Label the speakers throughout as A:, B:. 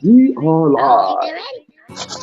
A: We are live.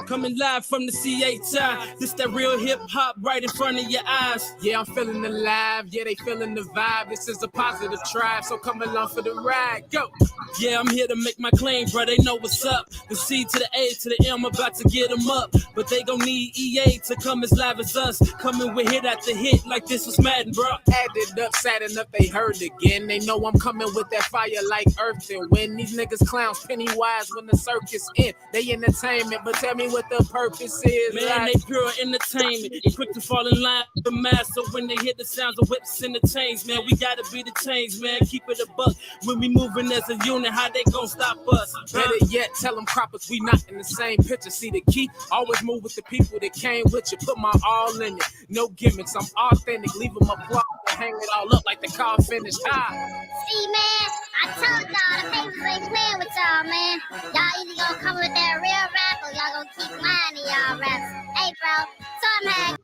B: Coming live from the CHI. This that real hip hop right in front of your eyes. Yeah, I'm feeling alive. Yeah, they feeling the vibe. This is a positive tribe, so come along for the ride. Go. Yeah, I'm here to make my claim, bro. They know what's up. The C to the A to the M, about to get them up. But they gon' need EA to come as live as us. Coming with hit after hit like this was Madden, bro. Added up, sad enough, they heard again. They know I'm coming with that fire like earth and wind. These niggas clowns Pennywise when the circus end. They entertainment, but tell me what the purpose is. Man, like, they pure entertainment. Quick to fall in line with the master when they hear the sounds of whips and the chains, man. We gotta be the change, man. Keep it a buck. When we moving as a unit, how they gon' stop us? Better yet, tell them croppers we not in the same picture. See the key? Always move with the people that came with you. Put my all in it. No gimmicks, I'm authentic. Leave them applause and hang it all up like the car finished.
C: See, man, I told y'all the papers ain't playing with y'all, man. Y'all either gonna come with that real rap or y'all gonna keep lying to y'all raps. Hey, bro, Tom had.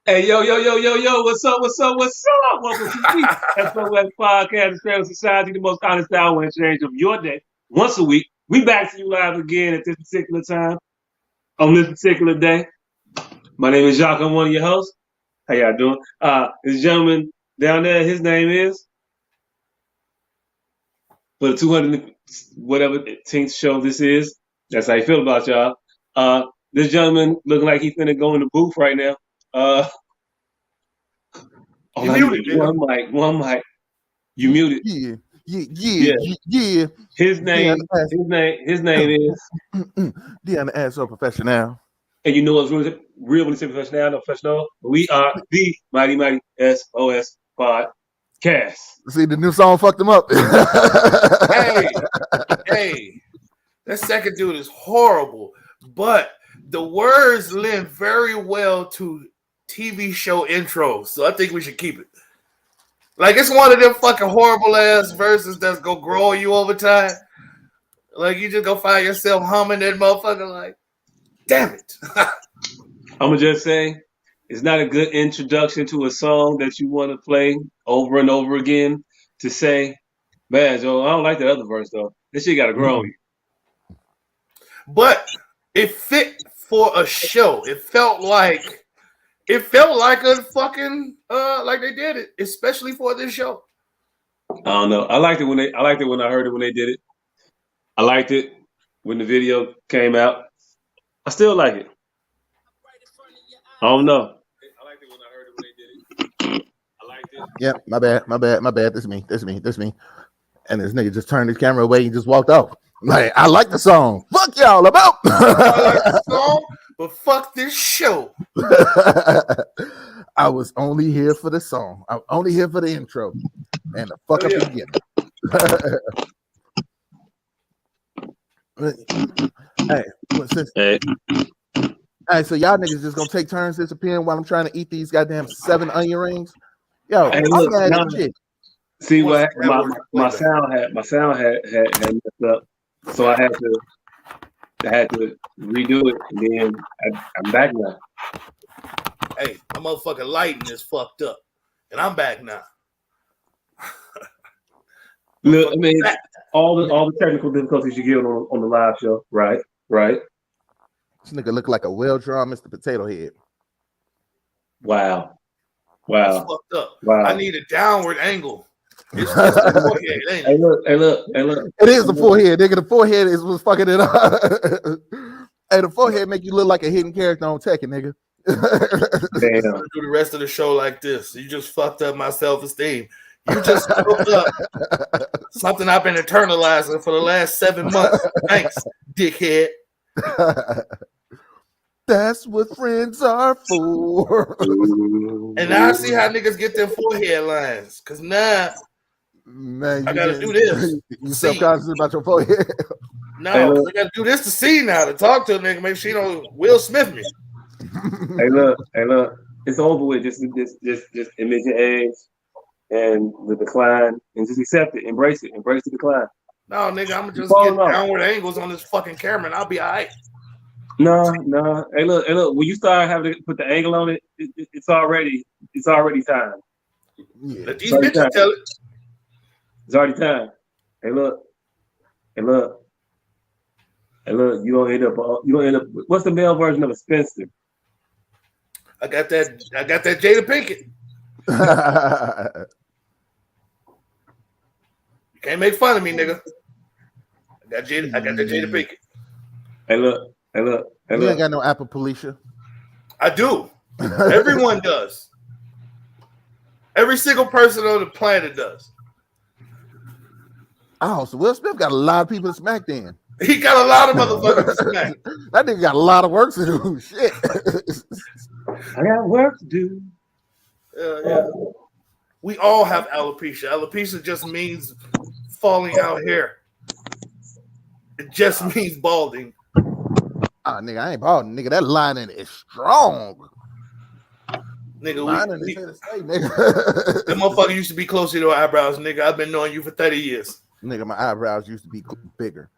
A: Hey, yo, what's up? Welcome to the S.O.S podcast, Australian Society, the most honest hour and change of your day. Once a week, we back to you live again at this particular time, on this particular day. My name is Jacques, I'm one of your hosts. How y'all doing? This gentleman down there, his name is, for the 200 whatever 10th show this is, that's how you feel about y'all. This gentleman looking like he's finna go in the booth right now.
D: You muted,
A: nigga. One mic. You muted.
D: Yeah.
A: His name is
D: Deanna Asshole Professional.
A: And you know what's real when you say professional? We are the mighty S.O.S podcast.
D: See, the new song fucked him up.
E: Hey, that second dude is horrible, but the words lend very well to TV show intros, so I think we should keep it. Like, it's one of them fucking horrible ass verses that's gonna grow on you over time. Like, you just gonna find yourself humming that motherfucker like, damn it.
A: I'm gonna just say, it's not a good introduction to a song that you want to play over and over again to say, man, Joe, I don't like that other verse though. This shit gotta grow on you.
E: But it fit for a show. It felt like a fucking like they did it, especially for this show.
A: I don't know. I liked it when I heard it when they did it. I liked it when the video came out. I still like it. I don't know. I liked it when I heard it when they did it. I liked it.
D: Yeah, my bad. This is me. And this nigga just turned his camera away and just walked off. Like, I like the song. Fuck y'all about.
E: I like the song, but fuck this show.
D: I was only here for the song. I'm only here for the intro and the fuck up again. Hey, so y'all niggas just gonna take turns disappearing while I'm trying to eat these goddamn 7 onion rings? Yo,
A: hey,
D: I'm mad at shit.
A: See what my sound had messed up, so I had to redo it, and then I'm back now.
E: Hey, my motherfucking lighting is fucked up, and I'm back now.
A: Look, I mean, all the technical difficulties you get on the live show, right?
D: This nigga look like a well-drawn Mr. Potato Head.
A: Wow.
E: It's fucked up.
A: Wow.
E: I need a downward angle. It's the forehead, ain't it?
A: Hey, look.
D: It is the forehead, nigga. The forehead is what's fucking it up. Hey, the forehead make you look like a hidden character on Tekken, nigga.
A: Damn.
E: I'm gonna do the rest of the show like this. You just fucked up my self-esteem. You just fucked up something I've been internalizing for the last 7 months. Thanks, dickhead.
D: That's what friends are for.
E: And now I see how niggas get their forehead lines. Cause now I gotta do this.
D: You self-conscious about your forehead?
E: No, I gotta do this to see now, to talk to a nigga, make sure you don't Will Smith me.
A: Hey, look. It's over with. Just admit your age and the decline, and just accept it. Embrace it. Embrace the decline.
E: No, nigga, I'm gonna just get downward angles on this fucking camera, and I'll be all right.
A: No. Hey, look. When you start having to put the angle on it, it's already time.
E: Yeah. Let these bitches tell it.
A: It's already time. Hey, look. And look, you don't end up. What's the male version of a spinster?
E: I got that Jada Pinkett. You can't make fun of me, nigga. I got that Jada Pinkett.
A: Hey, look.
D: You ain't got no Apple Policia.
E: I do. Everyone does. Every single person on the planet does.
D: Oh, so Will Smith got a lot of people to smack then.
E: He got a lot of motherfuckers to smack.
D: That nigga got a lot of work to do. Shit.
A: I got work to do.
E: Yeah. We all have alopecia. Alopecia just means falling out hair. It just means balding.
D: Oh, nigga, I ain't balding. Nigga, that lining is strong.
E: Nigga,
D: nigga.
E: That motherfucker used to be closer to our eyebrows, nigga. I've been knowing you for 30 years.
D: Nigga, my eyebrows used to be bigger.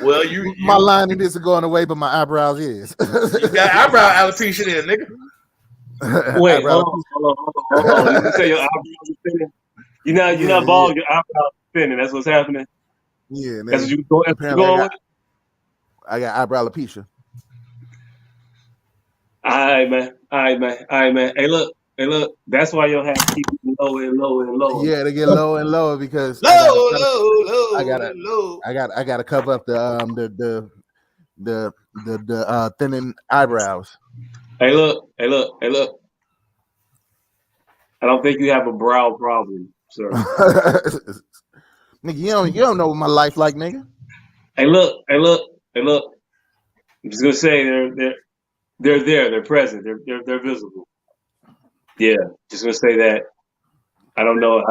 E: Well,
D: my lining isn't going away, but my eyebrows is.
E: You got eyebrow alopecia there, nigga.
A: Wait, hold on. You say your eyebrows are thinning? You're not bald, your eyebrows are thinning. That's what's happening.
D: Yeah,
A: that's what you going with?
D: I got eyebrow alopecia.
A: All right, man. Hey, look. That's why you'll have to keep it lower and lower and lower.
D: Yeah, they get lower and lower because
E: low.
D: I gotta cover up the thinning eyebrows.
A: Hey, look. I don't think you have a brow problem, sir.
D: Nigga, you don't know what my life like, nigga.
A: Hey, look. I'm just gonna say they're there. They're present. They're visible. Yeah, just gonna say that. I don't know.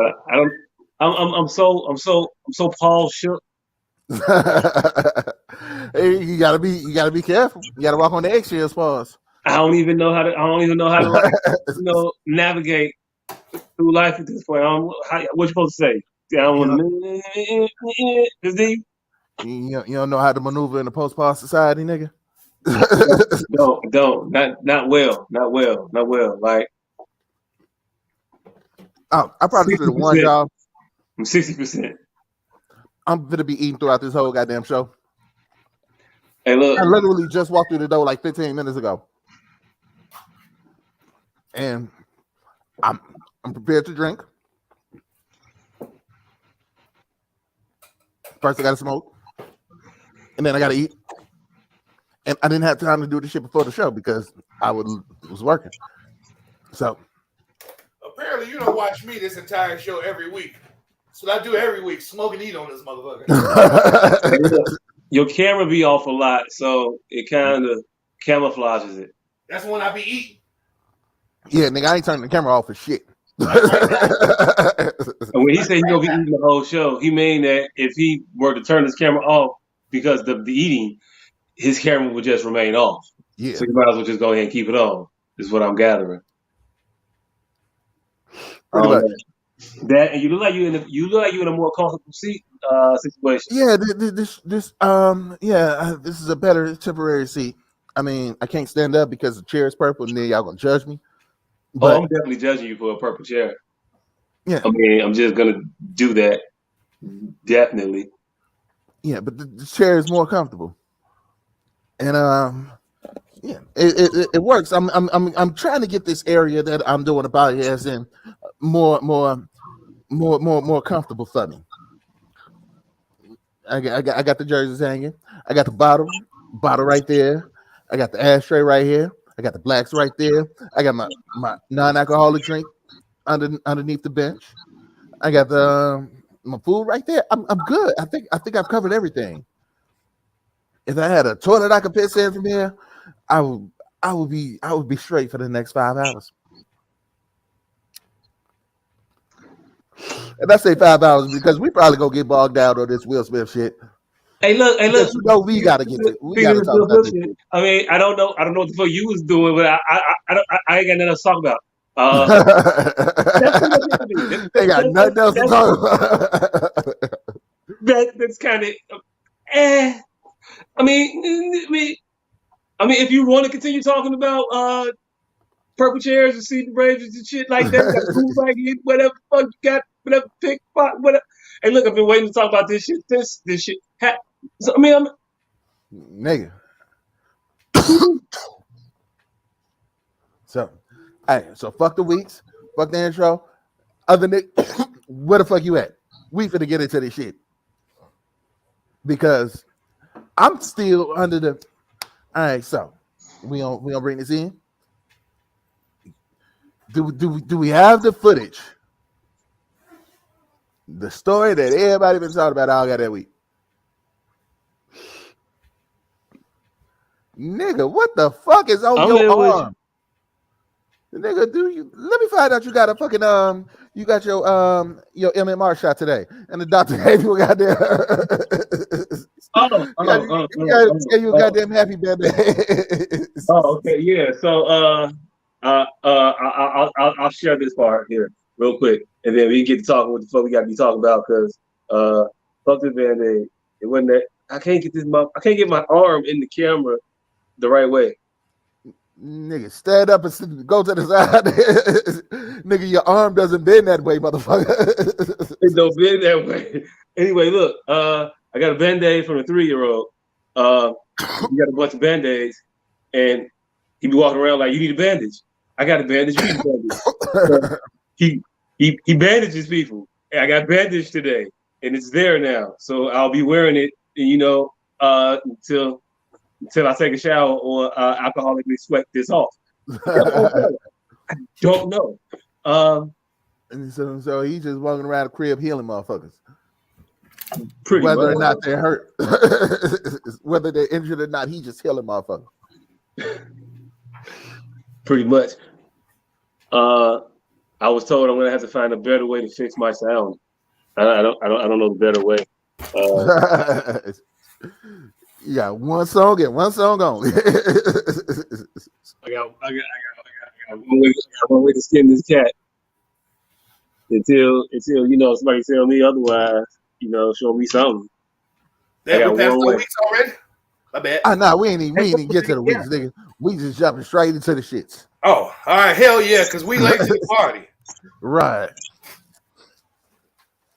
A: I'm so Paul shook.
D: Hey, you gotta be careful. You gotta walk on the eggshells, pause.
A: I don't even know how to like, navigate through life at this point. What you supposed to say? I don't want to. Is deep.
D: You don't know how to maneuver in a post-pause society, nigga.
A: Don't. Not well. Like,
D: I probably did one job.
A: I'm 60%.
D: I'm gonna be eating throughout this whole goddamn show.
A: Hey, look.
D: I literally just walked through the door like 15 minutes ago, and I'm prepared to drink. First, I gotta smoke, and then I gotta eat. And I didn't have time to do the shit before the show because I was working. So
E: apparently, you don't watch me this entire show every week. That's what I do every week: smoke and eat on this motherfucker.
A: Your camera be off a lot, so it kind of camouflages it.
E: That's when I be eating.
D: Yeah, nigga, I ain't turning the camera off for shit.
A: And when he said he's gonna be eating the whole show, he mean that if he were to turn his camera off because the eating, his camera would just remain off.
D: Yeah.
A: So you might as well just go ahead and keep it on. Is what I'm gathering. That and you look like you in a more comfortable seat situation.
D: Yeah, this is a better temporary seat. I mean, I can't stand up because the chair is purple, and then y'all gonna judge me.
A: But I'm definitely judging you for a purple chair.
D: Yeah,
A: I mean, I'm just gonna do that. Definitely.
D: Yeah, but the chair is more comfortable, and yeah, it works. I'm trying to get this area that I'm doing a podcast in more comfortable for me. I got the jerseys hanging. I got the bottle right there. I got the ashtray right here. I got the blacks right there. I got my non-alcoholic drink underneath the bench. I got my food right there. I'm good. I think I've covered everything. If I had a toilet I could piss in from here, I would be straight for the next 5 hours. And I say 5 hours because we probably gonna get bogged down on this Will Smith shit.
A: Hey, look.
D: You know, we gotta get to. We gotta talk about this.
A: I mean, I don't know what the fuck you was doing, but I ain't got nothing else to talk about.
D: They got nothing else to talk about.
A: That's kind of. I mean, if you want to continue talking about purple chairs and see the Ravens and shit like that. Got a cool blanket, whatever the fuck you got, whatever pick spot, whatever. Hey, look, I've been waiting to talk about this shit. This shit. So, I mean,
D: Nigga. So, hey, so fuck the weeks, fuck the intro. Other than where the fuck you at? We finna get into this shit because I'm still under the. All right, so we gonna bring this in. Do we have the footage? The story that everybody been talking about all got that week. Nigga, what the fuck is on your arm? Nigga, let me find out you got a fucking you got your MMR shot today, and the doctor gave you a goddamn gave you a goddamn happy band-aid.
A: Oh, okay, yeah. So I'll share this part here real quick, and then we can get to talking what the fuck we got to be talking about because fuck the band-aid. It wasn't that I can't get my arm in the camera the right way.
D: Nigga, stand up and go to the side. Nigga, your arm doesn't bend that way, motherfucker.
A: It don't bend that way. Anyway, look, I got a band-aid from a 3-year-old. He got a bunch of band-aids, and he be walking around like, you need a bandage. I got a bandage, you need a bandage. So he bandages people. And I got bandaged today, and it's there now. So I'll be wearing it, until I take a shower or alcoholically sweat this off. I don't know.
D: And so he's just walking around the crib healing motherfuckers.
A: Whether
D: or not they're hurt, whether they're injured or not, he just healing motherfuckers.
A: Pretty much. I was told I'm gonna have to find a better way to fix my sound. I don't know the better way.
D: You got one song and one song only.
A: I got one way to skin this cat until somebody tell me otherwise. Show me something.
E: Damn, we passed the weeks already. My bad.
D: Nah, we ain't even get to the weeks, nigga. We just jumping straight into the shits.
E: Oh, all right, hell yeah, because we late to the party.
D: Right.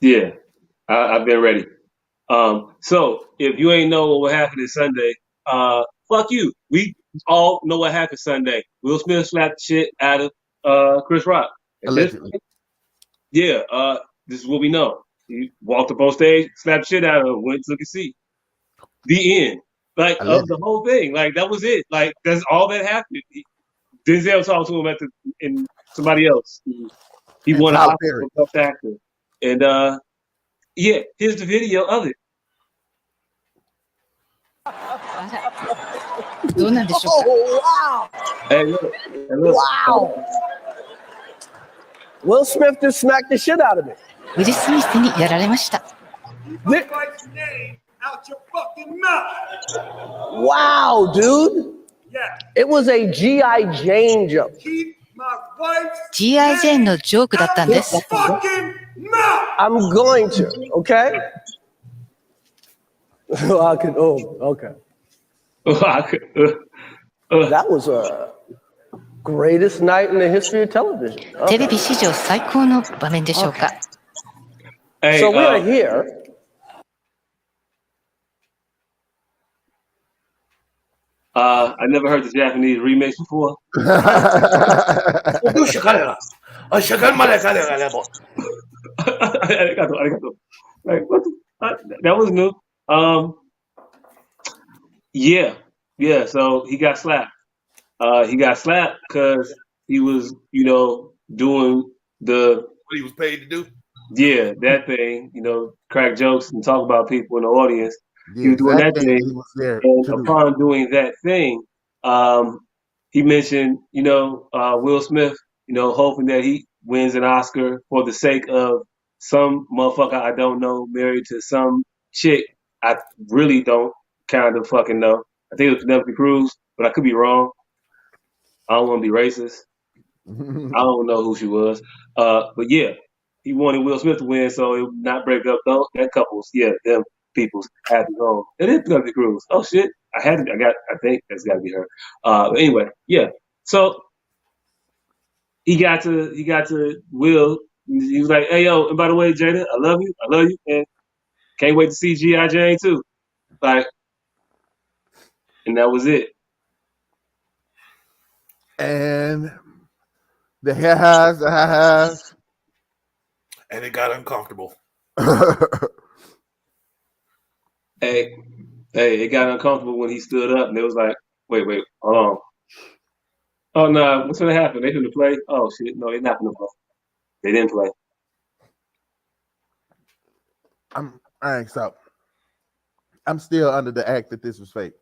A: Yeah, I've been ready. So if you ain't know what happened this Sunday, fuck you. We all know what happened Sunday. Will Smith slapped the shit out of Chris Rock.
D: Allegedly.
A: This is what we know. He walked up on stage, slapped the shit out of him, went took a seat. The end. Like of the whole thing. Like that was it. Like that's all that happened. Denzel talked to him and somebody else. He won an Oscar for Best Actor. And yeah, here's the video of it.
F: どうなんでしょうか
A: Hey, look.
G: Wow. Will Smith just smacked the shit out of me.
F: ウィル・スミスにやられました
G: Wow, dude. It was a G.I. Jane joke.
F: G.I. Jane のジョークだったんです
G: I'm going to, okay? Okay. That was a greatest night in the history of television.
F: テレビ史上最高の場面でしょうか
A: Hey,
G: So we are here.
A: I never heard the Japanese remix before. Like, what that was new. Yeah. So he got slapped. He got slapped because he was, doing what
E: he was paid to do.
A: Yeah, that thing. Crack jokes and talk about people in the audience. He was doing that thing, and upon doing that thing, he mentioned, Will Smith, hoping that he wins an Oscar for the sake of some motherfucker I don't know married to some chick I really don't kind of fucking know. I think it was Penelope Cruz, but I could be wrong. I don't want to be racist. I don't know who she was. But yeah, he wanted Will Smith to win, so it would not break up that couples. Yeah, them people's happy home. It is Penelope Cruz. Oh shit. I think that's gotta be her. But anyway, yeah. So he got to Will. He was like, "Hey yo, and by the way, Jada, I love you, and can't wait to see G.I. Jane too." Like, and that was it.
D: And the ha-has.
E: And it got uncomfortable.
A: Hey, it got uncomfortable when he stood up, and it was like, "Wait, hold on." Oh no, what's gonna happen? They gonna play? Oh shit, no, they're not gonna play. They didn't play.
D: All right, so I'm still under the act that this was fake.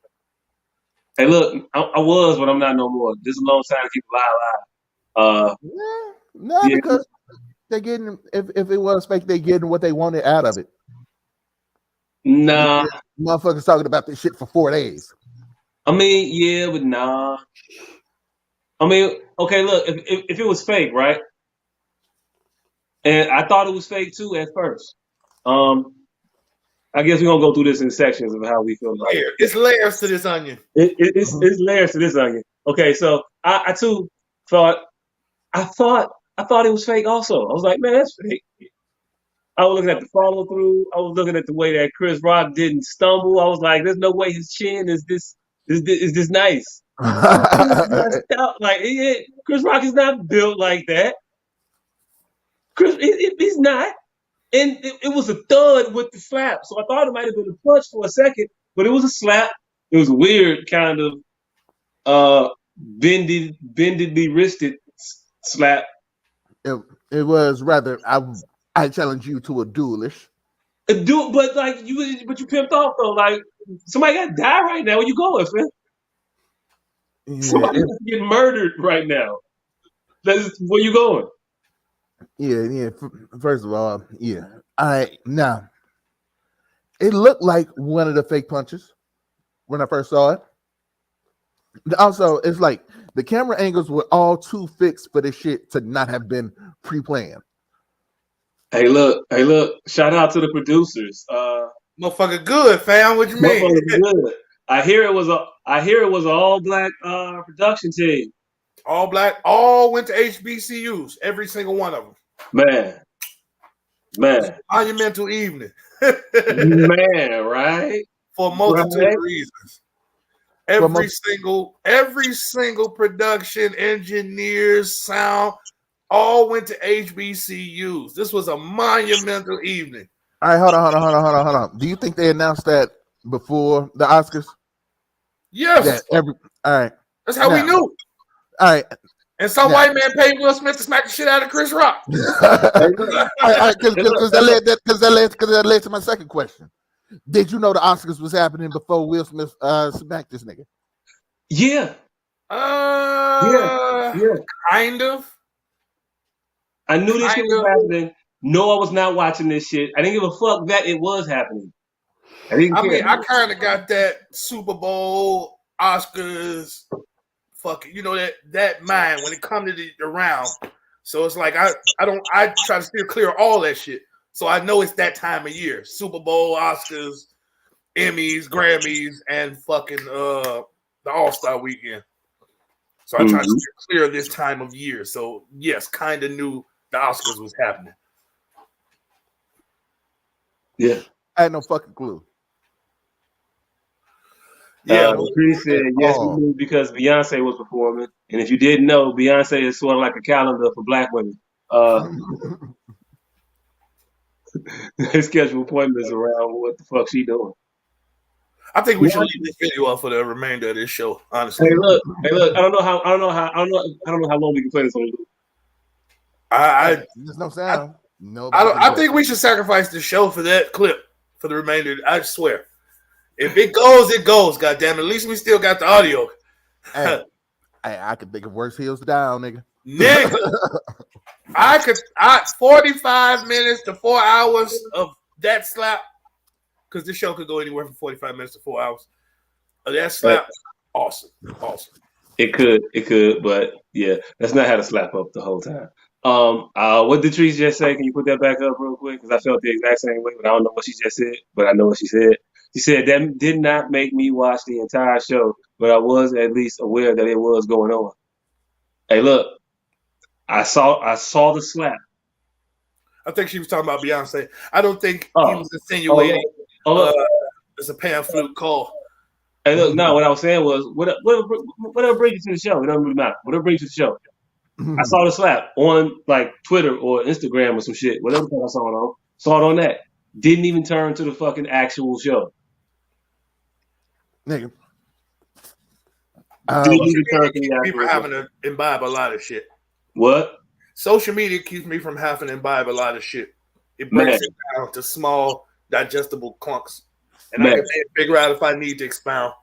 A: Hey, look, I was, but I'm not no more. This is a long time to keep alive.
D: No,
A: Yeah.
D: because they're getting if it was fake, they're getting what they wanted out of it.
A: Nah,
D: motherfuckers talking about this shit for 4 days.
A: I mean, yeah, but nah. I mean, okay, look, if it was fake, right? And I thought it was fake too at first. I guess we're gonna go through this in sections of how we feel about it.
E: It's layers to this onion.
A: It's layers to this onion. Okay, so I too thought it was fake also. I was like, man, that's fake. I was looking at the follow through. I was looking at the way that Chris Rock didn't stumble. I was like, there's no way his chin is this nice. Like Chris Rock is not built like that. He's not. And it was a thud with the slap. So I thought it might have been a punch for a second, but it was a slap. It was a weird kind of bendedly wristed slap.
D: It was rather I challenge you to a duelish.
A: But like you pimped off though. Like somebody got to die right now. Where you going, man? Yeah, somebody's getting murdered right now. Where you going?
D: Yeah. First of all, yeah. Now it looked like one of the fake punches when I first saw it. Also, it's like the camera angles were all too fixed for this shit to not have been pre-planned.
A: Hey, look! Shout out to the producers.
E: Motherfucker, good fam. What you mean?
A: Good. I hear it was an all black production team.
E: All black, all went to HBCUs. Every single one of them.
A: Man.
E: Monumental evening.
A: Man, right?
E: For a multitude of reasons. Every single production, engineers, sound, all went to HBCUs. This was a monumental evening.
D: All right, hold on. Do you think they announced that before the Oscars?
E: Yes.
D: All right.
E: That's how we knew.
D: All right.
E: And some white man paid Will Smith to smack the shit out of Chris Rock.
D: Because that led to my second question. Did you know the Oscars was happening before Will Smith smacked this nigga?
A: Yeah.
E: Yeah. Kind of.
A: I knew this shit was happening. No, I was not watching this shit. I didn't give a fuck that it was happening. I didn't care.
E: Mean, I kind of got that Super Bowl, Oscars, fucking, that mind when it comes to the round. So it's like I try to steer clear of all that shit. So I know it's that time of year. Super Bowl, Oscars, Emmys, Grammys, and fucking the All-Star weekend. So I try to steer clear of this time of year. So yes, kind of knew the Oscars was happening.
A: Yeah.
D: I had no fucking clue.
A: Yeah, Chris said yes, we knew because Beyonce was performing, and if you didn't know, Beyonce is sort of like a calendar for Black women. They schedule appointments around what the fuck she doing.
E: I think we should leave this video up for the remainder of this show. Honestly,
A: hey, look. I don't know how long we can play this on loop.
D: There's no sound.
E: I think we should sacrifice the show for that clip for the remainder. I swear. If it goes, it goes. Goddamn! At least we still got the audio.
D: Hey, I could think of worse heels down, nigga.
E: I 45 minutes to 4 hours of that slap, because this show could go anywhere from 45 minutes to 4 hours. That slap, awesome.
A: It could, but yeah, that's not how to slap up the whole time. What did Trees just say? Can you put that back up real quick? Because I felt the exact same way, but I don't know what she just said. But I know what she said. She said that did not make me watch the entire show, but I was at least aware that it was going on. Hey, look, I saw the slap.
E: I think she was talking about Beyonce. I don't think he
A: Oh.
E: was insinuating
A: Look.
E: it's a pan flute call.
A: Hey, look, no, what I was saying was, whatever brings you to the show, it doesn't really matter. Whatever brings you to the show. I saw the slap on like Twitter or Instagram or some shit. Whatever I saw it on. Saw it on that. Didn't even turn to the fucking actual show.
D: Nigga.
A: Didn't even turn to the
E: Me
A: actual
E: for
A: show.
E: having to imbibe a lot of shit.
A: What?
E: Social media keeps me from having to imbibe a lot of shit. It
A: Man.
E: breaks it down to small, digestible clunks. And
A: Man.
E: I can figure out if I need to expound.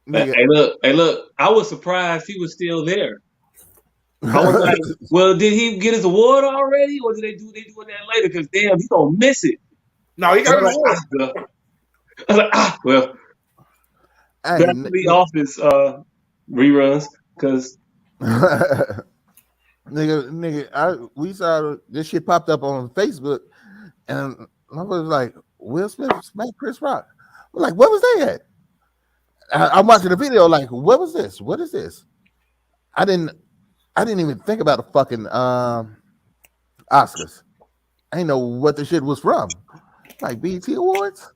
D: Nigga.
A: Hey, look. I was surprised he was still there. I was like, well, did he get his award already, or they doing that later? Because damn, he gonna miss it.
E: No, he got an award.
A: I was like, well, back to the Office reruns, because
D: nigga, we saw this shit popped up on Facebook, and I was like, Will Smith smacked Chris Rock. I'm like, what was that at? I'm watching the video, like, what was this? What is this? I didn't even think about the fucking Oscars. I didn't know what the shit was from. Like BET Awards.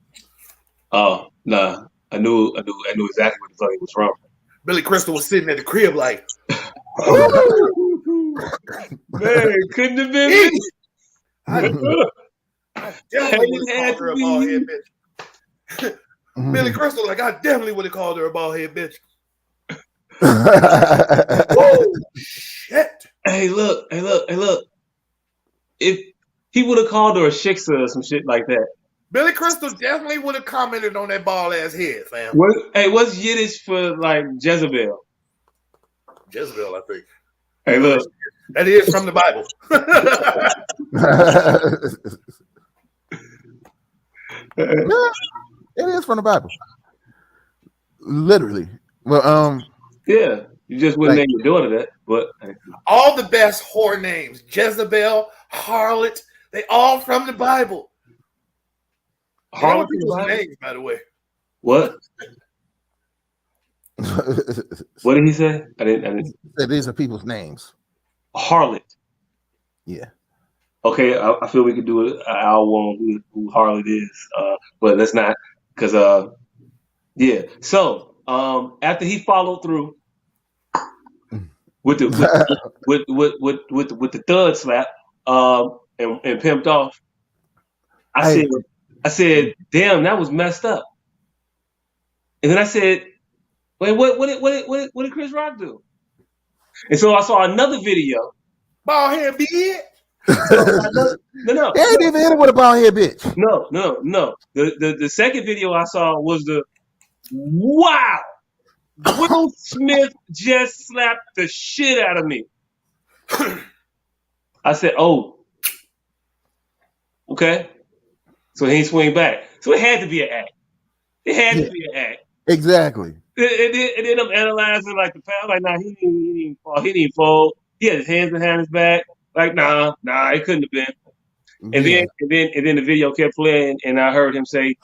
A: Oh nah, I knew exactly what the fuck it was from.
E: Billy Crystal was sitting at the crib like,
A: man, couldn't have been me.
E: I definitely would have called her a bald head bitch. Billy Crystal, like, I definitely would have called her a bald head bitch. Oh shit!
A: Hey, look! If he would have called her a shiksa or some shit like that,
E: Billy Crystal definitely would have commented on that bald ass head, fam.
A: What's Yiddish for like Jezebel?
E: Jezebel, I think.
A: Hey, look,
E: that is from the Bible.
D: It is from the Bible, literally. Well,
A: yeah, you just wouldn't name your daughter that, but
E: all the best whore names, Jezebel, harlot, they all from the Bible. Harlot people's names, by the way.
A: What? What did he say? I didn't.
D: These are people's names.
A: Harlot.
D: Yeah.
A: Okay, I feel we could do an hour on who Harlot is, but let's not, because yeah. So after he followed through with the with the thud slap and pimped off, I said, damn, that was messed up. And then I said, wait, what did Chris Rock do? And so I saw another video.
E: Bald head bitch.
A: No.
D: He ain't even hit him with a bald head bitch.
A: No. The second video I saw was wow. Will Smith just slapped the shit out of me. I said, oh, okay. So he ain't swing back. So it had to be an act. It had to be an act.
D: Exactly.
A: And then I'm analyzing like the pound. Like, nah, he didn't fall. He didn't fold. He had his hands behind his back. Like, nah, it couldn't have been. And then the video kept playing, and I heard him say,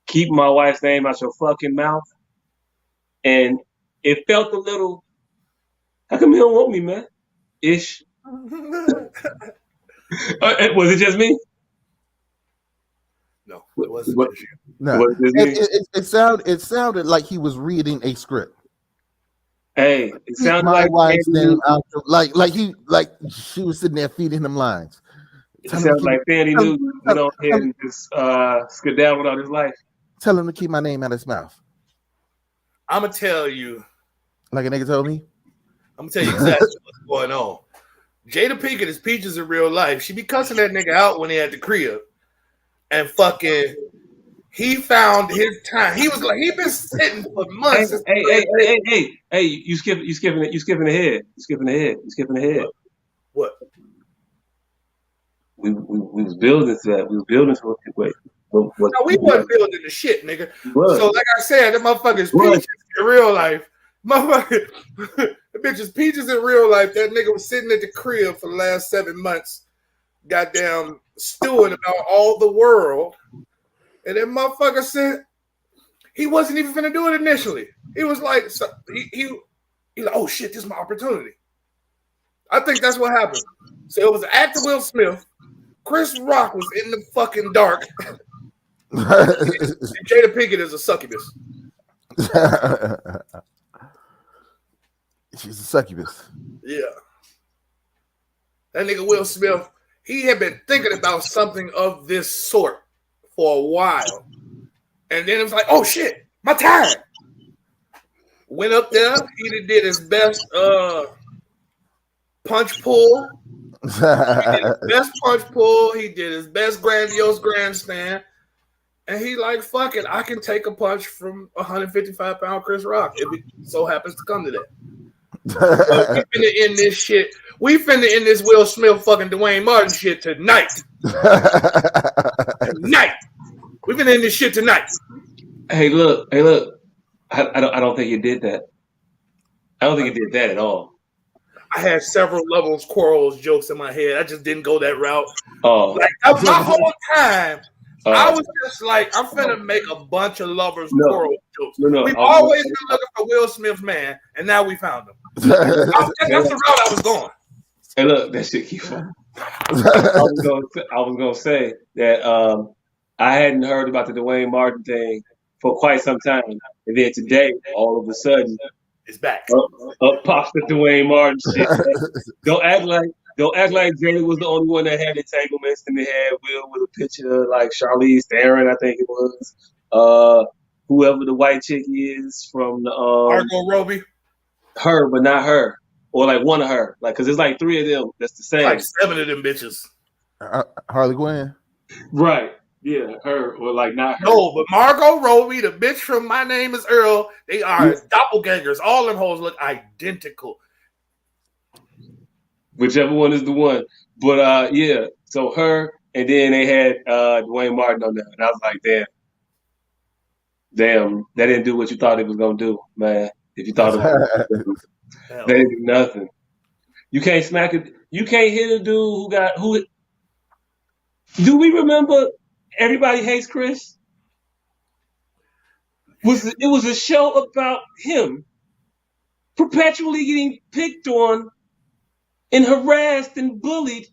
A: "Keep my wife's name out your fucking mouth." And it felt a little. How come he don't want me, man? Ish. Was it just me?
E: No, it wasn't just you.
D: No, it sounded like he was reading a script.
A: Hey, it sounded
D: my
A: like
D: wife's name out, like she was sitting there feeding him lines.
A: It sounds like Fanny Newton went on ahead and just skedaddled out his life.
D: Tell him to keep my name out of his mouth.
E: I'm gonna tell you,
D: like a nigga told me.
E: I'm gonna tell you exactly what's going on. Jada Pinkett is Peaches in real life. She be cussing that nigga out when he had the crib, and fucking, he found his time. He was like, he been sitting for months.
A: Hey! You skipping ahead.
E: What?
A: We was building to that. We was building to it. Wait.
E: No, we wasn't building the shit, nigga. So like I said, that motherfucker's Peaches in real life. Motherfucker, the bitch is Peaches in real life. That nigga was sitting at the crib for the last 7 months, goddamn stewing about all the world. And that motherfucker said he wasn't even gonna do it initially. He was like, he like, oh shit, this is my opportunity. I think that's what happened. So it was actor Will Smith. Chris Rock was in the fucking dark. And Jada Pinkett is a succubus.
D: She's a succubus.
E: Yeah. That nigga Will Smith, he had been thinking about something of this sort for a while. And then it was like, oh shit, my time. Went up there, he did his best punch pull. He did his best punch pull. He did his best grandiose grandstand. And he like, fuck it, I can take a punch from 155-pound Chris Rock if it so happens to come to that. So we finna end this shit. We finna end this Will Smith fucking Dwayne Martin shit tonight. Tonight. We finna end this shit tonight.
A: Hey, look. I don't think you did that. I don't think you did that at all.
E: I had several levels, quarrels, jokes in my head. I just didn't go that route.
A: Oh,
E: like my whole time, I was just like, I'm finna make a bunch of lovers quarrel jokes. We've always been looking for Will Smith, man, and now we found him. That's the route I was going.
A: Hey, look, that shit keep fun. I was gonna say that I hadn't heard about the Dwayne Martin thing for quite some time, and then today, all of a sudden,
E: it's back.
A: Up pops the Dwayne Martin shit. Don't act like Jada was the only one that had entanglements, and they had Will with a picture of like Charlize Theron, I think it was. Whoever the white chick is from the
E: Margot Robbie.
A: Her, but not her, or like one of her, like because it's like three of them. That's the same.
E: Like 7 of them bitches.
D: Harley Quinn.
A: Right. Yeah, her or like not her.
E: No, but Margot Robbie, the bitch from My Name Is Earl, they are doppelgangers. All them hoes look identical.
A: Whichever one is the one. But yeah, so her, and then they had Dwayne Martin on there. And I was like, damn, that didn't do what you thought it was gonna do, man. If you thought it was that didn't do nothing. You can't smack it, you can't hit a dude who do we remember Everybody Hates Chris? It was a show about him perpetually getting picked on and harassed and bullied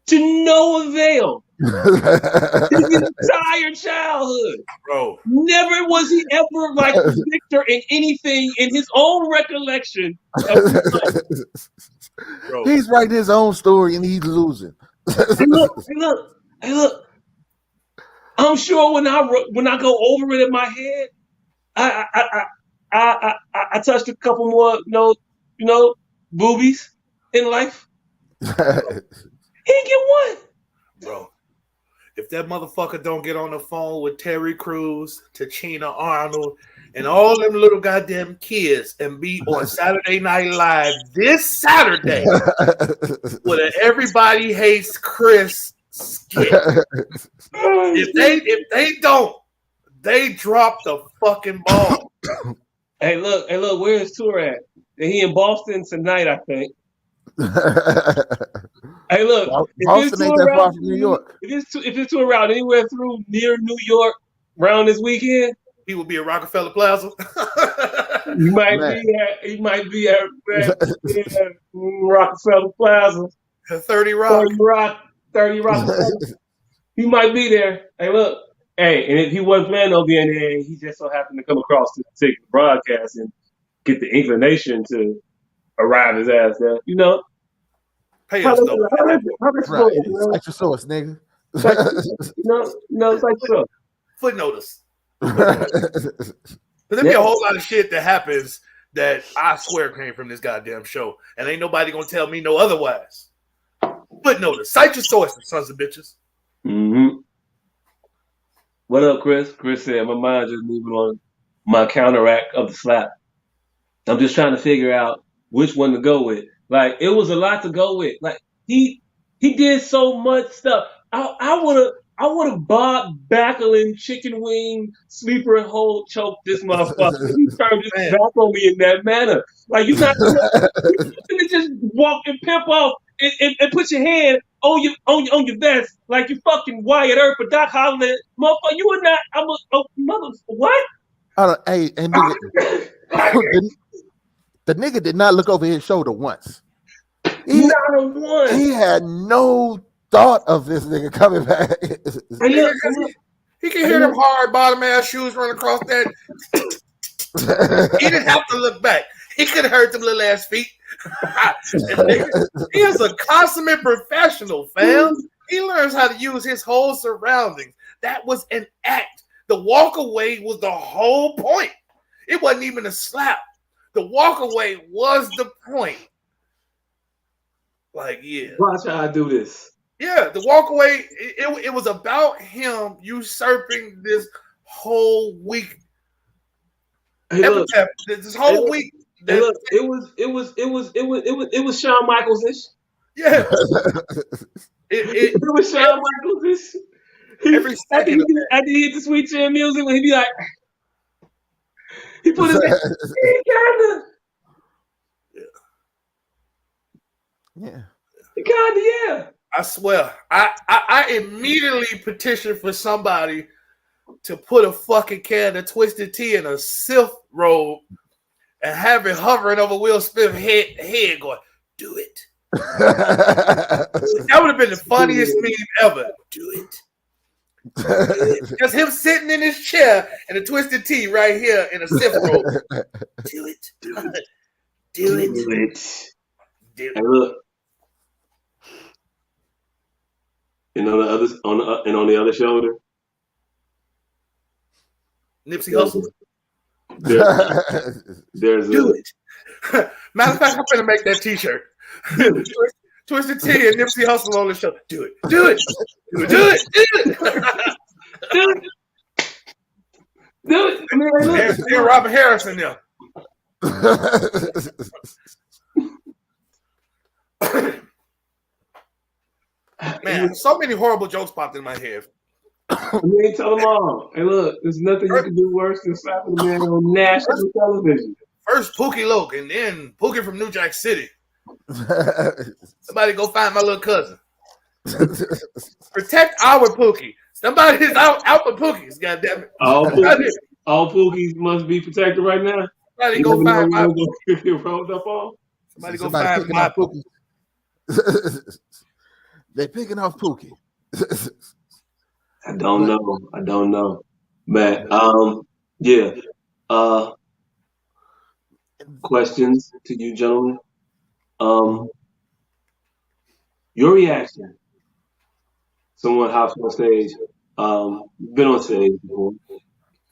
A: to no avail. His entire childhood.
E: Bro.
A: Never was he ever like a victor in anything in his own recollection.
D: Bro. He's writing his own story and he's losing.
A: Hey, look. I'm sure when I go over it in my head, I touched a couple more, boobies in life. He didn't get one.
E: Bro, if that motherfucker don't get on the phone with Terry Crews, Tachina Arnold, and all them little goddamn kids and be on Saturday Night Live this Saturday with an Everybody Hates Chris skit. If they don't, they drop the fucking ball.
A: Hey, look, where's tour at? He in Boston tonight, I think. Hey, look,
D: Boston ain't that far from New York.
A: If it's tour around anywhere through near New York around this weekend,
E: he will be at Rockefeller Plaza.
A: He might be at Rockefeller Plaza.
E: 30 Rock.
A: 30 Rock. He might be there. Hey, look. Hey, and if he wasn't planning on being there, he just so happened to come across this particular broadcast and get the inclination to arrive his ass there.
E: Pay us though.
D: Right. It's like S.O.S, nigga.
A: It's like so.
E: Footnote us. There's be a whole lot of shit that happens that I swear came from this goddamn show, and ain't nobody gonna tell me no otherwise. Footnote us. Cite your sources, sons of bitches.
A: Mm-hmm. What up, Chris? Chris said, my mind just moving on my counteract of the slap. I'm just trying to figure out which one to go with. Like, it was a lot to go with. Like, he did so much stuff. I would have Bob Backlund chicken wing sleeper and hold choked this motherfucker. He turned his back on me in that manner. Like, you're not gonna just walk and pimp off and put your hand on your vest like you fucking Wyatt Earp or Doc Holland. Motherfucker, you were not. I'm a mother. What?
D: Hey, and nigga, the nigga did not look over his shoulder once.
A: Not a one.
D: He had no thought of this nigga coming back.
A: Hey, look.
E: He can hear them hard bottom ass shoes run across that. He didn't have to look back. He could have heard them little ass feet. He is a consummate professional, fam. He learns how to use his whole surroundings. That was an act. The walk away was the whole point. It wasn't even a slap. The walk away was the point. Like, yeah.
A: Watch how I do this.
E: Yeah, the walk away, it was about him usurping this whole week.
A: Hey, look.
E: This whole week.
A: Hey, look, it was Shawn Michaels-ish.
E: Yeah.
A: It was Shawn Michaels-ish.
E: Every second
A: after he hit the sweet chin music, when he be like, he put his hand, kinda.
D: Yeah.
A: Kinda, yeah.
E: I swear, I immediately petitioned for somebody to put a fucking can of Twisted Tea in a silk robe and have it hovering over Will Smith's head going, do it. That would have been the funniest meme ever. Do it. Just him sitting in his chair and a Twisted Tea right here in a silk robe. Do it. Do it. Do it.
A: Hey, look. And on the other shoulder,
E: Nipsey Hussle.
A: There's
E: do it. Matter of fact, I'm gonna make that T-shirt. Twisted Tea and Nipsey Hussle on the show. Do it. Do it. Do it. Do it. Do it.
A: Do it. Do it. I mean,
E: look. Robert Harrison now. Man, so many horrible jokes popped in my head.
A: You ain't tell them all. Hey, look, there's nothing you can do worse than slapping a man on national television.
E: First Pookie Logan, then Pookie from New Jack City. Somebody go find my little cousin. Protect our Pookie. Somebody's out for Pookies, goddammit.
A: All Pookies must be protected right now.
E: Somebody go find my
A: Pookie. Rolled up on.
E: Somebody go find my Pookie.
D: They picking off Pookie.
A: I don't know. But yeah. Questions to you gentlemen. Your reaction. Someone hops on stage. Been on stage before.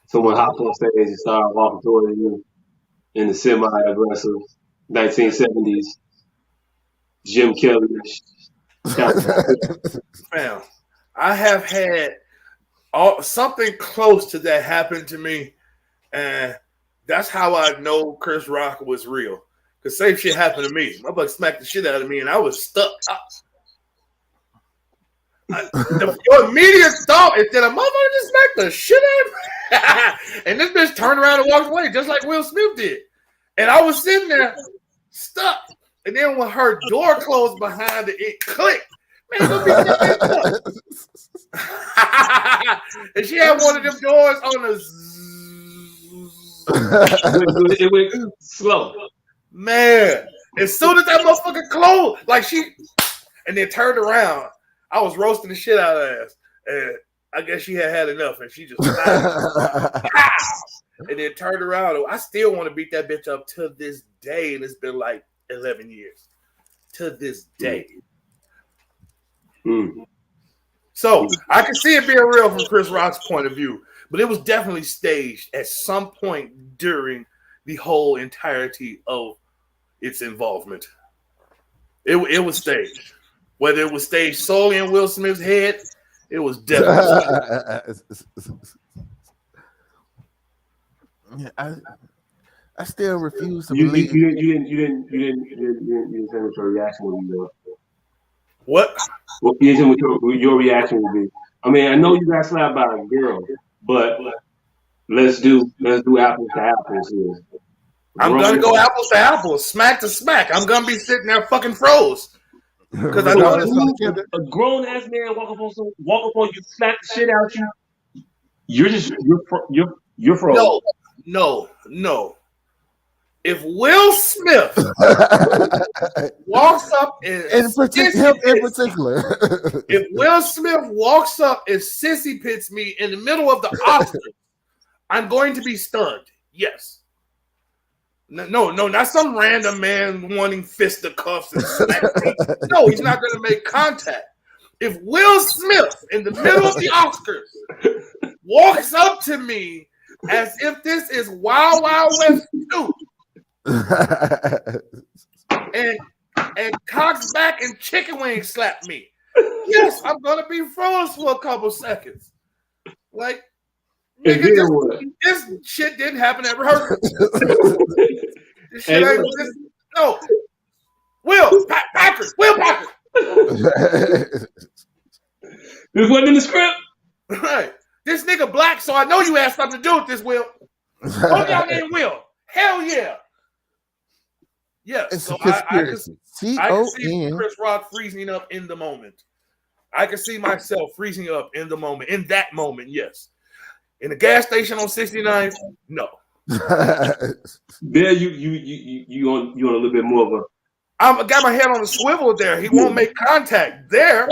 A: Someone hops on stage and starts walking toward you in the semi-aggressive 1970s Jim Kelly.
E: Fam, I have had something close to that happen to me, and that's how I know Chris Rock was real. Because same shit happened to me. My buddy smacked the shit out of me, and I was stuck. Your immediate thought is that a motherfucker just smacked the shit out of me. And this bitch turned around and walked away, just like Will Smith did. And I was sitting there stuck. And then when her door closed behind it, it clicked. Man, don't be and she had one of them doors on the
A: it went slow.
E: Man, as soon as that motherfucker closed, like and then turned around, I was roasting the shit out of her ass. And I guess she had enough and she just and then turned around. I still want to beat that bitch up to this day, and it's been like 11 years. To this day. So I can see it being real from Chris Rock's point of view, but it was definitely staged at some point during the whole entirety of its involvement. It was staged. Whether it was staged solely in Will Smith's head, it was definitely
D: I still refuse to
A: believe. You didn't say what your reaction would be.
E: What?
A: What your reaction would be? I mean, I know you got slapped by a girl, but let's do apples to apples here.
E: I'm gonna go apples to apples, smack to smack. I'm gonna be sitting there fucking froze because I know
A: a grown ass man walk up on you, slap the shit out you. You're froze.
E: No. If Will Smith walks up and
D: in particular,
E: if Will Smith walks up and sissy pits me in the middle of the Oscars, I'm going to be stunned. Yes. No, not some random man wanting fisticuffs and smack me. No, he's not going to make contact. If Will Smith in the middle of the Oscars walks up to me as if this is Wild Wild West 2 and cocks back and chicken wing slap me, yes, I'm going to be froze for a couple seconds. Like, nigga, this shit didn't happen at rehearsal. This shit ain't no. Will Packer.
A: This wasn't in the script.
E: Right. This nigga black, so I know you had something to do with this, Will. Oh, y'all name Will. Hell yeah. Yes.
D: It's
E: so
D: a conspiracy.
E: I can see Chris Rock freezing up in the moment. I can see myself freezing up in the moment. In that moment, yes. In the gas station on 69th, no.
A: There you on a little bit more of a.
E: I got my head on a swivel there. He won't make contact there.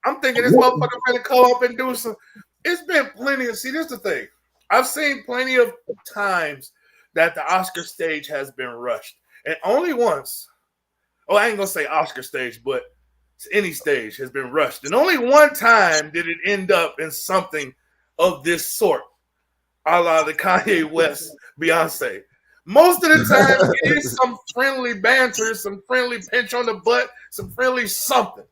E: I'm thinking this motherfucker gonna come up and do some. It's been plenty of. See, this is the thing. I've seen plenty of times that the Oscar stage has been rushed, and only once. Oh, I ain't gonna say Oscar stage, but any stage has been rushed, and only one time did it end up in something of this sort, a la the Kanye West Beyonce. Most of the time, it is some friendly banter, some friendly pinch on the butt, some friendly something.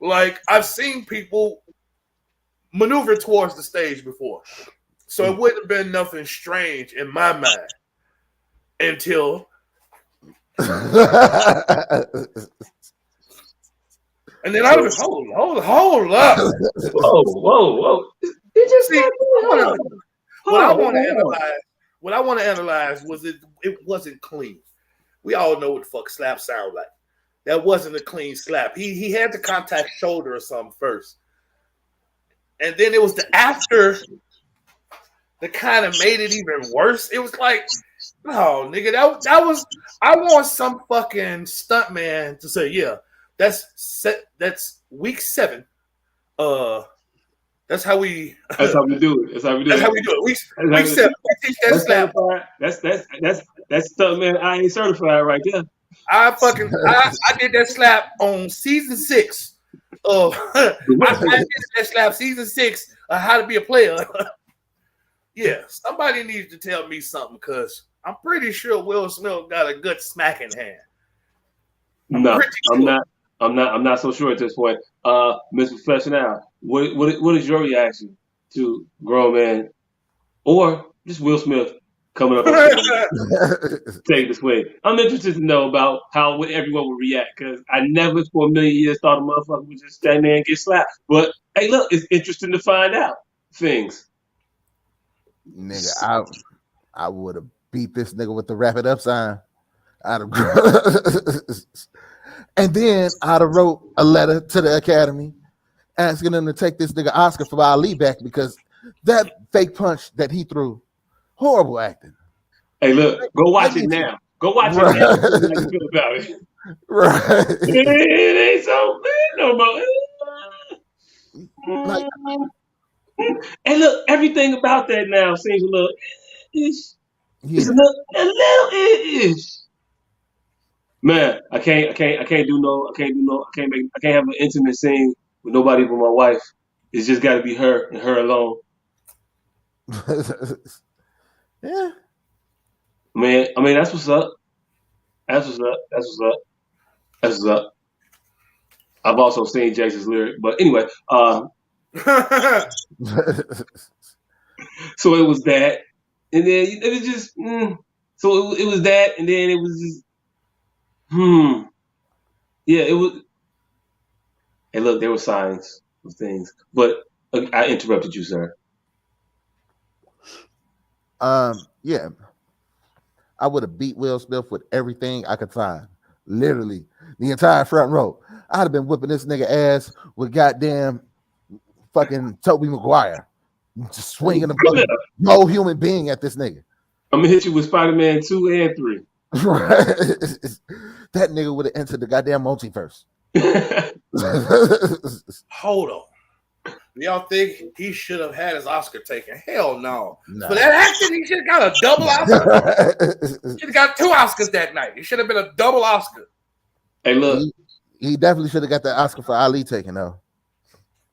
E: Like, I've seen people maneuver towards the stage before. So it wouldn't have been nothing strange in my mind until... and then I was, hold up.
A: Whoa.
E: Did you see? What I want to analyze was it wasn't clean. We all know what the fuck slap sound like. That wasn't a clean slap. He had to contact shoulder or something first. And then it was the after that kind of made it even worse. It was like, no, nigga, that was I want some fucking stuntman to say, yeah, that's week 7. That's how we do it. That's how we do it. Week 7.
A: That's stuntman. I ain't certified right there.
E: I did that slap on season 6 of I did that slap season 6 of How to Be a Player. Yeah, somebody needs to tell me something because I'm pretty sure Will Smith got a good smacking hand.
A: I'm not so sure at this point. Mr. Professional, what is your reaction to grown man or just Will Smith coming up take the swing? I'm interested to know about how everyone would react because I never for a million years thought a motherfucker would just stand there and get slapped. But hey, look, it's interesting to find out things.
D: Nigga, I would have beat this nigga with the wrap it up sign. I'd have and then I'd have wrote a letter to the Academy asking them to take this nigga Oscar for Ali back because that fake punch that he threw, horrible acting.
A: Hey, look, go watch it now. Go watch it now. How you feel about it?
D: Right.
A: It ain't so bad no more.
D: Like,
A: and look, everything about that now seems a little ish.
D: Yeah.
A: It's a little ish. Man, I can't have an intimate scene with nobody but my wife. It's just got to be her and her alone.
D: Yeah.
A: Man, I mean that's what's up. I've also seen Jason's lyric, but anyway, so it was that, and then it was just, so it was that, and then it was just, yeah, it was. Hey, look, there were signs of things, but I interrupted you, sir.
D: Yeah, I would have beat Will Smith with everything I could find, literally the entire front row. I'd have been whipping this nigga ass with goddamn fucking Tobey Maguire, just swinging a no human being at this nigga.
A: I'm gonna hit you with Spider-Man 2 and 3.
D: That nigga would have entered the goddamn multiverse.
E: Hold on. Y'all think he should have had his Oscar taken? Hell no.
D: Nah.
E: For that acting, he should have got a double Oscar. Should have got 2 Oscars that night. He should have been a double Oscar.
A: Hey, look.
D: He definitely should have got the Oscar for Ali taken, though.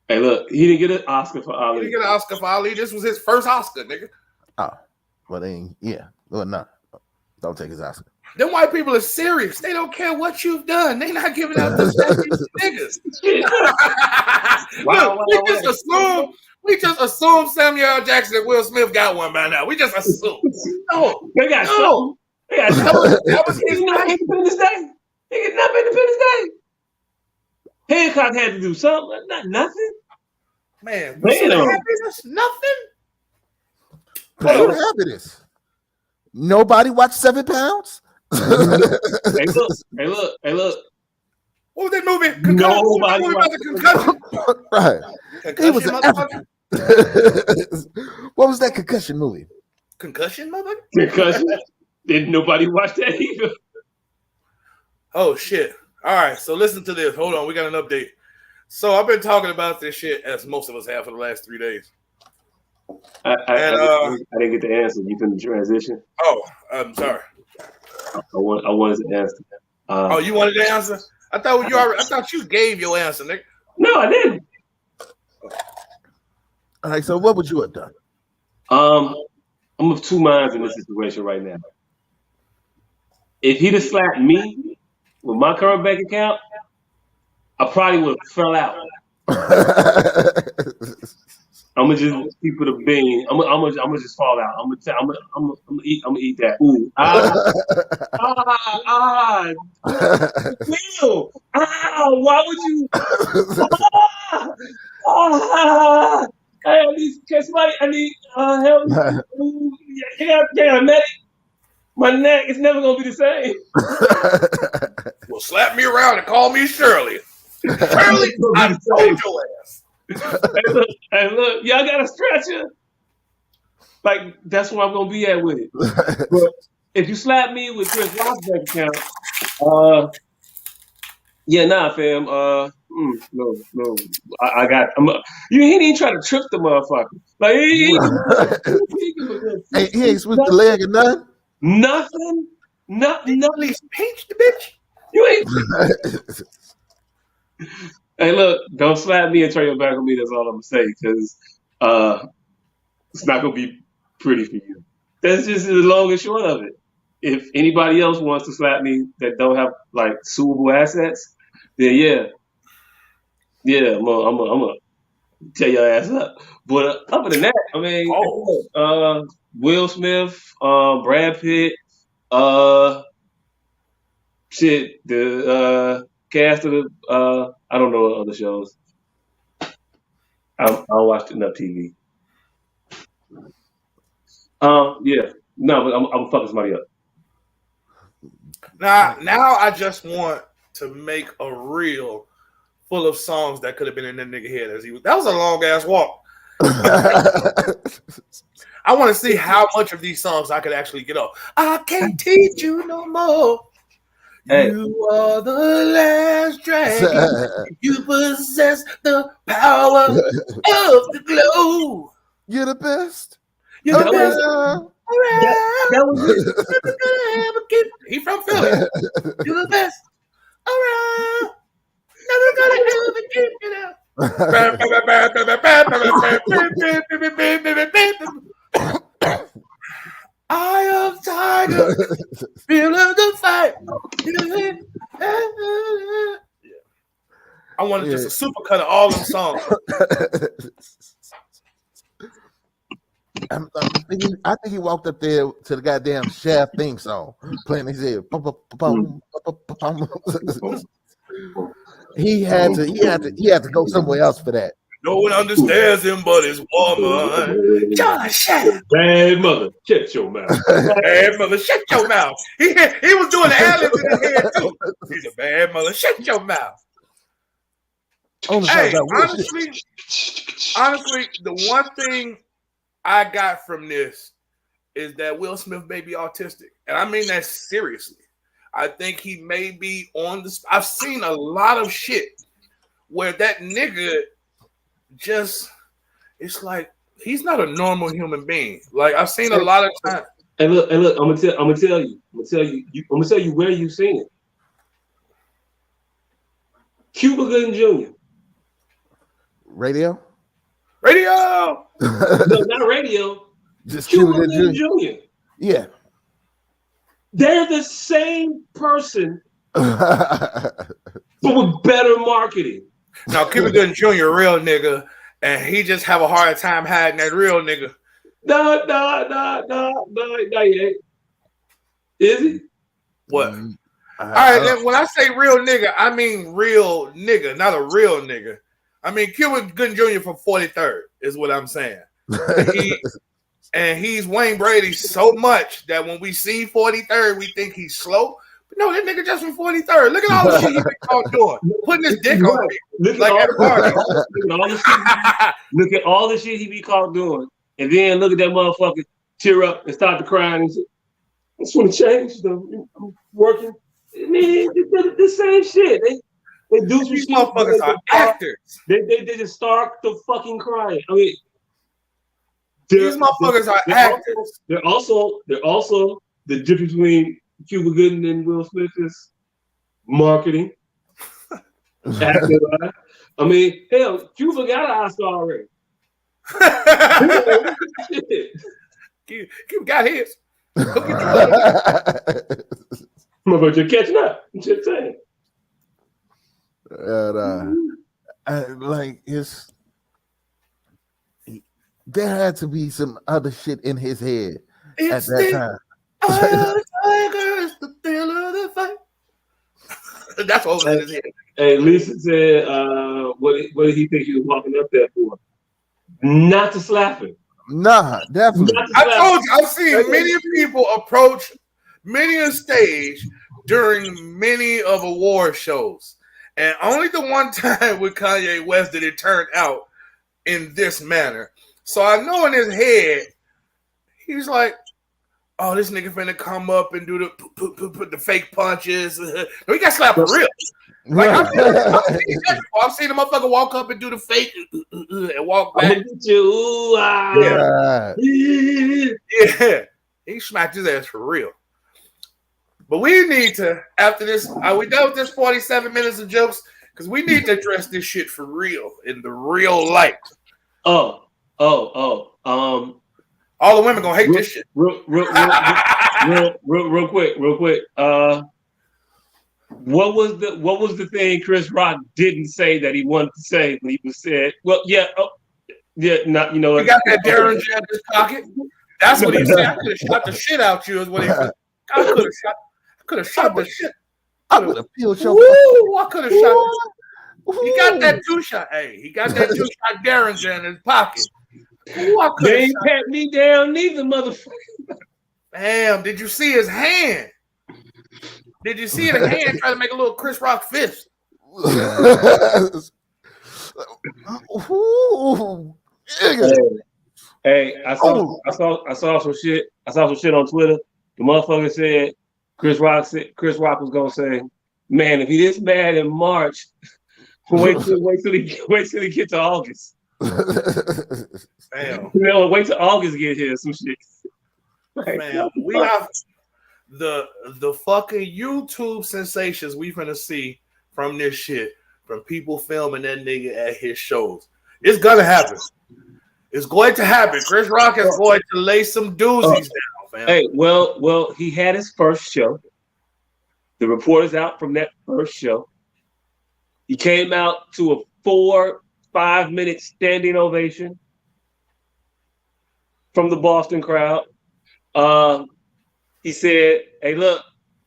A: Hey, look. He didn't get an Oscar for
E: He
A: Ali.
E: didn't get an Oscar for Ali. This was his first Oscar, nigga.
D: Oh, well, then, yeah. Well, no. Don't take his Oscar.
E: Them white people are serious. They don't care what you've done. They not giving out the niggas. Look, we just assume Samuel L. Jackson and Will Smith got one by now. We just assume. No,
A: They got something. They got something. That was Independence Day. They get nothing Independence Day. Hancock had to do something. Not nothing.
E: Man,
A: happiness?
E: Nothing.
D: Pursuit of Happiness. Nobody watched 7 Pounds?
A: Hey, look.
E: What was that movie? Concussion.
A: Nobody
E: About the concussion.
D: Right.
E: Concussion,
D: He was an African. What was that concussion movie?
E: Concussion, motherfucker?
A: Concussion? Didn't nobody watch that either.
E: Oh, shit. All right, so listen to this. Hold on, we got an update. So I've been talking about this shit, as most of us have, for the last 3 days.
A: I didn't get the answer. You couldn't transition.
E: Oh, I'm sorry.
A: I wanted the answer.
E: You wanted the answer? I thought you gave your answer, nigga.
A: No, I didn't.
D: All right, so what would you have done?
A: I'm of 2 minds in this situation right now. If he'd have slapped me with my current bank account, I probably would have fell out. I'm gonna just keep it a bean. I'm gonna just fall out. I'm gonna eat that. Ooh, Will, why would you? I need somebody. I need help. Ooh, you got a medic. My neck is never gonna be the same.
E: Well, slap me around and call me Shirley. Shirley, I told your ass.
A: Hey, look, y'all got a stretcher. Like, that's where I'm gonna be at with it. But if you slap me with Chris Rock's bank account, yeah, nah, fam. No. I got. He didn't try to trip the motherfucker. Like he
D: ain't switched the leg or nothing.
A: Nothing.
E: Please pinch the bitch.
A: You ain't. Hey, look, don't slap me and turn your back on me. That's all I'm gonna say, because it's not gonna be pretty for you. That's just the long and short of it. If anybody else wants to slap me that don't have like suable assets, then yeah, I'm gonna tear your ass up. But other than that, I mean, Will Smith, Brad Pitt, the cast of the I don't know other shows. I don't watch enough TV. Yeah, no, but I'm fucking somebody up.
E: Now I just want to make a reel full of songs that could have been in that nigga head that was a long ass walk. I want to see how much of these songs I could actually get off. I can't teach you no more. Hey. You are the last dragon. You possess the power of the glow.
D: You're the best.
E: You're the best. That was it. He from Philly. You're the best. Around. Never gonna ever keep it out. Eye of tiger, feel of the fight. I wanted just a super cut of all them songs.
D: I think he walked up there to the goddamn Shaft theme song, playing his head. He had to go somewhere else for that.
E: No one understands him but his woman. Josh,
A: bad mother, shut your mouth.
E: Bad mother, shut your mouth. He was doing the ad-libs in his head too. He's a bad mother, shut your mouth. Hey, honestly, the one thing I got from this is that Will Smith may be autistic, and I mean that seriously. I think he may be on the. I've seen a lot of shit where that nigga just. It's like he's not a normal human being. Like I've seen a lot of times.
A: And look, I'm gonna tell you where you've seen it. Cuba Gooding Jr.
D: Radio?
E: Radio.
A: No, not radio.
D: Just
A: Cuba Gooding Jr.
D: Yeah.
A: They're the same person, but with better marketing.
E: Now, Cuba Gooding Jr. a real nigga, and he just have a hard time hiding that real nigga.
A: No, yeah. Is he?
E: What? All right, then when I say real nigga, I mean real nigga, not a real nigga. I mean Cuba Gooding Jr. from 43rd is what I'm saying. He's Wayne Brady so much that when we see 43rd, we think he's slow. But no, that nigga just from 43rd. Look at all the shit he been caught doing. Putting his dick on me. Look
A: at all the shit he be caught doing. And then look at that motherfucker tear up and start to cry and say, I just want to change though. I'm working. I mean, the same shit. They do some
E: These
A: shit.
E: motherfuckers are actors.
A: They just start to fucking crying. I mean,
E: these motherfuckers are actors.
A: They're also the difference between Cuba Gooding and Will Smith is marketing. I mean, hell, Cuba got an Oscar already.
E: Cuba got his.
A: But you're catching up. I'm just saying.
D: Like it's there had to be some other shit in his head at that time.
E: The thrill of the fight. That's what was in his head.
A: Hey, Lisa said, what did he think he was walking up there for? Not to slap him.
D: Nah, definitely.
E: I told you, I've seen many people approach many a stage during many of award shows. And only the one time with Kanye West did it turn out in this manner. So I know in his head, he's like, oh, this nigga finna come up and do the fake punches. No, he got slapped for real. Like I've seen the motherfucker walk up and do the fake and walk back. Yeah, he smacked his ass for real. But we need to, after this, are we done with this 47 minutes of jokes? Because we need to address this shit for real in the real light.
A: All
E: the women gonna hate this shit.
A: Real quick. What was the thing Chris Rock didn't say that he wanted to say when he was said? Well, yeah, not you know.
E: He got that Derringer in his pocket. That's what he said. I could have shot the shit out you. Is what he said. I could have shot the shit.
D: I would have peeled your.
E: I could have shot. He got that 2-shot. Hey, he got that 2-shot Derringer in his pocket.
A: They ain't pat me down neither, motherfucker.
E: Damn, did you see his hand? Did you see his hand try to make a little Chris Rock fist?
A: Hey, I saw some shit. I saw some shit on Twitter. The motherfucker said Chris Rock was gonna say, man, if he this bad in March, wait till he get to August.
E: Damn.
A: Wait till August get here. Some shit.
E: Man, we have the fucking YouTube sensations we finna see from this shit, from people filming that nigga at his shows. It's gonna happen. It's going to happen. Chris Rock is going to lay some doozies down, fam.
A: Hey, well, he had his first show. The report is out from that first show. He came out to a 4-5 minute standing ovation from the Boston crowd. He said, hey, look,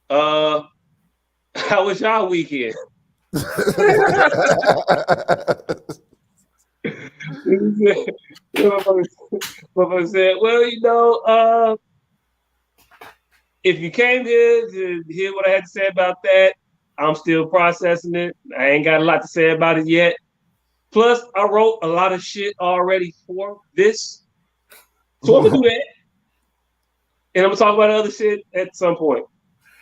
A: how was y'all weekend? Motherfucker said, well, you know, if you came here to hear what I had to say about that, I'm still processing it. I ain't got a lot to say about it yet. Plus, I wrote a lot of shit already for this. So I'm gonna do that. And I'm gonna talk about other shit at some point.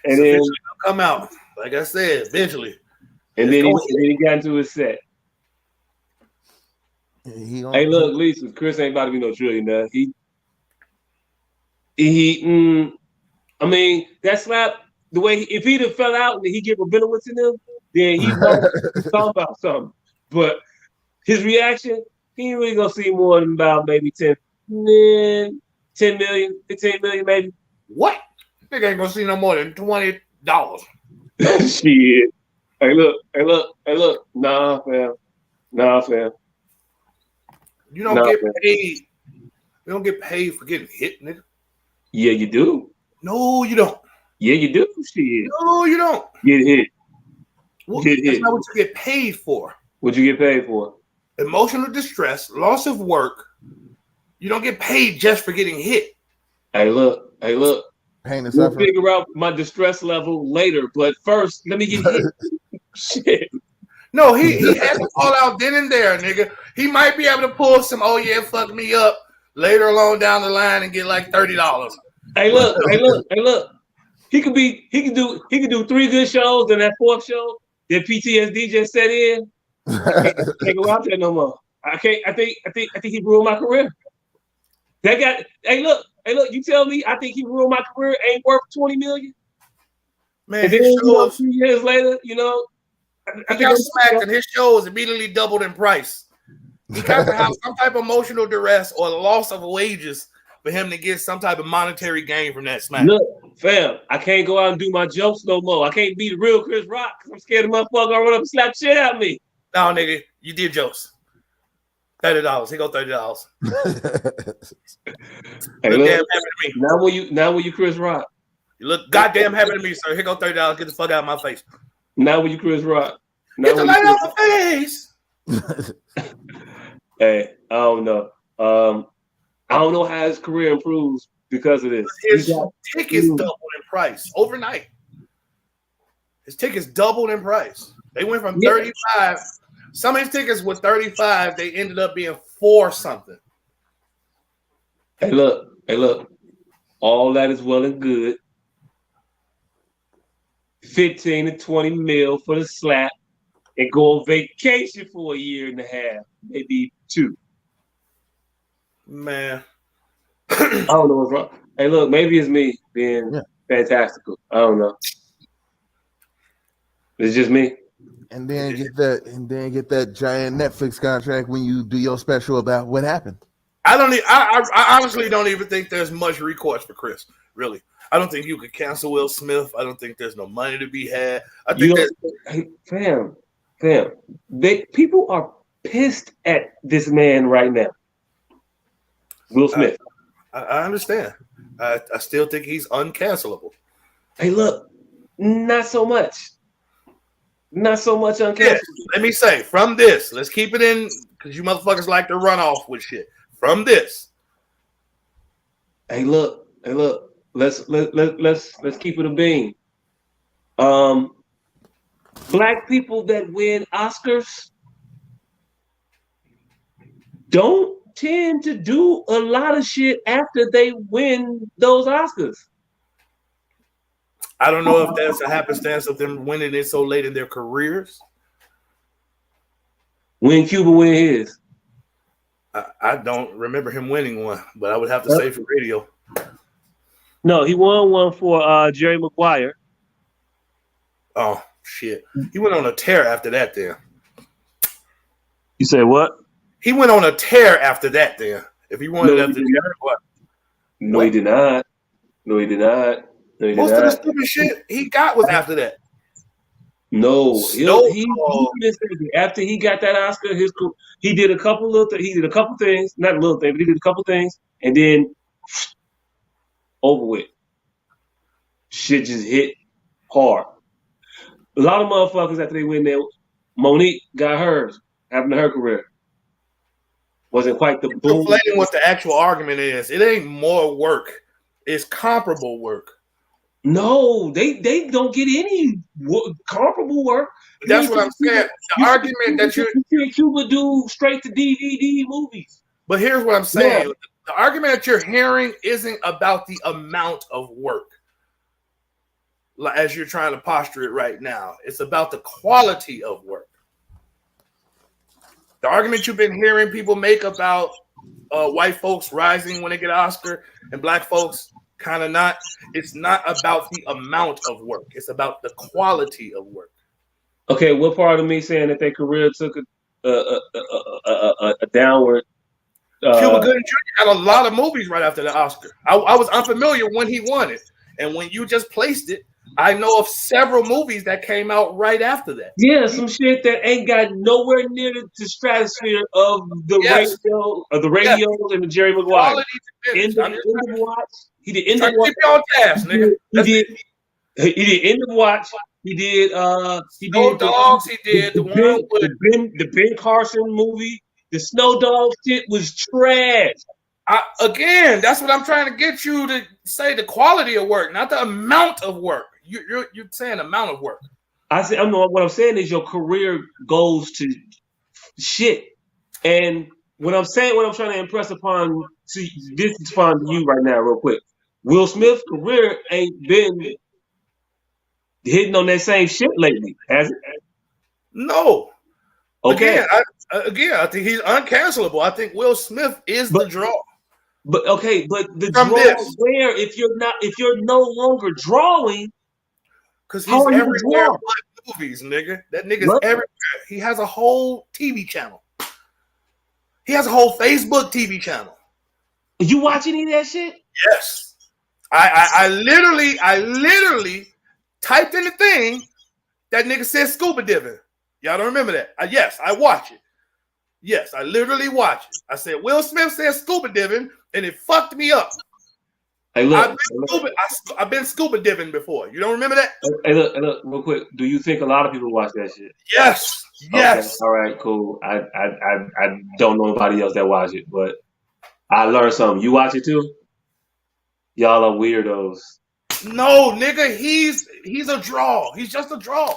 A: And
E: so
A: then
E: eventually it'll come out. Like I said, eventually.
A: and then he got into his set. Hey, look, Lisa, Chris ain't about to be no trillionaire. I mean, that slap, the way if he'd have fell out and he get Rabinowitz in him, then he might be talking about something. But his reaction, he ain't really gonna see more than about maybe 10 million, 15 million, maybe.
E: What? Nigga ain't gonna see no more than $20.
A: Shit. Hey, look. Nah, fam.
E: You don't get paid. You don't get paid for getting hit, nigga.
A: Yeah, you do.
E: No, you don't.
A: Yeah, you do. Shit.
E: No, you don't.
A: Get hit.
E: Well, that's not what you get paid for.
A: What'd you get paid for?
E: Emotional distress, loss of work. You don't get paid just for getting hit.
A: Hey, look.
D: Pain and
A: We'll
D: suffering.
A: figure out my distress level later, but first, let me get hit. Shit.
E: No, he had to fall out then and there, nigga. He might be able to pull some, oh yeah, fuck me up later along down the line and get like $30.
A: Hey, look. He could do 3 good shows, and that 4th show, that PTSD just set in. I can't go out there no more. I think he ruined my career. That guy. Hey, look. You tell me. I think he ruined my career. Ain't worth $20 million.
E: Man,
A: and then,
E: his shows,
A: 3 years later,
E: I got smacked, and his shows immediately doubled in price. He got to have some type of emotional duress or loss of wages for him to get some type of monetary gain from that smack.
A: Look, fam, I can't go out and do my jokes no more. I can't be the real Chris Rock because I'm scared the motherfucker gonna run up and slap shit at me.
E: No, nigga, you did jokes. $30. He go $30.
A: Hey,
E: look,
A: look,
E: damn happy to me.
A: Now when you Chris Rock.
E: You look goddamn happy to me, sir. Here go $30. Get the fuck out of my face.
A: Now when you Chris Rock.
E: Get the light out my face.
A: Hey, I don't know. I don't know how his career improves because of this.
E: His tickets doubled in price overnight. His tickets doubled in price. They went from 35. Some of his tickets were 35. They ended up being 4 something.
A: Hey, look. All that is well and good. 15 to 20 mil for the slap and go on vacation for 1.5 years, maybe 2.
E: Man.
A: I don't know what's wrong. Hey, look, maybe it's me being fantastical. I don't know. It's just me.
D: And then get that giant Netflix contract when you do your special about what happened.
E: I honestly don't even think there's much recourse for Chris. Really, I don't think you could cancel Will Smith. I don't think there's no money to be had. I think
A: fam. People are pissed at this man right now. Will Smith.
E: I understand. I still think he's uncancelable.
A: Hey, look, not so much. Not so much uncancelable.
E: Yes, let me say from this. Let's keep it in because you motherfuckers like to run off with shit. From this.
A: Hey, look. Let's keep it a bean. Black people that win Oscars don't tend to do a lot of shit after they win those Oscars.
E: I don't know if that's a happenstance of them winning it so late in their careers.
A: When Cuba win his.
E: I don't remember him winning one, but I would have to say for radio.
A: No, he won one for Jerry Maguire.
E: Oh, shit. He went on a tear after that then.
A: You said what?
E: He went on a tear after that then. If he wanted after Jerry, what?
A: No, he did not.
E: Most of the stupid shit he got was after that.
A: No, he after he got that Oscar, he did a couple things, not a little thing, but he did a couple things, and then over with. Shit just hit hard. A lot of motherfuckers after they win there, Monique got hers, happened to her career. Wasn't quite the boom.
E: Conflating what the actual argument is. It ain't more work. It's comparable work.
A: No, they don't get any comparable work.
E: But that's what I'm saying. The argument that you
A: Cuba do straight to DVD movies.
E: But here's what I'm saying. The argument that you're hearing isn't about the amount of work, as you're trying to posture it right now. It's about the quality of work. The argument you've been hearing people make about white folks rising when they get an Oscar and black folks kind of not, it's not about the amount of work. It's about the quality of work.
A: Okay, what part of me saying that their career took a downward?
E: Cuba Gooding Jr. got a lot of movies right after the Oscar. I was unfamiliar when he won it, and when you just placed it, I know of several movies that came out right after that.
A: Yeah, some shit that ain't got nowhere near the stratosphere of the radio, of the radios and the Jerry Maguire. End of Watch. He did End of Watch.
E: Keep you on task, nigga.
A: He did End of Watch. He did
E: Snow Dogs. He did the one with
A: the Ben Carson movie. The Snow Dog shit was trash.
E: Again, that's what I'm trying to get you to say. The quality of work, not the amount of work. You're saying amount of work.
A: What I'm saying is your career goes to shit. And what I'm trying to impress upon, this is upon you right now, real quick. Will Smith's career ain't been hitting on that same shit lately, has it?
E: No.
A: Okay.
E: Again, I think he's uncancelable. I think Will Smith is the draw.
A: But the draw where if you're no longer drawing,
E: because he's everywhere but movies, nigga. That nigga's everywhere. He has a whole TV channel. He has a whole Facebook TV channel.
A: You watch any of that shit?
E: Yes. I literally typed in the thing that nigga said scuba diving. Y'all don't remember that? Yes, I watch it. Yes, I literally watch it. I said Will Smith said scuba diving, and it fucked me up.
A: Hey, look,
E: I've been scuba diving before. You don't remember that?
A: Hey, look, real quick. Do you think a lot of people watch that shit?
E: Yes. Yes.
A: Okay. All right, cool. I don't know anybody else that watch it, but I learned something. You watch it too? Y'all are weirdos.
E: No, nigga, he's a draw. He's just a draw.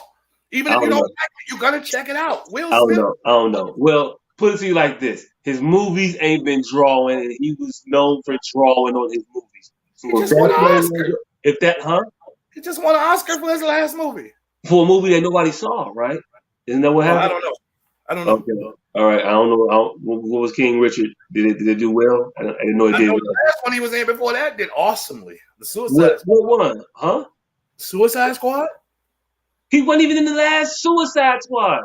E: Even if you don't like it, you gotta check it out. Will Smith.
A: I don't know. Well, put it to you like this: his movies ain't been drawing, and he was known for drawing on his movies. So
E: he just won an Oscar.
A: He
E: just won an Oscar for his last movie.
A: For a movie that nobody saw, right? Isn't that what happened?
E: I don't know.
A: Okay. All right. I don't know. What was King Richard? Did it do well? I didn't know it did.
E: The last one he was in before that did awesomely. The Suicide Squad.
A: What one? Huh?
E: Suicide Squad?
A: He wasn't even in the last Suicide Squad.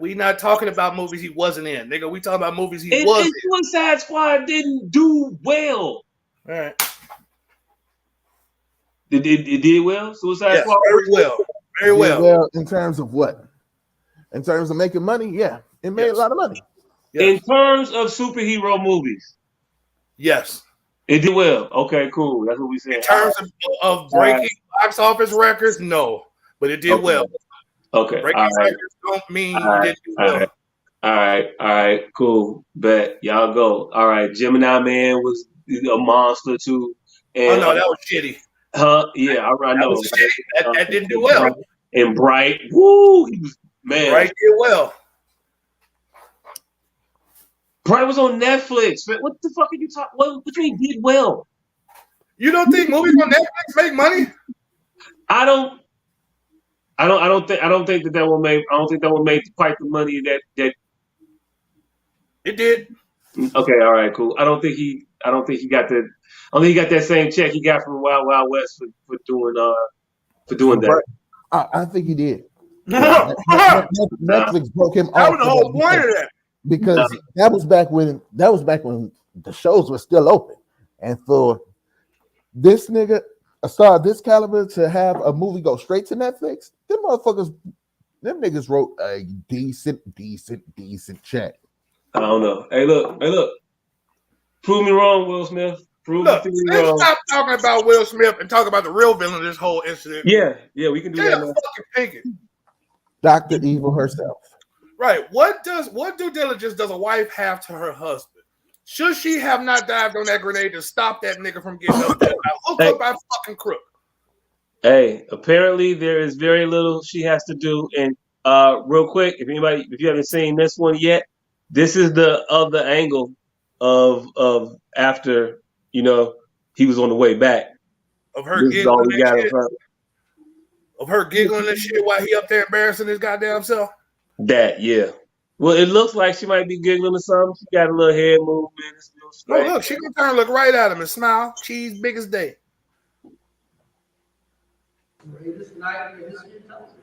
E: We not talking about movies he wasn't in, nigga. We talking about movies he was in.
A: Suicide Squad didn't do well.
E: All right.
A: It did well? Suicide Squad?
E: Very well. Very well.
D: Well, in terms of what? In terms of making money, yeah. It made a lot of money.
E: Yes.
A: In terms of superhero movies?
E: Yes.
A: It did well. Okay, cool. That's what we said.
E: In terms of breaking box office records, no. But it did well.
A: Okay.
E: Breaking records don't mean you didn't do well.
A: All right, cool. Bet. Y'all go. All right. Gemini Man was a monster too. And,
E: that was shitty.
A: Huh? Yeah, I know.
E: That didn't do well.
A: And Bright, woo, he was, man.
E: Bright did well.
A: Bright was on Netflix. Man, what the fuck are you talking? What you mean did well?
E: You don't think movies on Netflix make money?
A: I don't think that will make. I don't think that will make quite the money that.
E: It did.
A: Okay, all right, cool. I don't think he got that. I don't think he got that same check he got from Wild Wild West for doing that.
D: I think he did.
E: No.
D: Netflix broke him off.
E: That was the whole point of that.
D: Because that was back when the shows were still open, and for this nigga, a star of this caliber, to have a movie go straight to Netflix, them niggas wrote a decent check.
A: I don't know. Hey, look. Prove me wrong, Will Smith.
E: Let's stop talking about Will Smith and talk about the real villain of this whole incident.
A: Yeah, we can do that.
E: Fucking Pinkett.
D: Dr. Evil herself.
E: Right. What due diligence does a wife have to her husband? Should she have not dived on that grenade to stop that nigga from getting up there? Hooked up by fucking crook.
A: Hey, apparently there is very little she has to do. And real quick, if you haven't seen this one yet, this is the other angle of after he was on the way back.
E: Of her
A: This is all
E: giggling
A: we got
E: and
A: of
E: shit.
A: her.
E: Of her giggling and shit while he up there embarrassing his goddamn self.
A: That, yeah. Well, it looks like she might be giggling or something. She got a little head movement. It's a little
E: Oh,
A: straight.
E: look, she can turn, look right at him and smile. Cheese big as day.
G: Greatest night in history of television.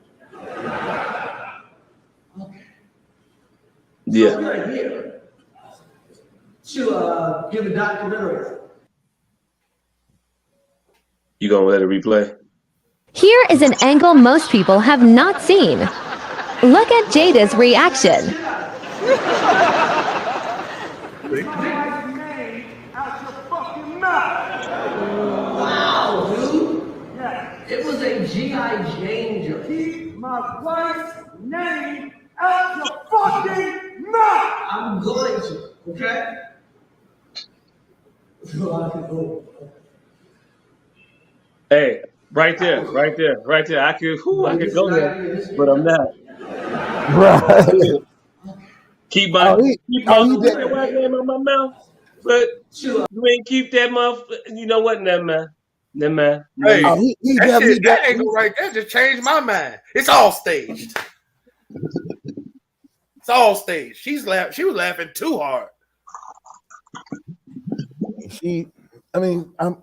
G: Okay.
A: Yeah.
G: So we're here to give a documentary.
A: You gonna let it replay?
H: Here is an angle most people have not seen. Look at Jada's reaction.
G: Wow, dude. Yeah. It was a G.I. Jane joke.
I: Keep my wife's name out your fucking mouth!
G: I'm going to, okay? So I can go.
A: Hey, right there. I could go there, but I'm not.
D: Right.
A: Keep my
D: did.
A: white name on my mouth, but you ain't keep that motherfucker. You know what? Never mind.
E: Hey,
D: he
E: that
D: definitely
E: shit, that angle right there just changed my mind. It's all staged. It's all staged. She was laughing too hard.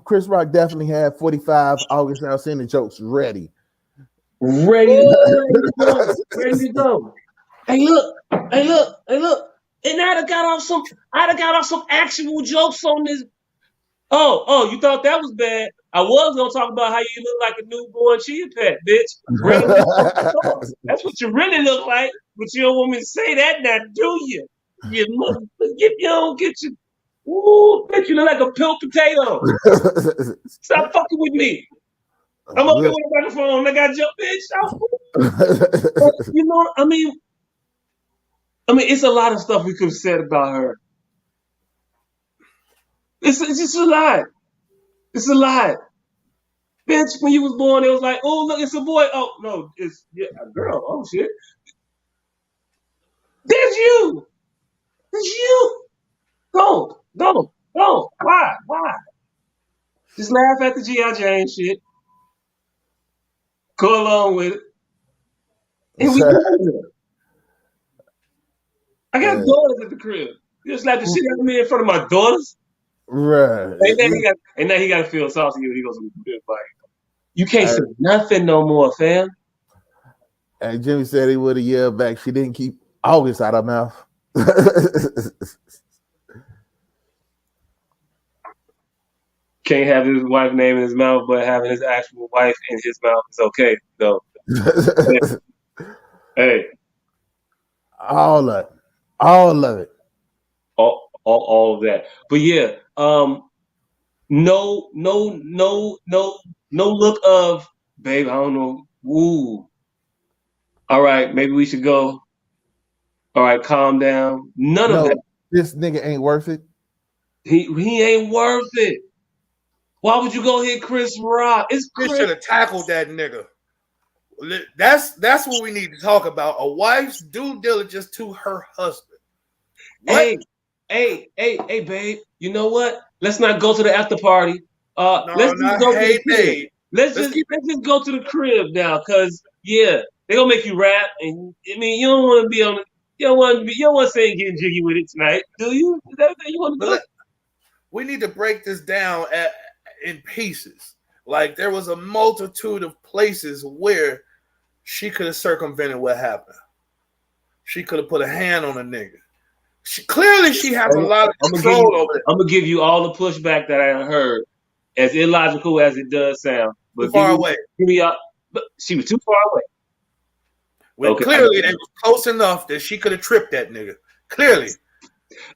D: Chris Rock definitely had 45 August Alsina jokes ready.
A: Ready to go. Hey, look. And I'd have got off some actual jokes on this. Oh, you thought that was bad? I was gonna talk about how you look like a newborn chia pet, bitch. That's what you really look like, but you don't want me to say that now, do you? You don't get your bitch, you look like a peeled potato. Stop fucking with me. I'm up here with a microphone. I got your bitch. I mean, it's a lot of stuff we could have said about her. It's just a lot. It's a lot. Bitch, when you was born, it was like, oh, look, it's a boy. Oh, no, it's a girl. Oh, shit. There's you. It's you. Don't. Why? Just laugh at the G.I. Jane shit. Go along with it. And we done it. I got daughters at the crib. You just slap the shit out of me in front of my daughters.
D: Right.
A: And now he got to feel saucy when he goes to the crib. Like, you can't say nothing no more, fam.
D: And Jimmy said he would have yelled back. She didn't keep August out of her mouth.
A: Can't have his wife's name in his mouth, but having his actual wife in his mouth is okay. So, hey,
D: all of it,
A: all of that. But yeah, no look of, babe, I don't know. Ooh, all right, maybe we should go. All right, calm down. None of that.
D: This nigga ain't worth it.
A: He ain't worth it. Why would you go hit Chris Rock? Chris
E: should have tackled that nigga. That's what we need to talk about. A wife's due diligence to her husband. What?
A: Hey, babe. You know what? Let's not go to the after party. Let's just go to the crib now, cause they gonna make you rap, and I mean you don't want to be on. You don't want to say getting jiggy with it tonight, do you? Is that what you want to do?
E: We need to break this down in pieces. Like there was a multitude of places where she could have circumvented what happened. She could have put a hand on a nigga. She has a lot of control over it.
A: I'm gonna give you all the pushback that I heard, as illogical as it does sound. But
E: too far away.
A: But she was too far away.
E: Well, clearly they was close enough that she could have tripped that nigga. Clearly.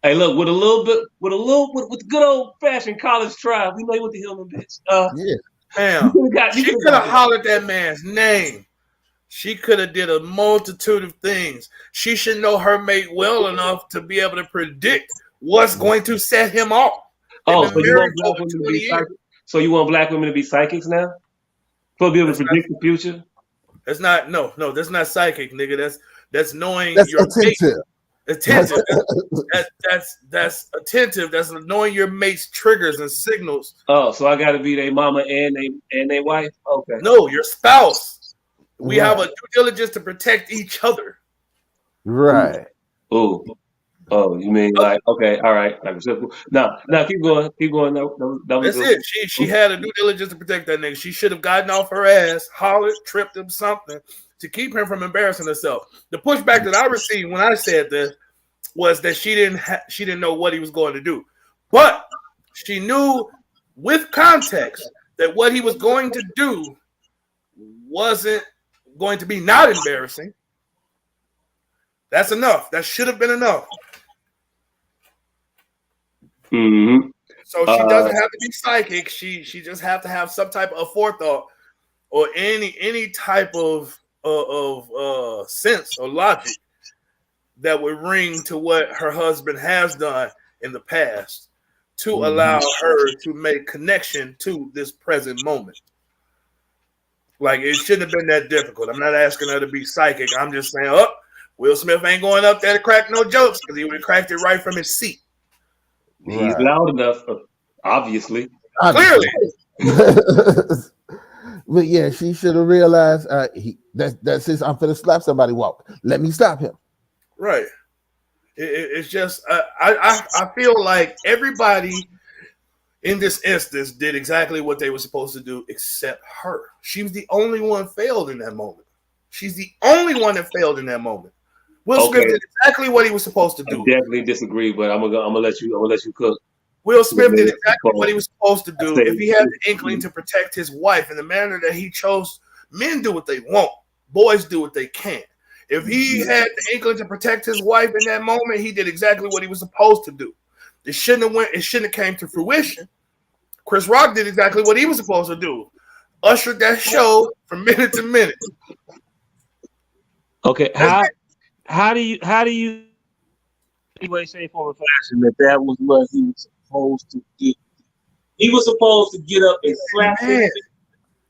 A: Hey, look, with the good old fashioned college try, we know you went to Hillman, bitch.
E: Damn. She could have hollered that man's name. She could have did a multitude of things. She should know her mate well enough to be able to predict what's going to set him off.
A: Oh, so you want black women to be psychics? So you want black women to be psychics now? To be able to predict the future?
E: That's not psychic, nigga. That's knowing
D: that's
E: your
D: attentive.
E: mate. Attentive. That's attentive. That's knowing your mate's triggers and signals.
A: Oh, so I got to be their mama and they wife. Okay.
E: No, your spouse. We have a due diligence to protect each other.
D: Right.
A: Ooh. Oh, you mean like okay, all right, like simple. No, keep going. That was
E: That's it. She had a due diligence to protect that nigga. She should have gotten off her ass, hollered, tripped him, something to keep him from embarrassing herself. The pushback that I received when I said this was that she didn't know what he was going to do, but she knew with context that what he was going to do wasn't going to be not embarrassing. That's enough. That should have been enough.
A: Mm-hmm.
E: So she doesn't have to be psychic. She just have to have some type of forethought or any type of sense or logic that would ring to what her husband has done in the past to allow her to make connection to this present moment. Like, it shouldn't have been that difficult. I'm not asking her to be psychic. I'm just saying, Will Smith ain't going up there to crack no jokes because he would have cracked it right from his seat.
A: He's loud enough, obviously.
E: Clearly.
D: But yeah, she should have realized that's his I'm finna slap somebody walk. Let me stop him.
E: Right. It's just I feel like everybody in this instance did exactly what they were supposed to do except her. She was the only one failed in that moment. She's the only one that failed in that moment. Will Smith did exactly what he was supposed to do.
A: I definitely disagree, but I'm gonna let you cook.
E: Will Smith did exactly what he was supposed to do. If he had the inkling to protect his wife in the manner that he chose, men do what they want. Boys do what they can. If he had the inkling to protect his wife in that moment, he did exactly what he was supposed to do. It shouldn't have came to fruition. Chris Rock did exactly what he was supposed to do. Ushered that show from minute to minute.
A: Okay, how do you anyway, shape, form, or fashion that was what he was supposed to do? He was supposed to get up and slap him.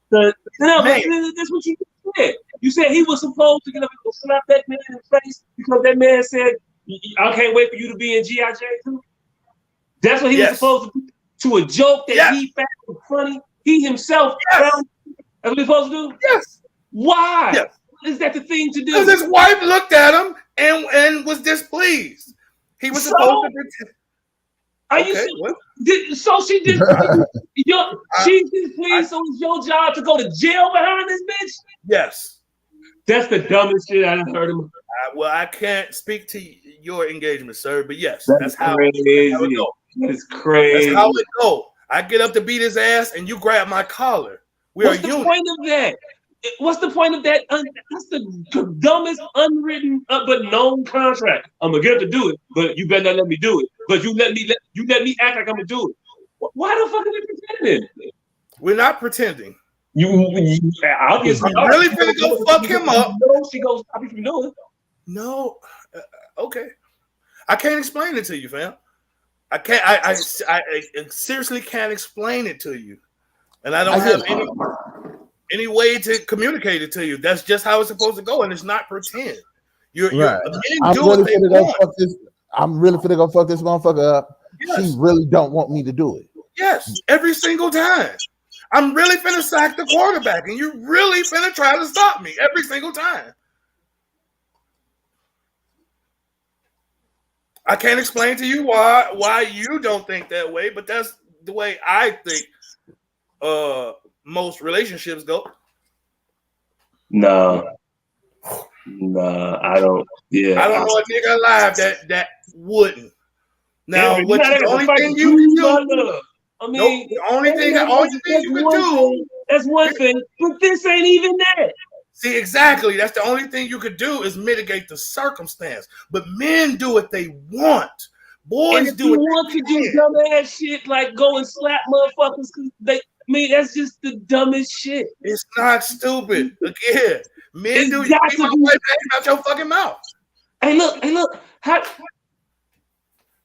A: But that's what you said. You said he was supposed to get up and slap that man in the face because that man said, "I can't wait for you to be in G.I. Jane too." That's what he was supposed to do to a joke that he found funny. He himself found. That's what he's supposed to do.
E: Yes.
A: Why? Yes. Is that the thing to do?
E: Because his wife looked at him and was displeased. He was supposed to pretend.
A: Are you so she did? She's displeased. So it's your job to go to jail behind this bitch?
E: Yes.
A: That's the dumbest shit I've heard him.
E: Well, I can't speak to your engagement, sir, but yes,
A: that's how it goes. It's crazy.
E: That's how it goes. I get up to beat his ass, and you grab my collar.
A: What's the point of that? What's the point of that? That's the dumbest unwritten but known contract. I'm gonna get up to do it, but you better not let me do it. But you let me act like I'm gonna do it. Why the fuck are we pretending?
E: We're not pretending.
A: You obviously
E: really finna go fuck him up.
A: No, she goes. I think you know it.
E: No, okay. I can't explain it to you, fam. I can't. I seriously can't explain it to you, and I don't have any way to communicate it to you. That's just how it's supposed to go, and it's not pretend.
D: I'm really finna go fuck this motherfucker up. Yes. She really don't want me to do it.
E: Yes, every single time. I'm really finna sack the quarterback, and you really finna try to stop me every single time. I can't explain to you why you don't think that way, but that's the way I think most relationships go.
A: No, I don't. Yeah,
E: I don't know a nigga alive that wouldn't. Now, the only thing you can do.
A: I mean,
E: the only thing you can do.
A: That's one thing, but this ain't even that.
E: See, exactly. That's the only thing you could do is mitigate the circumstance. But men do what they want. Boys do what they
A: want to do dumbass shit like go and slap motherfuckers because that's just the dumbest shit.
E: It's not stupid. Again, men do you keep my wife out your fucking mouth.
A: Hey, look.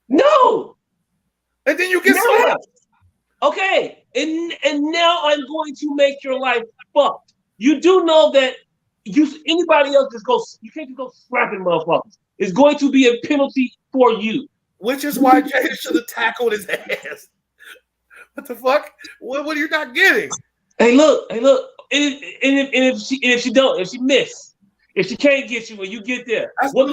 A: No.
E: And then you get slapped.
A: Okay. And now I'm going to make your life fucked. You do know that anybody else you can't just go slapping motherfuckers. is going to be a penalty for you.
E: Which is why Jada should have tackled his ass. What the fuck? What are you not getting?
A: Hey, look. And if she miss, if she can't get you when you get there, what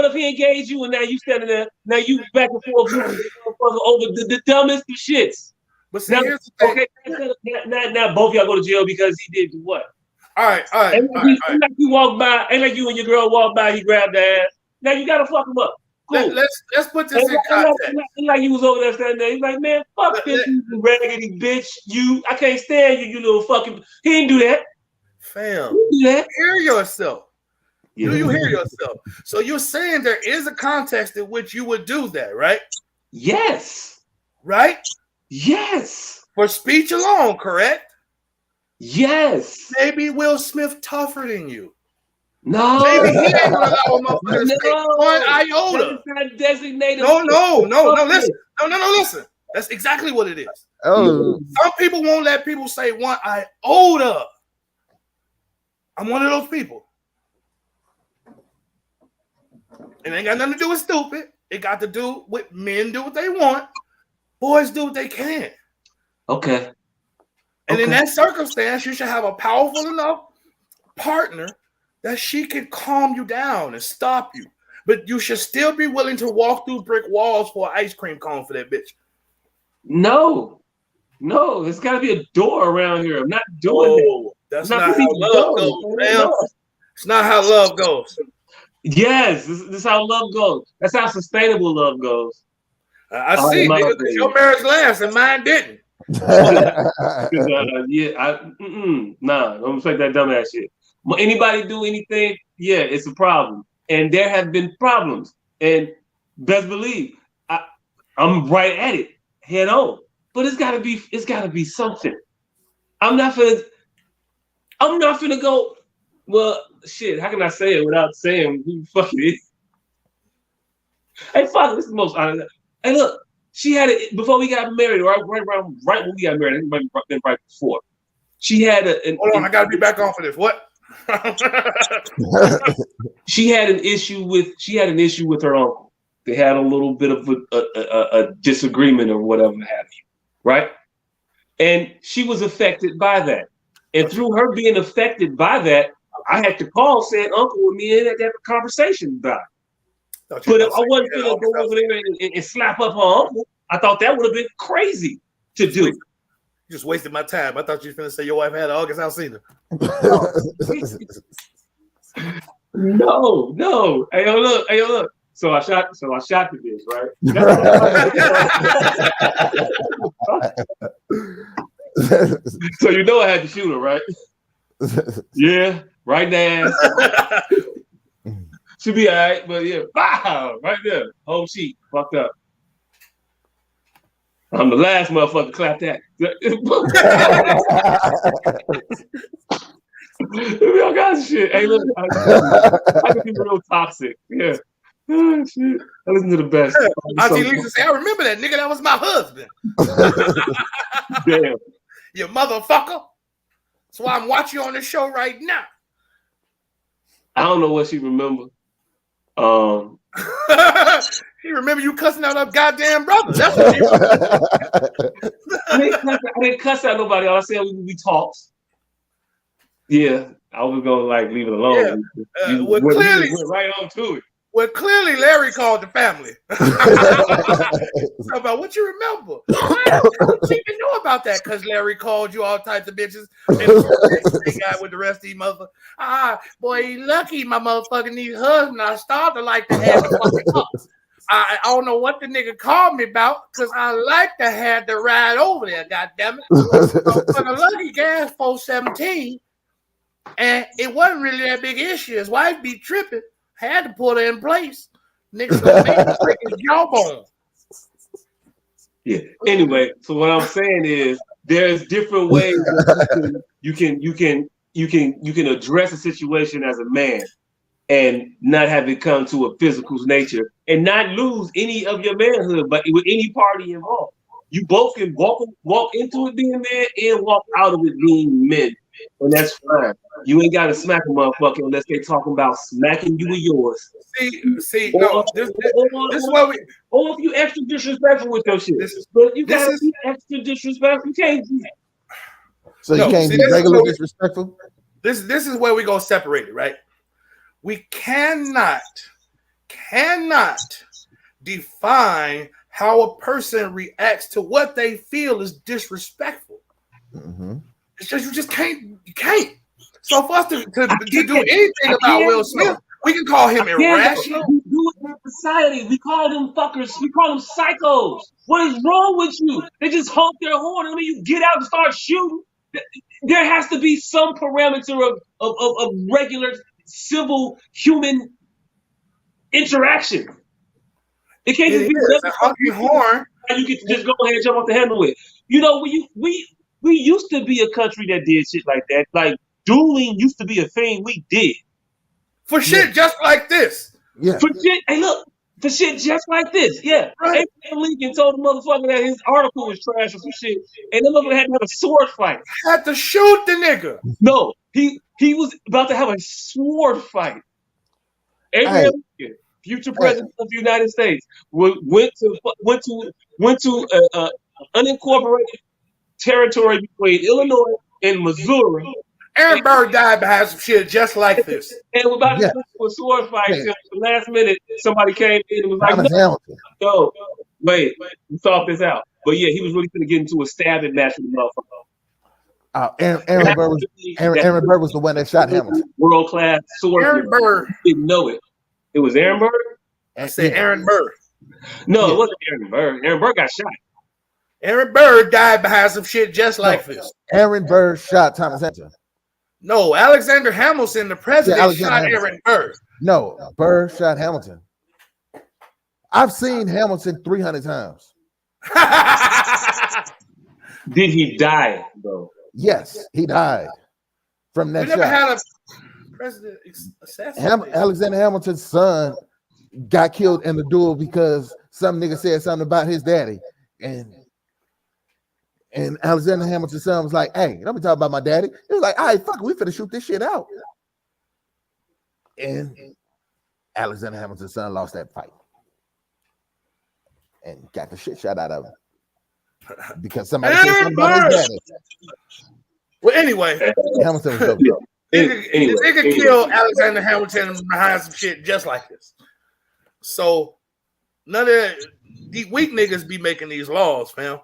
A: if he engaged you and now you standing there, now you back and forth over the dumbest of shits.
E: But see, here's the thing.
A: Okay, now both y'all go to jail because he did what?
E: All right.
A: Ain't like you walk by, ain't like you and your girl walk by, he grabbed the ass. Now you gotta fuck him up. Cool.
E: Let's put this in context.
A: Like you was over there standing there. He's like, man, fuck this, you raggedy bitch. I can't stand you, you little fucking. He didn't do that.
E: Fam,
A: he didn't do that.
E: Hear yourself.
A: Yeah.
E: Do you hear yourself? So you're saying there is a context in which you would do that, right?
A: Yes.
E: Right?
A: Yes.
E: For speech alone, correct?
A: Yes.
E: Maybe Will Smith tougher than you.
A: No.
E: Maybe he ain't gonna allow him up to say one iota.
A: Designated.
E: No. Listen. That's exactly what it is.
D: Oh.
E: Some people won't let people say one iota. I'm one of those people. It ain't got nothing to do with stupid. It got to do with men do what they want. Boys do what they can.
A: Okay.
E: And in that circumstance, you should have a powerful enough partner that she can calm you down and stop you. But you should still be willing to walk through brick walls for an ice cream cone for that bitch.
A: No, there's got to be a door around here. I'm not doing that.
E: That's not how love goes, man. It's not how love goes.
A: Yes, this is how love goes. That's how sustainable love goes.
E: I see, nigga, because your marriage lasts and mine didn't. Nah,
A: don't say that dumbass shit. Anybody do anything? Yeah, it's a problem, and there have been problems. And best believe, I'm right at it, head on. But it's gotta be something. I'm not finna go. Well, shit. How can I say it without saying who the fuck it is? Hey, fuck. This is the most honest. Hey, look. She had it before we got married, right when we got married. It might have been right before. She had
E: Hold on, I gotta be back on for this. What?
A: She had an issue with her uncle. They had a little bit of a disagreement or whatever have you, right? And she was affected by that. And through her being affected by that, I had to call said uncle with me and have a conversation about it. But if I wasn't going to go over there and slap up her uncle, I thought that would have been crazy to do.
E: You just wasted my time. I thought you were going to say your wife had an August Alsina.
A: No. Hey, look. So I shot the bitch, right? So you know I had to shoot her, right? Yeah, right now. Should be all right, but yeah, wow, right there. Whole sheet, fucked up. I'm the last motherfucker to clap that. All kinds of shit. Hey, look, I can be real toxic. Yeah. Oh, shit. I listen to the best.
E: Auntie Lisa say, I remember that nigga. That was my husband.
A: Damn.
E: You motherfucker. That's why I'm watching you on the show right now.
A: I don't know what she remember.
E: He remember you cussing out her goddamn brother. That's what he remember.
A: I didn't cuss out nobody. All I said we talked. Yeah, I was gonna leave it alone.
E: Yeah.
A: Went right on to it.
E: Well, clearly Larry called the family. About what you remember. What you even know about that? Because Larry called you all types of bitches. And they got with the rest of these motherfuckers. Boy, he lucky my motherfucking new husband. I started to like to have the fucking cup. I don't know what the nigga called me about because I like to have the ride over there, goddammit. For the lucky gas 417, and it wasn't really that big issue. His wife be tripping. Had to put her in place. Niggas gonna make him break his jawbone.
A: Yeah. Anyway, so what I'm saying is there's different ways that you can address a situation as a man and not have it come to a physical nature and not lose any of your manhood, but with any party involved. You both can walk into it being man and walk out of it being men and that's fine. You ain't got to smack a motherfucker unless they talking about smacking you with yours.
E: See,
A: Or,
E: no, this is what we.
A: or if you extra disrespectful with your shit.
E: This
A: But you gotta
E: is
A: be extra disrespectful. You can't be.
D: So you
E: no.
D: can't
E: See,
D: be regular disrespectful.
E: This is where we gonna separate it, right? We cannot define how a person reacts to what they feel is disrespectful.
D: Mm-hmm.
E: It's just you can't. So for us to do anything about Will Smith, we can call him irrational.
A: We do it in society. We call them fuckers. We call them psychos. What is wrong with you? They just honk their horn and when you get out and start shooting. There has to be some parameter of regular civil human interaction. It can't just be
E: a honking horn.
A: And you can just go ahead and jump off the handle with. You know, we used to be a country that did shit like that. Like dueling used to be a thing we did.
E: For shit just like this.
D: Yeah.
A: For shit, hey look, for shit just like this. Yeah.
E: Right.
A: Abraham Lincoln told the motherfucker that his article was trash or some shit, and the motherfucker had to have a sword fight.
E: Had to shoot the nigga.
A: No, he was about to have a sword fight. Abraham Lincoln, future president of the United States, went to unincorporated territory between Illinois and Missouri.
E: Aaron Burr died behind some shit just like this.
A: And we're about to do a sword fight till the last minute. Somebody came in and was like, no, wait, we thought this out. But yeah, he was really going to get into a stabbing match with the motherfucker.
D: Aaron Burr was the one that shot Hamilton.
A: World class sword.
E: Aaron Burr
A: didn't know it. It was Aaron Burr?
E: I said Aaron Burr.
A: No, it wasn't Aaron Burr. Aaron Burr got shot.
E: Aaron Burr died behind some shit just like this.
D: Aaron Burr shot Thomas Edison.
E: No, Alexander Hamilton, the president, shot Aaron Burr.
D: No, Burr shot Hamilton. I've seen Hamilton 300 times.
A: Did he die, though?
D: Yes, he died from that shot.
E: We never had a president assassinated.
D: Alexander Hamilton's son got killed in the duel because some nigga said something about his daddy. And Alexander Hamilton's son was like, hey, let me talk about my daddy. He was like, all right, fuck it, we finna shoot this shit out. And Alexander Hamilton's son lost that fight. And got the shit shot out of him. Because somebody said something about his daddy.
E: Well, anyway.
D: Hamilton was dope.
E: They could kill Alexander Hamilton behind some shit just like this. So none of these weak niggas be making these laws, fam.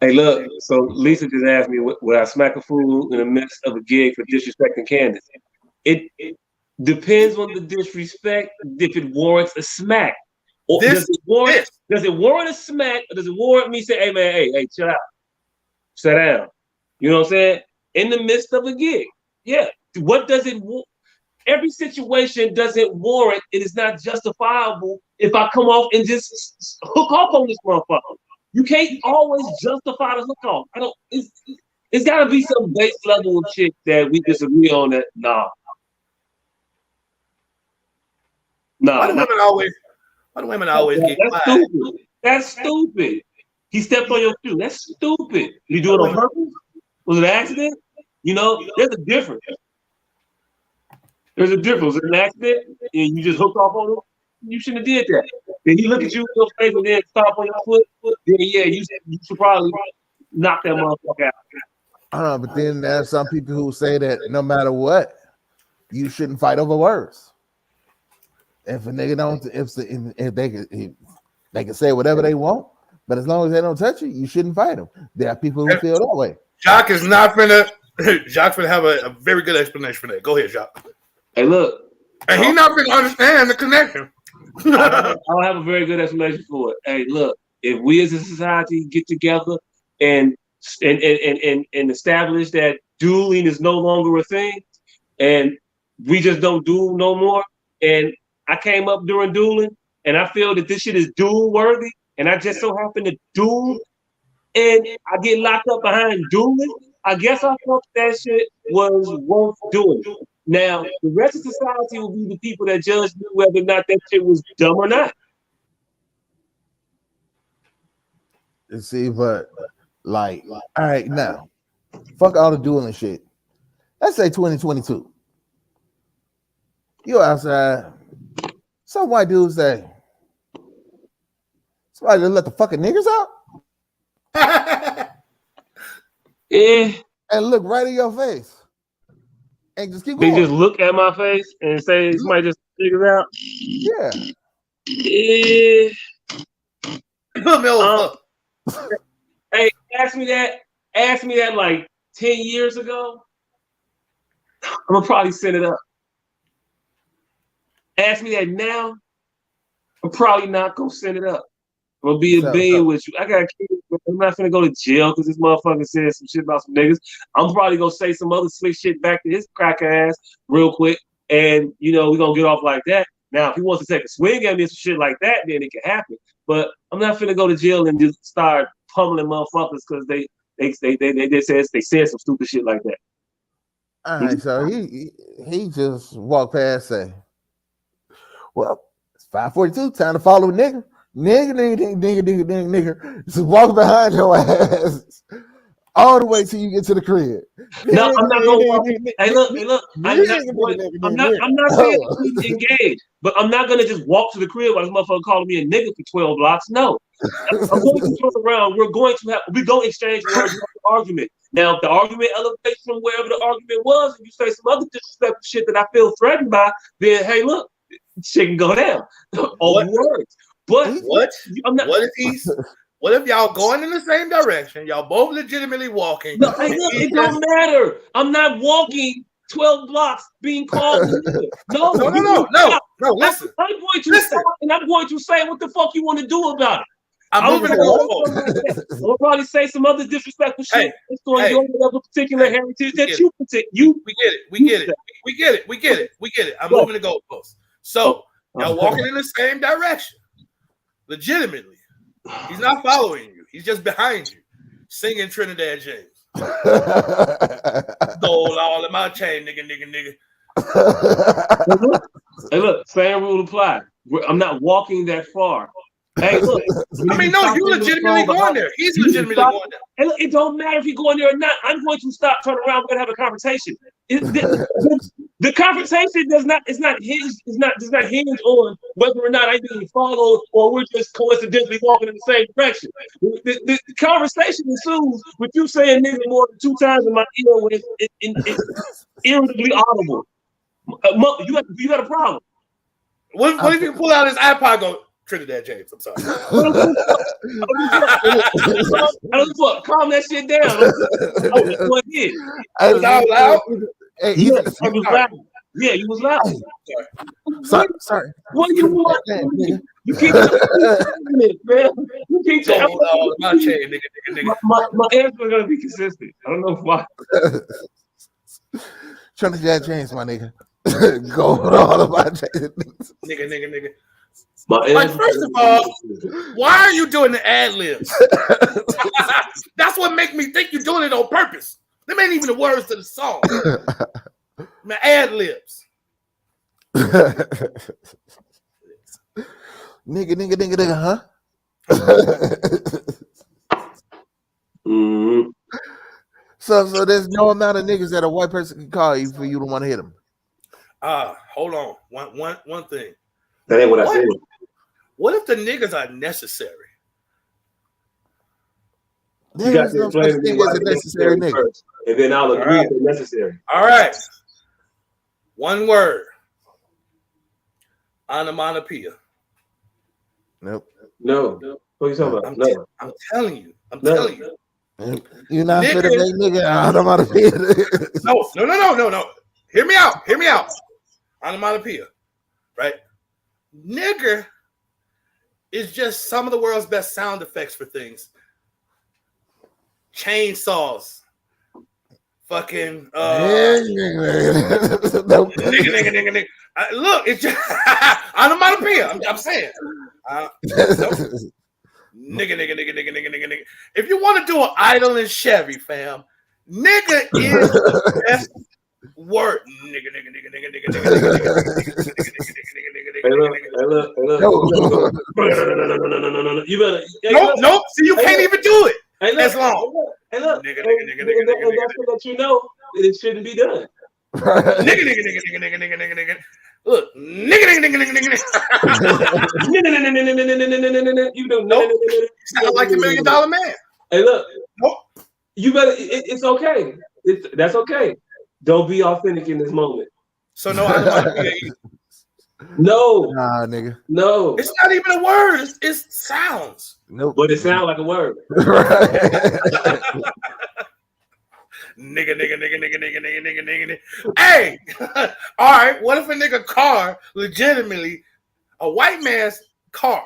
A: Hey, look. So Lisa just asked me, would I smack a fool in the midst of a gig for disrespecting Candace? It depends on the disrespect. If it warrants a smack, or does it warrant a smack, or does it warrant me saying, "Hey, man, hey, chill out, sit down"? You know what I'm saying? In the midst of a gig, yeah. What does it? Every situation doesn't warrant. It is not justifiable if I come off and just hook off on this motherfucker. You can't always justify the hook off. It's got to be some base level of shit that we disagree on. That nah.
E: Why do women always get
A: quiet? Stupid. That's stupid. He stepped on your shoe. That's stupid. You do it on purpose? Was it an accident? You know, there's a difference. There's a difference. Was it an accident and you just hooked off on him? You shouldn't have did that. Then he look at you in your face and then stop on your foot. Then yeah, you should probably knock that motherfucker out.
D: I don't know, but then there's some people who say that no matter what, you shouldn't fight over words. If a nigga don't, if they can say whatever they want, but as long as they don't touch you, you shouldn't fight them. There are people who feel that way.
E: Jacques is not finna. Jacques finna have a very good explanation for that. Go ahead, Jacques.
A: Hey, look,
E: and he not gonna understand the connection.
A: I don't have a very good explanation for it. Hey, look, if we as a society get together and establish that dueling is no longer a thing, and we just don't duel no more, and I came up during dueling, and I feel that this shit is duel worthy, and I just so happen to duel, and I get locked up behind dueling, I guess I thought that shit was worth doing. Now, the rest of society will be the people that judge whether or not that shit was dumb or not.
D: You see, but like, all right, now, fuck all the dueling shit. let's say 2022. You outside. Some white dude say, somebody just let the fucking niggers out
A: Yeah.
D: and look right in your face and just keep
A: They
D: going.
A: just look at my face and say somebody just figures out.
D: Yeah.
A: Yeah.
E: No,
A: Hey, ask me that like 10 years ago. I'm gonna probably send it up. Ask me that now. I'm probably not gonna send it up. I'm gonna be a bean with you. I got kids, but I'm not gonna go to jail because this motherfucker said some shit about some niggas. I'm probably gonna say some other slick shit back to his crack ass real quick, and we're gonna get off like that. Now, if he wants to take a swing at me and some shit like that, then it can happen. But I'm not finna go to jail and just start pummeling motherfuckers because they said some stupid shit like that.
D: All right, so he just walked past, say, well, it's 5:42, time to follow a nigga. Nigga. Just walk behind your ass all the way till you get to the crib.
A: No, I'm not gonna walk. Hey, look. I'm not saying he's engaged, but I'm not gonna just walk to the crib while this motherfucker calling me a nigga for 12 blocks. No. I'm going to turn around. We're going to exchange words of argument. Now, if the argument elevates from wherever the argument was, and you say some other disrespectful shit that I feel threatened by, then hey, look, shit can go down. Over words. But
E: what if y'all going in the same direction? Y'all both legitimately walking.
A: No, hey, look, it don't matter. I'm not walking 12 blocks being called. No.
E: Listen.
A: I'm going to stop and I'm going to say what the fuck you want to do about it.
E: I'm
A: gonna probably say some other disrespectful shit. It's going to whatever particular heritage that you you.
E: We get it. I'm moving the goalposts. So y'all walking in the same direction. Legitimately. He's not following you. He's just behind you. Singing Trinidad James. Gold all in my chain, nigga.
A: Hey, look, same rule apply. I'm not walking that far. Hey, look.
E: I mean, no, you legitimately going there. He's legitimately going there.
A: And look, it don't matter if you're going there or not. I'm going to stop, turn around, we're gonna have a conversation. The conversation does not hinge on whether or not I'm being followed or we're just coincidentally walking in the same direction. The conversation ensues with you saying nigga more than 2 times in my ear when it's irritably audible. You got a problem.
E: What if you pull out his iPod and go, Trinidad James, I'm sorry.
A: Calm that shit down. What did?
E: I was out loud.
A: You was loud. Yeah, you was loud.
D: Sorry.
A: What do you want? You keep man. You keep
E: my chain, nigga.
A: My answers are gonna be consistent. I don't know why.
D: Trinidad James, my nigga. Go with all of my chains.
E: Nigga. Like, first of all, why are you doing the ad libs? That's what makes me think you're doing it on purpose. Them ain't even the words to the song. My ad libs.
D: nigga, huh?
A: Mm-hmm.
D: So there's no amount of niggas that a white person can call you for you to want to hit them.
E: Hold on. One thing.
A: That ain't what I said.
E: What if the niggas are necessary?
D: There's no such thing as a necessary nigga.
A: First, and then I'll agree if they're necessary.
E: All right. One word. Onomatopoeia.
D: Nope.
A: No. What are you talking about? No.
E: I'm telling you.
D: You're not fit to make nigga onomatopoeia.
E: No. Hear me out. Onomatopoeia. Right? Nigger is just some of the world's best sound effects for things. Chainsaws. Fucking nigga. Look, it's just onomatopoeia. I'm saying. Nigga. If you want to do an Idol and Chevy, fam, nigga is the best word. Nigga.
A: Hey, look. No. You better.
E: No. See, you can't even do it.
A: Hey, look,
E: as long.
A: Hey, look. That's to let you know that it shouldn't be done.
E: Nigga. Look, nigga.
A: You know,
E: Nope. Sound like the $1 Million Man.
A: Hey, look.
E: Nope.
A: You better. It's okay. That's okay. Don't be authentic in this moment.
E: So no onomatopoeia either.
A: No.
D: Nah, nigga.
A: No.
E: It's not even a word. It's sounds.
D: Nope.
A: But it sounds like a word.
E: Nigga. Hey, all right. What if a nigga car legitimately, a white man's car,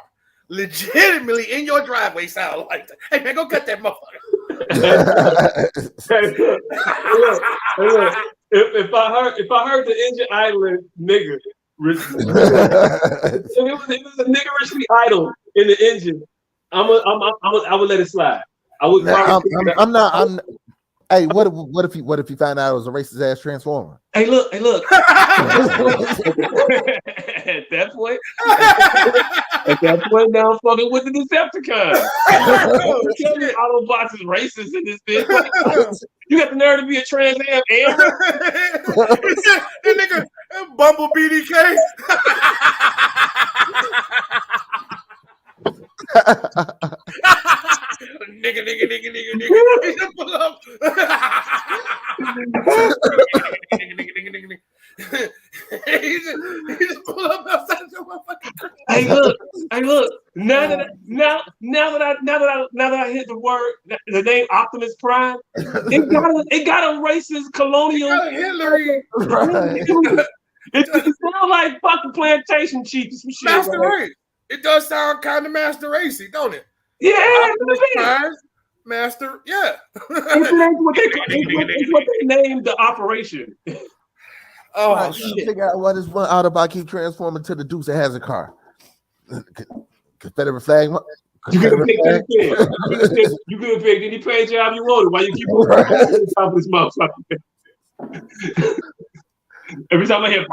E: legitimately in your driveway sound like that? Hey man, go cut that motherfucker.
A: Look. If I heard the engine idling nigga, if it was a niggerishly idle in the engine, I would let it slide. I would.
D: Hey, what if you found out it was a racist ass transformer?
A: Hey, look. At that point, now I'm fucking with the Decepticons. Tell me Autobots is racist in this bitch. You got the nerve to be a Trans Am and
E: that nigga Bumble BDK. Nigga. He just pull up. He just pull up outside your motherfucking.
A: Hey, look. Now that I hit the word, the name Optimus Prime, it got a racist colonial.
E: Hillary.
D: Right.
A: It sounds like fucking plantation chief or some shit.
E: Master Race. It does sound kind of Master Racy, don't it?
A: Yeah,
E: Optimus Prime, Master. Yeah.
A: It's what they named the operation.
E: Oh shit!
D: Figure out what is one Autobot keep transforming to the Deuce that has a car. Confederate flag.
A: You could have picked anything. You could have picked any paint job you wanted. Why you keep on top of this motherfucker? Every time I hear,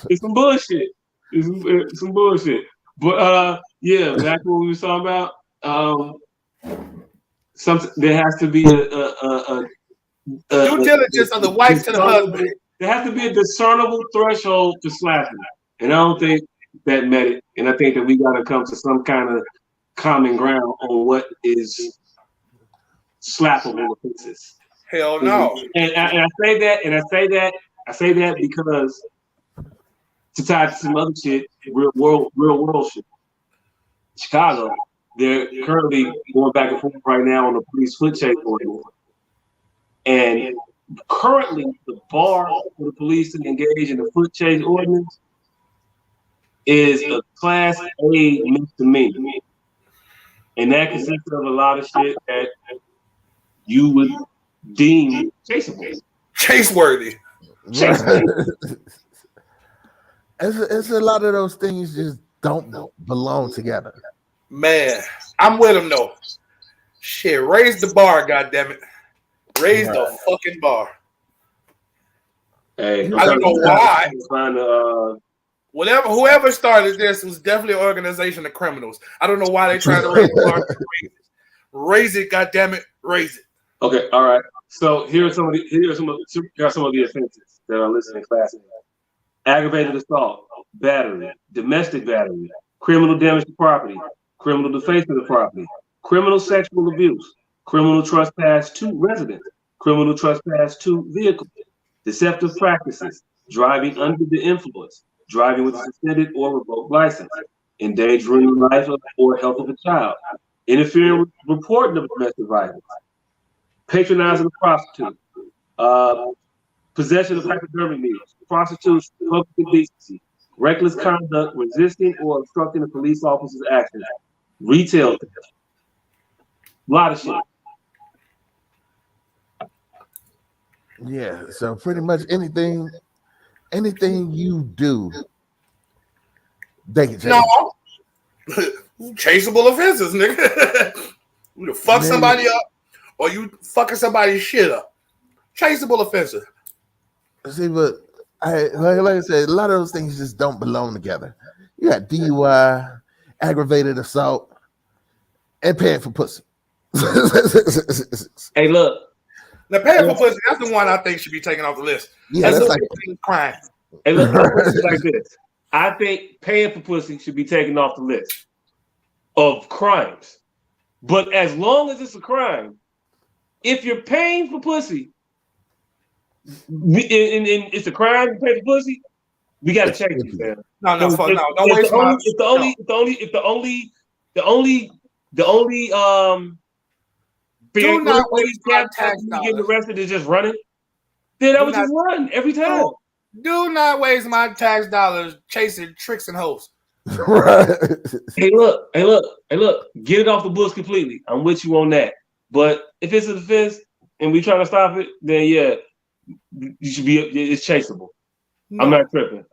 A: it's some bullshit. It's some bullshit. But yeah, back to what we were talking about. There has to be a
E: due diligence of the wife to the husband.
A: There has to be a discernible threshold for slapping, and I don't think that met it. And I think that we got to come to some kind of common ground on what is slappable offenses.
E: Hell no.
A: And I say that because to tie to some other shit, real world shit. Chicago, they're currently going back and forth right now on the police foot chase ordinance. And currently, the bar for the police to engage in the foot chase ordinance is a Class A misdemeanor. And that consists of a lot of shit that you would deem chaseable.
E: Chase-worthy.
D: It's a lot of those things just don't belong together.
E: Man, I'm with him though. Shit, raise the bar, goddammit. Raise the fucking bar.
A: Hey,
E: I don't know why. Whoever started this was definitely an organization of criminals. I don't know why they trying to raise the bar. Raise it, goddammit, raise it.
A: Okay, all right. So here are some of the offenses that are listed in Class A: aggravated assault, battery, domestic battery, criminal damage to property, criminal defacement of property, criminal sexual abuse, criminal trespass to residence, criminal trespass to vehicle, deceptive practices, driving under the influence, driving with a suspended or revoked license, endangering the life or health of a child, interfering with reporting of domestic violence, patronizing a prostitute, possession of hypodermic needles, prostitution, public indecency, reckless conduct, resisting or obstructing a police officer's action, retail theft. A lot of shit.
D: Yeah, so pretty much anything you do, they can take.
E: No. Chaseable offenses, nigga. You fuck somebody up or you fucking somebody's shit up. Chaseable offenses.
D: See, but like I said, a lot of those things just don't belong together. You got DUI, aggravated assault, and paying for pussy.
A: Hey, look.
E: The paying for pussy, that's the one I think should be taken off the list.
D: Yeah, that's like
E: crime.
A: Hey, look, I'll put it like this. I think paying for pussy should be taken off the list of crimes. But as long as it's a crime, if you're paying for pussy, and it's a crime to pay for pussy, we got to change it, man.
E: No, fuck no. Don't waste my.
A: The only
E: do not waste my tax dollars.
A: Getting arrested is just running. Then I would just run every time.
E: Do not waste my tax dollars chasing tricks and hoes.
D: Right.
A: Hey, look. Get it off the books completely. I'm with you on that. But if it's an offense and we trying to stop it, then yeah, you should be. It's chaseable. No. I'm not tripping.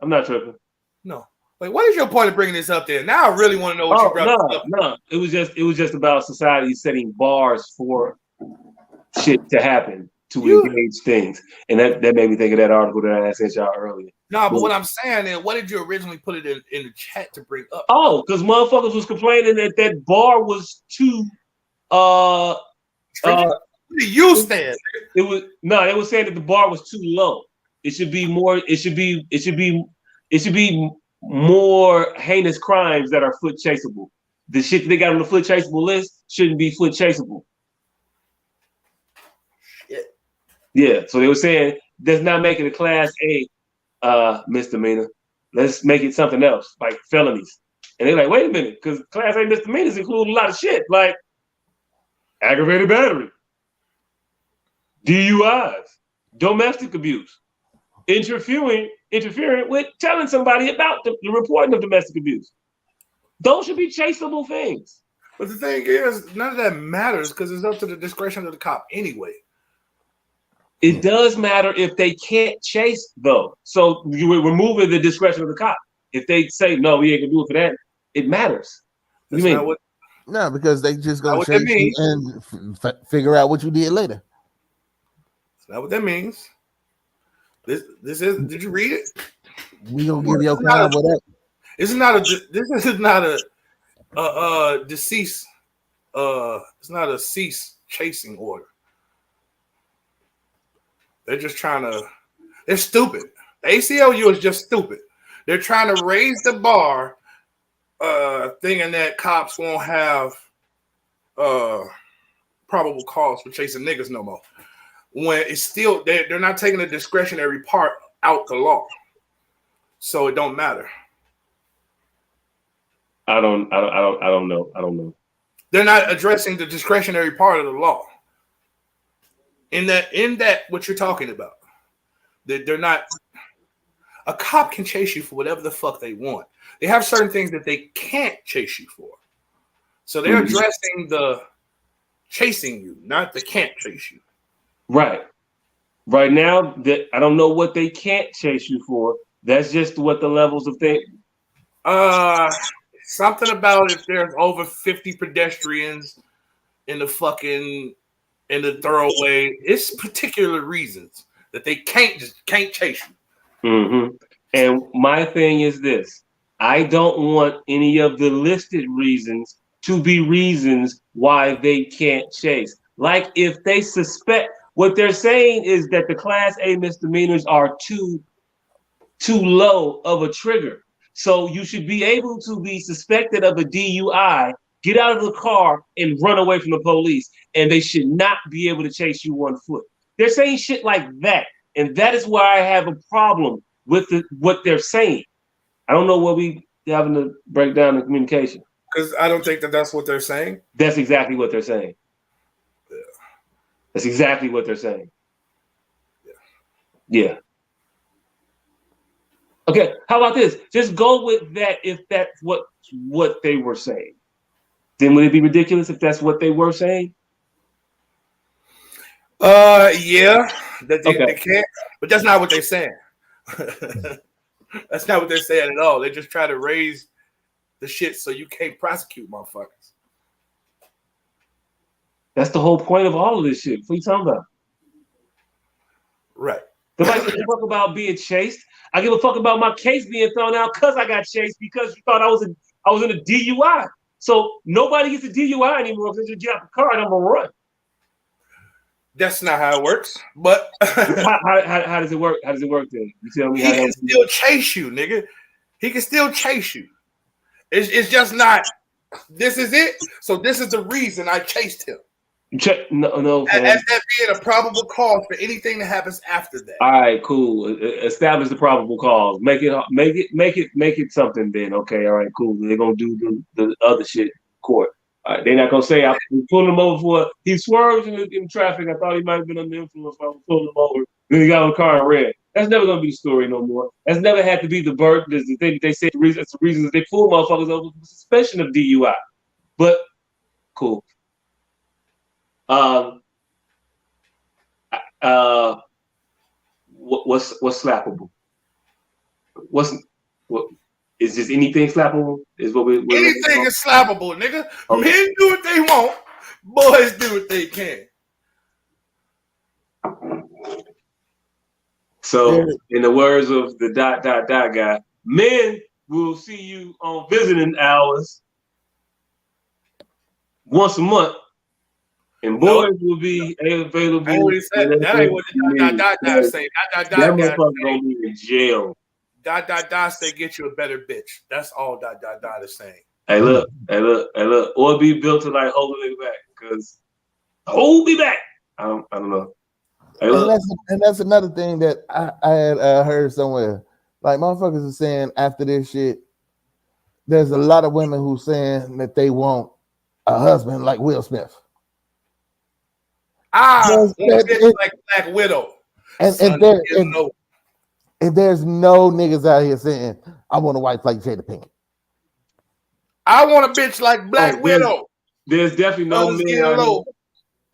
E: No. Like, what is your point of bringing this up there? Now I really want to know what you brought up.
A: No. It was just about society setting bars for shit to happen to engage things, and that made me think of that article that I sent y'all earlier.
E: No, but what I'm saying is, what did you originally put it in the chat to bring up?
A: Oh, because motherfuckers was complaining that bar was too. What
E: do you stand?
A: It was saying that the bar was too low. It should be more. It should be more heinous crimes that are foot chaseable. The shit that they got on the foot chaseable list shouldn't be foot chaseable.
E: Shit.
A: Yeah, so they were saying that's not making a class A misdemeanor. Let's make it something else, like felonies. And they're like, wait a minute, because class A misdemeanors include a lot of shit, like aggravated battery, DUIs, domestic abuse, interfering with telling somebody about the reporting of domestic abuse. Those should be chaseable things.
E: But the thing is, none of that matters because it's up to the discretion of the cop anyway.
A: It does matter if they can't chase, though. So you're removing the discretion of the cop. If they say, no, we ain't going to do it for that, it matters. What do you mean?
D: No, because they just going to chase you and figure out what you did later.
E: That's not what that means. This is. Did you read it?
D: We gonna give you a crime with that.
E: This is not a deceased. It's not a cease chasing order. They're just trying to. They're stupid. The ACLU is just stupid. They're trying to raise the bar, thinking that cops won't have probable cause for chasing niggas no more. When it's still they're not taking the discretionary part out the law, so it don't matter.
A: I don't know.
E: They're not addressing the discretionary part of the law. In that what you're talking about, they're not. A cop can chase you for whatever the fuck they want. They have certain things that they can't chase you for, so they're addressing the chasing you, not the can't chase you.
A: Right now, I don't know what they can't chase you for. That's just what the levels of things.
E: Something about if there's over 50 pedestrians in the thoroughway. It's particular reasons that they can't chase you.
A: Mm-hmm. And my thing is this: I don't want any of the listed reasons to be reasons why they can't chase. Like if they suspect. What they're saying is that the Class A misdemeanors are too low of a trigger. So you should be able to be suspected of a DUI, get out of the car, and run away from the police, and they should not be able to chase you on foot. They're saying shit like that, and that is why I have a problem with what they're saying. I don't know what we having to break down the communication.
E: Because I don't think that's what they're saying.
A: That's exactly what they're saying. That's exactly what they're saying. Yeah. Okay, how about this? Just go with that if that's what they were saying. Then would it be ridiculous if that's what they were saying?
E: Yeah. They can't, but that's not what they're saying. That's not what they're saying at all. They just try to raise the shit so you can't prosecute motherfuckers.
A: That's the whole point of all of this shit. What are you talking about?
E: Right.
A: Nobody gives a fuck about being chased. I give a fuck about my case being thrown out because I got chased because you thought I was in a DUI. So nobody gets a DUI anymore because you get out the car and I'm gonna run.
E: That's not how it works. But
A: how does it work? How does it work then? You tell me
E: he
A: how
E: can
A: that
E: still chase you, nigga. He can still chase you. It's just not. This is it. So this is the reason I chased him.
A: No, fam.
E: As that being a probable cause for anything that happens after that.
A: All right, cool. Establish the probable cause. Make it something. Then okay, all right, cool. They're gonna do the other shit in court. All right, they're not gonna say I pulled him over for he swerved in traffic. I thought he might have been under the influence. I was pulling him over. Then he got in the car and ran. That's never gonna be the story no more. That's never had to be the birth. The thing they say that's the reason they pull motherfuckers over for suspension of DUI. But cool. What's slappable? What is just anything slappable? Is what we're
E: anything is slappable, nigga. Okay. Men do what they want, boys do what they can.
A: So, in the words of the ... guy, men will see you on visiting hours once a month. And boys will be available.
E: I already said that ain't what the ... say.
A: That motherfucker gonna be in jail. ...
E: say get you a better bitch. That's all ... is saying.
A: Hey look. Or be built to like hold a nigga back. Cause hold me back. I don't know. Hey,
D: and that's another thing that I had heard somewhere. Like motherfuckers are saying after this shit, there's a lot of women who saying that they want a husband like Will Smith.
E: Like Black Widow.
D: And if there's no niggas out here saying, I want a wife like Jada Pinkett.
E: I want a bitch like Black Widow.
A: There's definitely no men out here.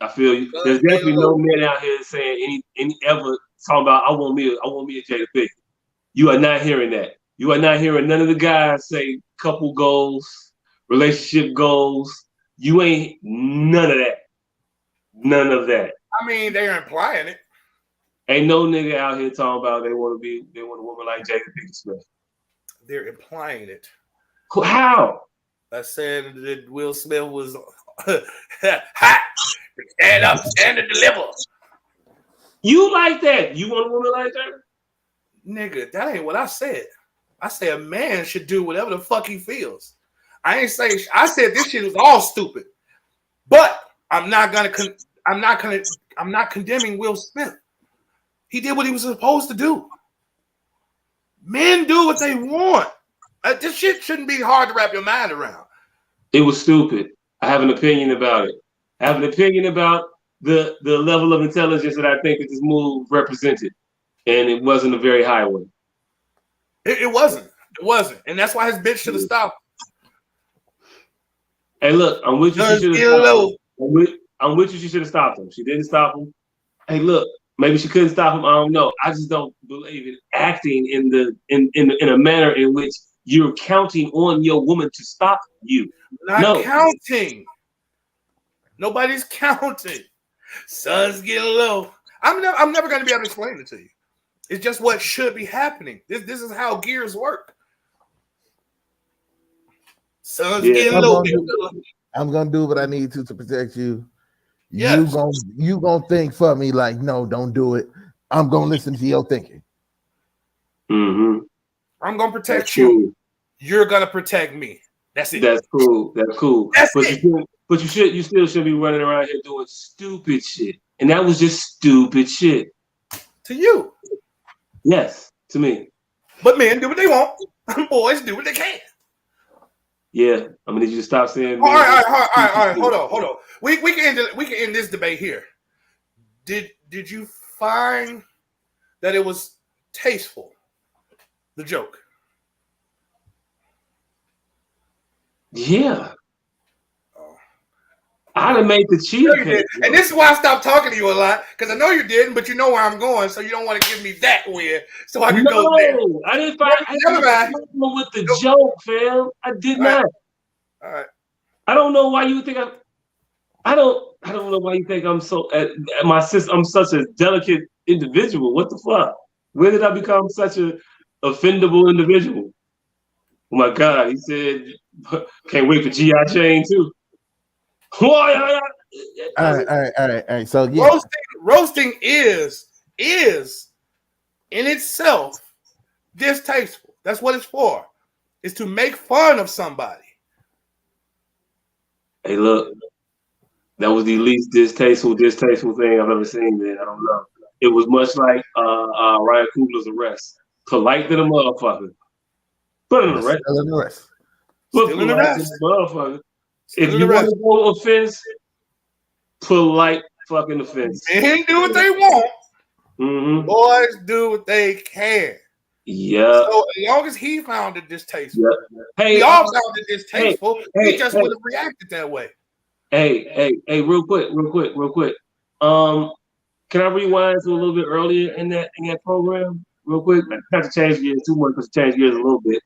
A: I feel you. There's definitely no men out here saying any ever talking about I want me a Jada Pinkett. You are not hearing that. You are not hearing none of the guys say couple goals, relationship goals. You ain't none of that. None of that.
E: I mean, they're implying it.
A: Ain't no nigga out here talking about they want a woman like Jada Pinkett Smith.
E: They're implying it.
A: How?
E: I said that Will Smith was hot. Stand up, stand and deliver.
A: You like that? You want a woman like that?
E: Nigga, that ain't what I said. I said a man should do whatever the fuck he feels. I said this shit was all stupid. But I'm not condemning Will Smith. He did what he was supposed to do. Men do what they want. This shit shouldn't be hard to wrap your mind around.
A: It was stupid. I have an opinion about it. I have an opinion about the level of intelligence that I think that this move represented. And it wasn't a very high one.
E: It wasn't. It wasn't. And that's why his bitch should have stopped.
A: Hey, look, I'm with you. She should have stopped him. I'm with you. She should have stopped him. She didn't stop him. Hey, look, maybe she couldn't stop him. I don't know. I just don't believe in acting in a manner in which you're counting on your woman to stop you.
E: Not counting. Nobody's counting. Sun's getting low. I'm never going to be able to explain it to you. It's just what should be happening. This is how gears work. Sun's getting low.
D: I'm gonna do what I need to protect you.
E: Yes.
D: You gonna think for me like, no, don't do it. I'm gonna listen to your thinking.
A: Mm-hmm.
E: I'm gonna protect you. Cool. You're gonna protect me. That's it.
A: That's cool.
E: That's it.
A: But you still should be running around here doing stupid shit. And that was just stupid shit.
E: To you.
A: Yes, to me.
E: But men do what they want. Boys do what they can.
A: Yeah, I'm gonna need you to stop saying.
E: All right. Hold on. We can end this debate here. Did you find that it was tasteful? The joke.
A: Yeah. I'd have made the cheesecake.
E: And this is why I stopped talking to you a lot, because I know you didn't, but you know where I'm going, so you don't want to give me that win, so I can go there.
A: I didn't find problem with the joke, fam. I did not.
E: All right.
A: I don't know why you think I don't know why you think I'm so I'm such a delicate individual. What the fuck? Where did I become such a offendable individual? Oh my God, he said, can't wait for G.I. Jane too.
D: All right. So yeah,
E: roasting is in itself distasteful. That's what it's for. It's to make fun of somebody.
A: Hey, look, that was the least distasteful thing I've ever seen, man. I don't know. It was much like Ryan Coogler's arrest. Polite than a motherfucker. Put him in the arrest.
D: Still in the rest.
E: Still in the rest.
A: Motherfucker.
E: Still
A: If
E: in
A: you
E: the
A: want
E: rest.
A: to go offense, polite fucking offense.
E: Men do what they want.
A: Mm-hmm.
E: Boys do what they can.
A: Yeah.
E: So as long as he found it distasteful,
A: hey,
E: we all found it distasteful.
A: Hey,
E: he just wouldn't have reacted that way.
A: Hey, real quick. Can I rewind to a little bit earlier in that program, real quick? Not to change gears too much, but to change gears a little bit.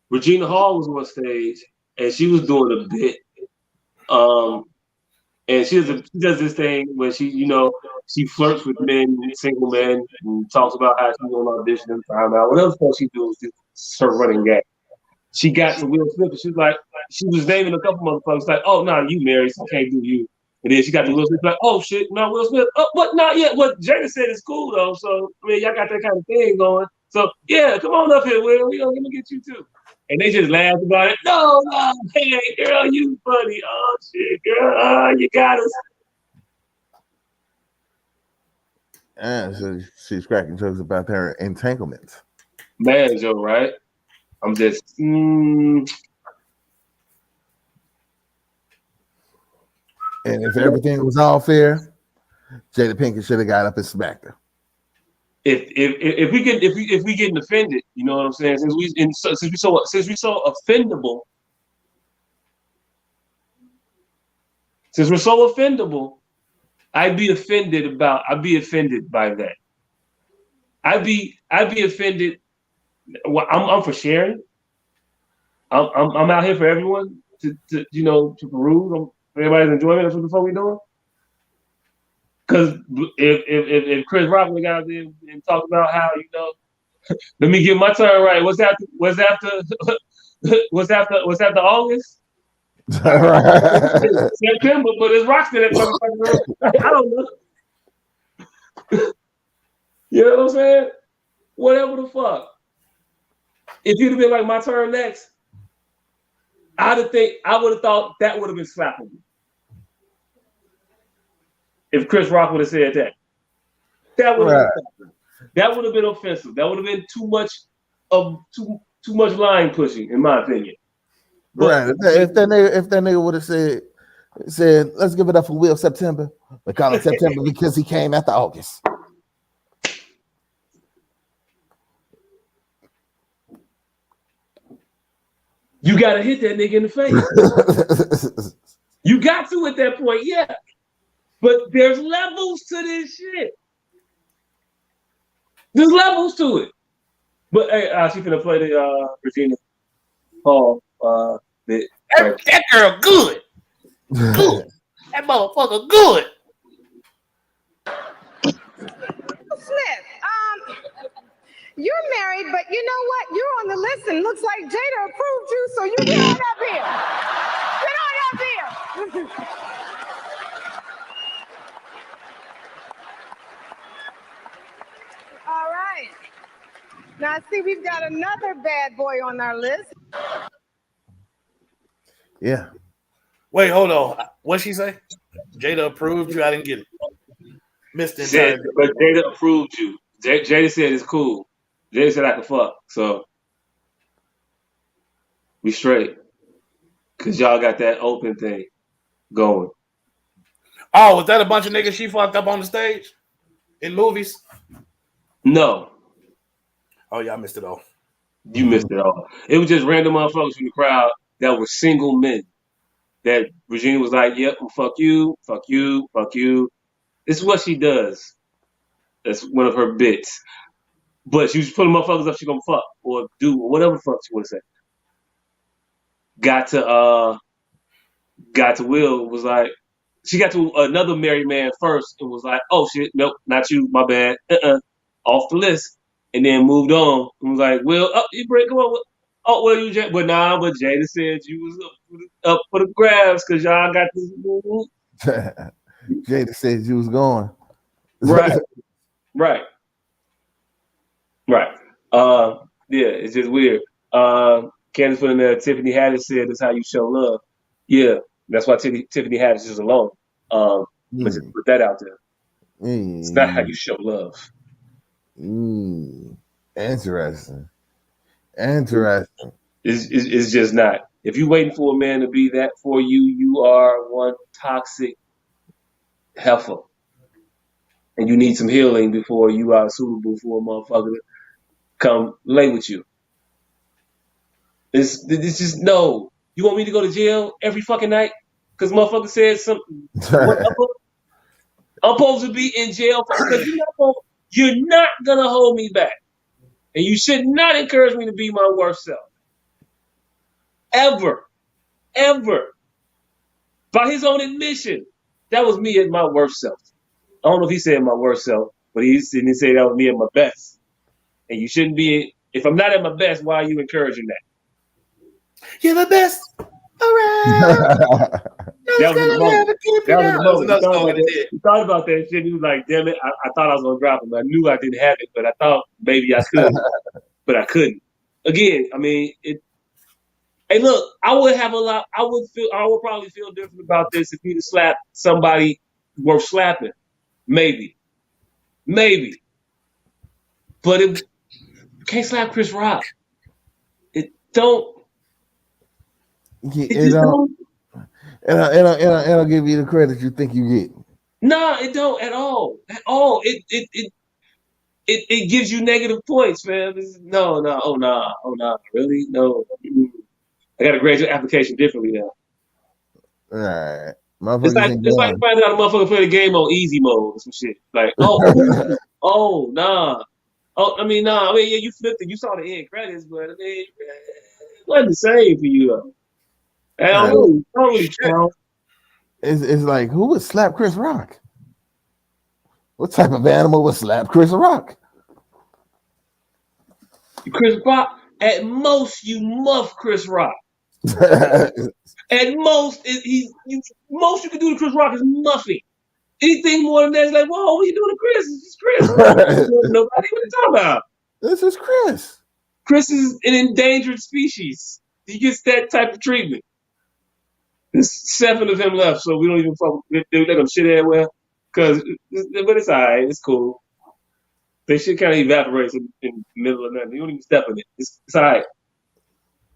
A: Regina Hall was on stage and she was doing a bit. And she does this thing where she flirts with men, single men, and talks about how she's on audition and find out. What else does she do? Is her running game. She got to Will Smith and she was naming a couple motherfuckers like, oh, no, you married, so I can't do you. And then she got to Will Smith like, oh shit, no, Will Smith. Oh, but not yet. What Jada said is cool though. So I mean, y'all got that kind of thing going. So yeah, come on up here, Will. We gonna get you too. And they just laughed about it. No, hey, girl, you funny. Oh shit, girl, you got us.
D: And so she's cracking jokes about their entanglements.
A: Man, Joe, right? I'm just.
D: And if everything was all fair, Jada Pinkett should have got up and smacked her.
A: If we getting offended, you know what I'm saying? Since we so offendable, since we're so offendable, I'd be offended by that. I'd be offended. Well, I'm for sharing. I'm out here for everyone to peruse. Everybody's enjoying it. That's what the fuck we doing. Because if Chris Rock would got out there and talked about how let me get my turn right. What's after August? September, but it's Rockstar that motherfucker. I don't know. You know what I'm saying? Whatever the fuck. If you'd have been like my turn next, I would have thought that would have been slappable. If Chris Rock would have said that. That would have been offensive. That would have been too much line pushing, in my opinion.
D: Right. If that nigga would have said, let's give it up for Will September. We call him September because he came after August.
A: You gotta hit that nigga in the face. You got to at that point, yeah. But there's levels to this shit. There's levels to it. But hey, she finna play the Regina Hall bit.
E: That girl good. Good. That motherfucker good.
J: Smith, you're married, but you know what? You're on the list and looks like Jada approved you, so you get on up here. Get on up here. All right. Now, see, we've got another bad boy on our list.
D: Yeah.
E: Wait, hold on. What'd she say? Jada approved you? I didn't get it. Missed it.
A: But Jada approved you. Jada said it's cool. Jada said I can fuck. So we straight. Because y'all got that open thing going.
E: Oh, was that a bunch of niggas she fucked up on the stage? In movies?
A: No.
E: Oh, yeah, I missed it all.
A: You missed it all. It was just random motherfuckers from the crowd that were single men. That Regina was like, yep, well, fuck you, fuck you, fuck you. This is what she does. That's one of her bits. But she was putting motherfuckers up she gonna fuck or do or whatever the fuck she wanna say. Got to Will, was like, she got to another married man first and was like, oh shit, nope, not you, my bad. Off the list. And then moved on and was like, Will, you break, come on. Oh, well, you Jada, but Jada said you was up for the grabs because y'all got this.
D: Jada said you was going.
A: Right. Right. Right. Yeah, it's just weird. Candace put in there, Tiffany Haddish said that's how you show love. Yeah, that's why Tiffany Haddish is alone. Let's just put that out there. It's not how you show love.
D: Interesting. Interesting.
A: It's just not. If you're waiting for a man to be that for you, you are one toxic heifer. And you need some healing before you are suitable for a motherfucker to come lay with you. It's just no. You want me to go to jail every fucking night? Because motherfucker said something. I'm supposed to be in jail because you're not gonna hold me back. And you should not encourage me to be my worst self. Ever. Ever. By his own admission, that was me at my worst self. I don't know if he said my worst self, but he didn't say that was me at my best. And you shouldn't be, if I'm not at my best, why are you encouraging that?
E: You're the best around.
A: That was the moment. He thought about that shit. He was like, damn it, I thought I was going to drop him. I knew I didn't have it, but I thought maybe I could, but I couldn't. Again, I mean, hey, look, I would probably feel different about this if he'd slapped somebody worth slapping. Maybe. But you can't slap Chris Rock. It don't.
D: And I'll give you the credit you think you get.
A: No, it don't at all. At all. It gives you negative points, man. No, really? No. I got to grade your application differently now.
D: All right.
A: It's like finding out a motherfucker play the game on easy mode or some shit. Like, nah. Yeah, you flipped it. You saw the end credits, but I mean, it wasn't the same for you though. I don't really count.
D: It's like, who would slap Chris Rock? What type of animal would slap Chris Rock?
A: Chris Rock, at most you muff Chris Rock. At most, most you can do to Chris Rock is muffing. Anything more than that is like, whoa, what are you doing to Chris? It's just Chris. Nobody, what are you talking about?
D: This is Chris.
A: Chris is an endangered species. He gets that type of treatment. There's 7 of him left, so we don't even fuck with let them shit everywhere. But it's all right. It's cool. They shit kind of evaporates in the middle of nothing. You don't even step in it. It's all right.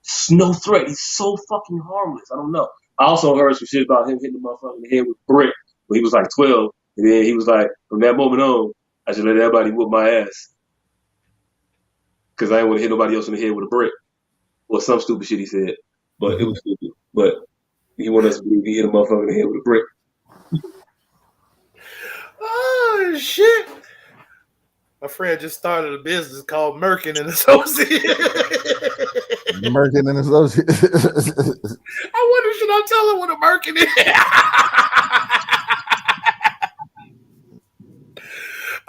A: It's no threat. He's so fucking harmless. I don't know. I also heard some shit about him hitting the motherfucker in the head with a brick when he was like 12. And then he was like, from that moment on, I should let everybody whoop my ass. Because I didn't want to hit nobody else in the head with a brick. Or some stupid shit he said. But it was stupid. But he wanted us to believe he hit a motherfucker in the head with a brick.
E: Oh, shit. My friend just started a business called Merkin and Associates.
D: Merkin and Associates.
E: I wonder, should I tell her what a Merkin is?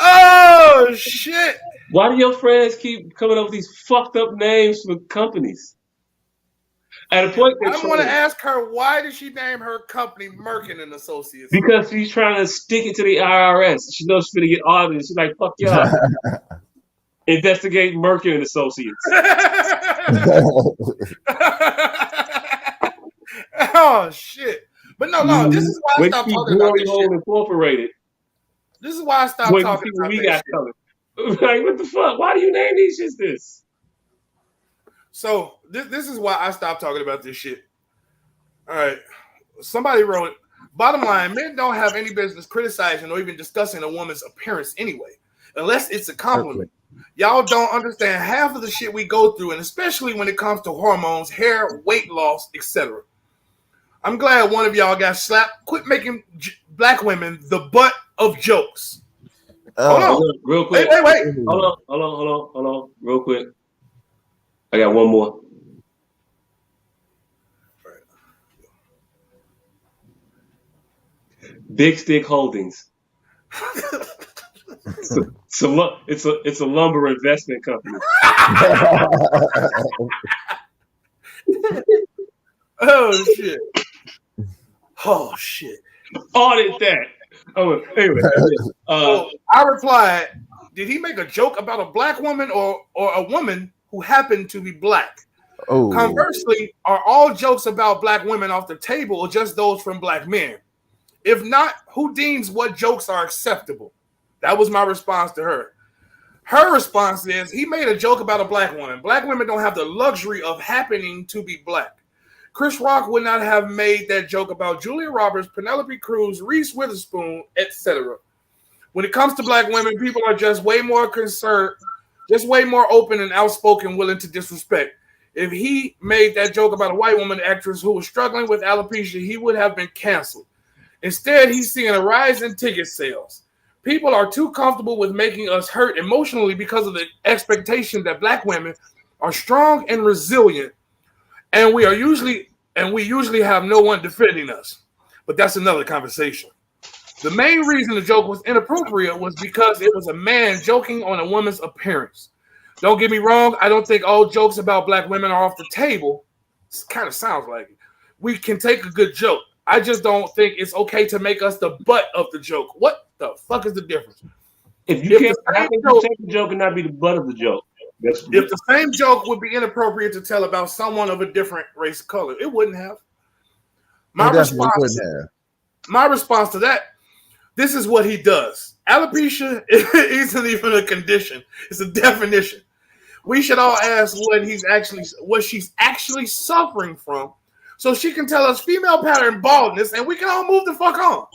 E: Oh, shit.
A: Why do your friends keep coming up with these fucked up names for companies? At a point,
E: I want to ask her, why did she name her company Merkin and Associates?
A: Because she's trying to stick it to the IRS. She knows she's going to get audited. She's like, fuck y'all. Investigate Merkin and Associates.
E: Oh, shit. But no, this is why I stopped talking about this shit.
A: Incorporated.
E: This is why I stopped talking about this shit.
A: Like, what the fuck? Why do you name these shit this?
E: So this is why I stopped talking about this shit. All right. Somebody wrote, bottom line, men don't have any business criticizing or even discussing a woman's appearance anyway, unless it's a compliment. Y'all don't understand half of the shit we go through, and especially when it comes to hormones, hair, weight loss, etc. I'm glad one of y'all got slapped. Quit making black women the butt of jokes. Hold on.
A: Real quick.
E: Wait.
A: Hold on. Real quick. I got one more. Big Stick Holdings. It's a lumber investment company.
E: Oh shit! Audit
A: that. Oh, anyway.
E: So I replied, did he make a joke about a black woman or a woman who happened to be black?
D: Oh,
E: Conversely, are all jokes about black women off the table or just those from black men? If not, who deems what jokes are acceptable? That was my response to her. Her response is, he made a joke about a black woman. Black women don't have the luxury of happening to be black. Chris Rock would not have made that joke about Julia Roberts, Penelope Cruz, Reese Witherspoon, etc. When it comes to black women, people are just way more concerned, just way more open and outspoken, willing to disrespect. If he made that joke about a white woman actress who was struggling with alopecia, he would have been canceled. Instead, he's seeing a rise in ticket sales. People are too comfortable with making us hurt emotionally because of the expectation that black women are strong and resilient, and we usually have no one defending us. But that's another conversation. The main reason the joke was inappropriate was because it was a man joking on a woman's appearance. Don't get me wrong, I don't think all jokes about black women are off the table. It kind of sounds like it. We can take a good joke. I just don't think it's okay to make us the butt of the joke. What the fuck is the difference?
A: If you can't, I think you take the joke and not be the butt of the joke.
E: If the same joke would be inappropriate to tell about someone of a different race or color, it wouldn't have. My response to that, this is what he does. Alopecia isn't even a condition; it's a definition. We should all ask what she's actually suffering from, so she can tell us female pattern baldness, and we can all move the fuck on.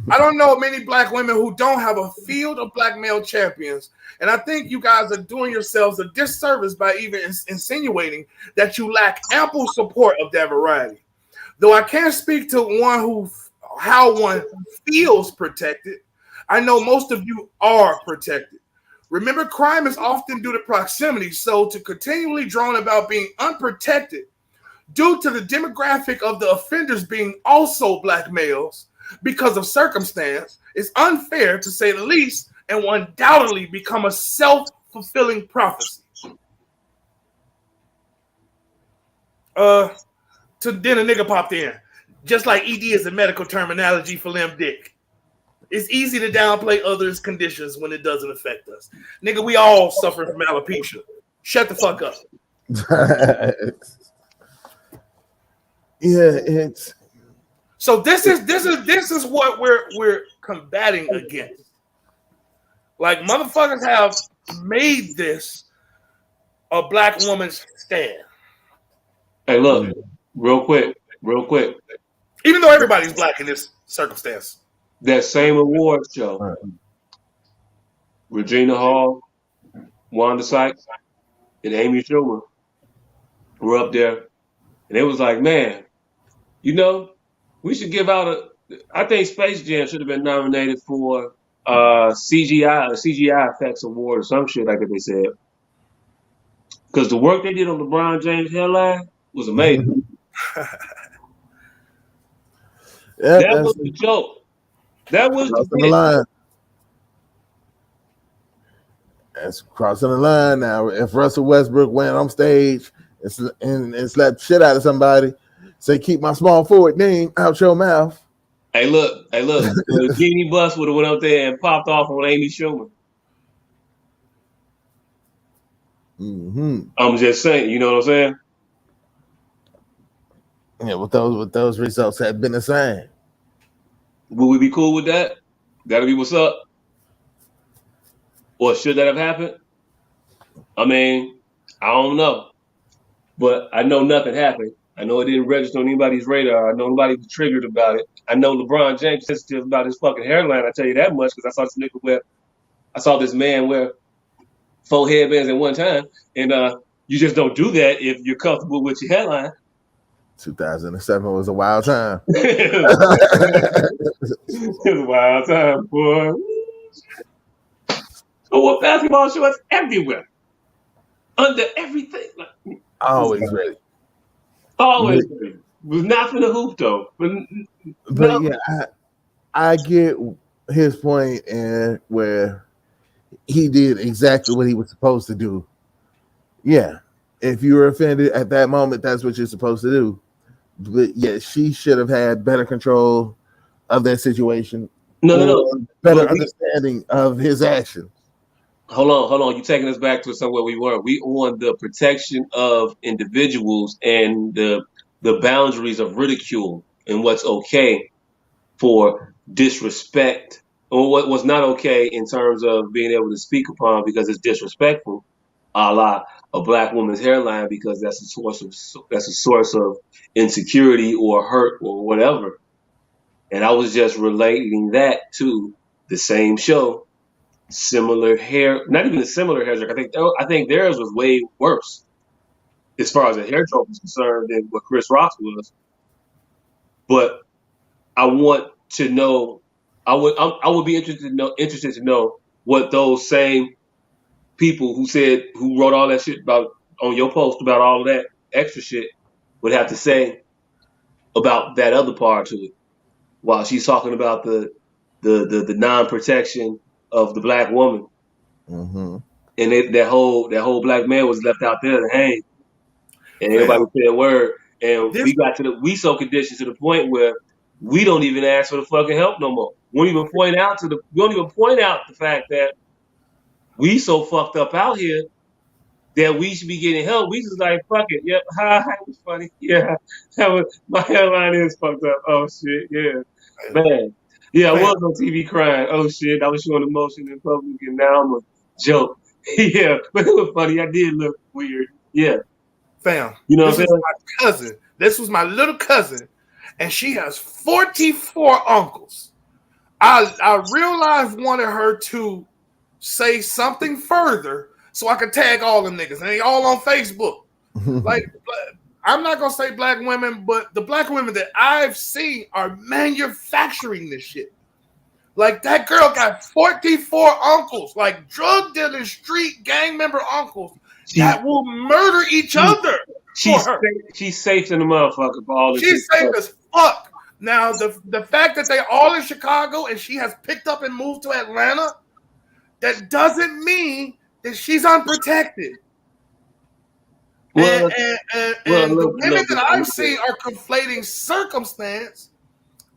E: I don't know many black women who don't have a field of black male champions, and I think you guys are doing yourselves a disservice by even insinuating that you lack ample support of that variety. Though I can't speak to how one feels protected, I know most of you are protected. Remember, crime is often due to proximity, so to continually drone about being unprotected due to the demographic of the offenders being also black males because of circumstance is unfair to say the least, and will undoubtedly become a self-fulfilling prophecy. Then a nigga popped in. Just like ED is a medical terminology for limb dick. It's easy to downplay others' conditions when it doesn't affect us. Nigga, we all suffer from alopecia. Shut the fuck up.
D: Yeah, it's
E: so this is what we're combating against. Like, motherfuckers have made this a black woman's stand.
A: Hey, look, real quick.
E: Even though everybody's black in this circumstance.
A: That same award show, Regina Hall, Wanda Sykes, and Amy Schumer were up there, and it was like, man, we should give out I think Space Jam should have been nominated for CGI effects award or some shit like that they said, because the work they did on LeBron James' hairline was amazing. That was the joke. That was the
D: line. That's crossing the line now. If Russell Westbrook went on stage and slapped shit out of somebody, say, keep my small forward name out your mouth.
A: Hey, look. The Genie Bus would have went up there and popped off on Amy Schumer.
D: Mm-hmm.
A: I'm just saying, you know what I'm saying?
D: Yeah, with those results had been the same.
A: Would we be cool with that? That'll be what's up? Or should that have happened? I mean, I don't know. But I know nothing happened. I know it didn't register on anybody's radar. I know nobody was triggered about it. I know LeBron James sensitive about his fucking hairline. I tell you that much, because I saw this man wear 4 headbands at one time, and you just don't do that if you're comfortable with your hairline.
D: 2007 was a wild time.
A: It was a wild time, boy. I wore basketball shorts everywhere, under everything.
D: Always ready.
A: Always ready. Was not for the hoop though.
D: But yeah, I get his point, and where he did exactly what he was supposed to do. Yeah, if you were offended at that moment, that's what you're supposed to do. But yeah, she should have had better control of that situation
A: No.
D: better understanding of his action.
A: Hold on. You're taking us back to somewhere we were. We on the protection of individuals and the boundaries of ridicule and what's okay for disrespect or what was not okay in terms of being able to speak upon because it's disrespectful, a la a black woman's hairline because that's a source of insecurity or hurt or whatever. And I was just relating that to the same show, similar hair, not even a similar hair joke. I think theirs was way worse as far as the hair joke is concerned than what Chris Rock's was. But I want to know. I would be interested to know what those same people who wrote all that shit about on your post about all of that extra shit would have to say about that other part to it. While she's talking about the non-protection of the black woman, and that whole black man was left out there to hang, and everybody said a word, and we so conditioned to the point where we don't even ask for the fucking help no more. We don't even point out the fact that we so fucked up out here that we should be getting help. We just like, fuck it. Yep. Ha, it was funny. Yeah. My hairline is fucked up. Oh shit. Yeah. Man. Yeah, I was on TV crying. Oh shit. I was showing emotion in public and now I'm a joke. Yeah. But it was funny. I did look weird. Yeah.
E: Fam.
A: You know
E: what I'm saying? My cousin. This was my little cousin. And she has 44 uncles. I realized wanted her to say something further so I could tag all them niggas. And they all on Facebook. Like, I'm not going to say black women, but the black women that I've seen are manufacturing this shit. Like, that girl got 44 uncles, like drug dealing, street gang member uncles that will murder each other.
A: She's safe in the motherfucker for all this shit.
E: She's safe as fuck. Now, the fact that they all in Chicago and she has picked up and moved to Atlanta, that doesn't mean that she's unprotected. And the women that I've seen are conflating circumstance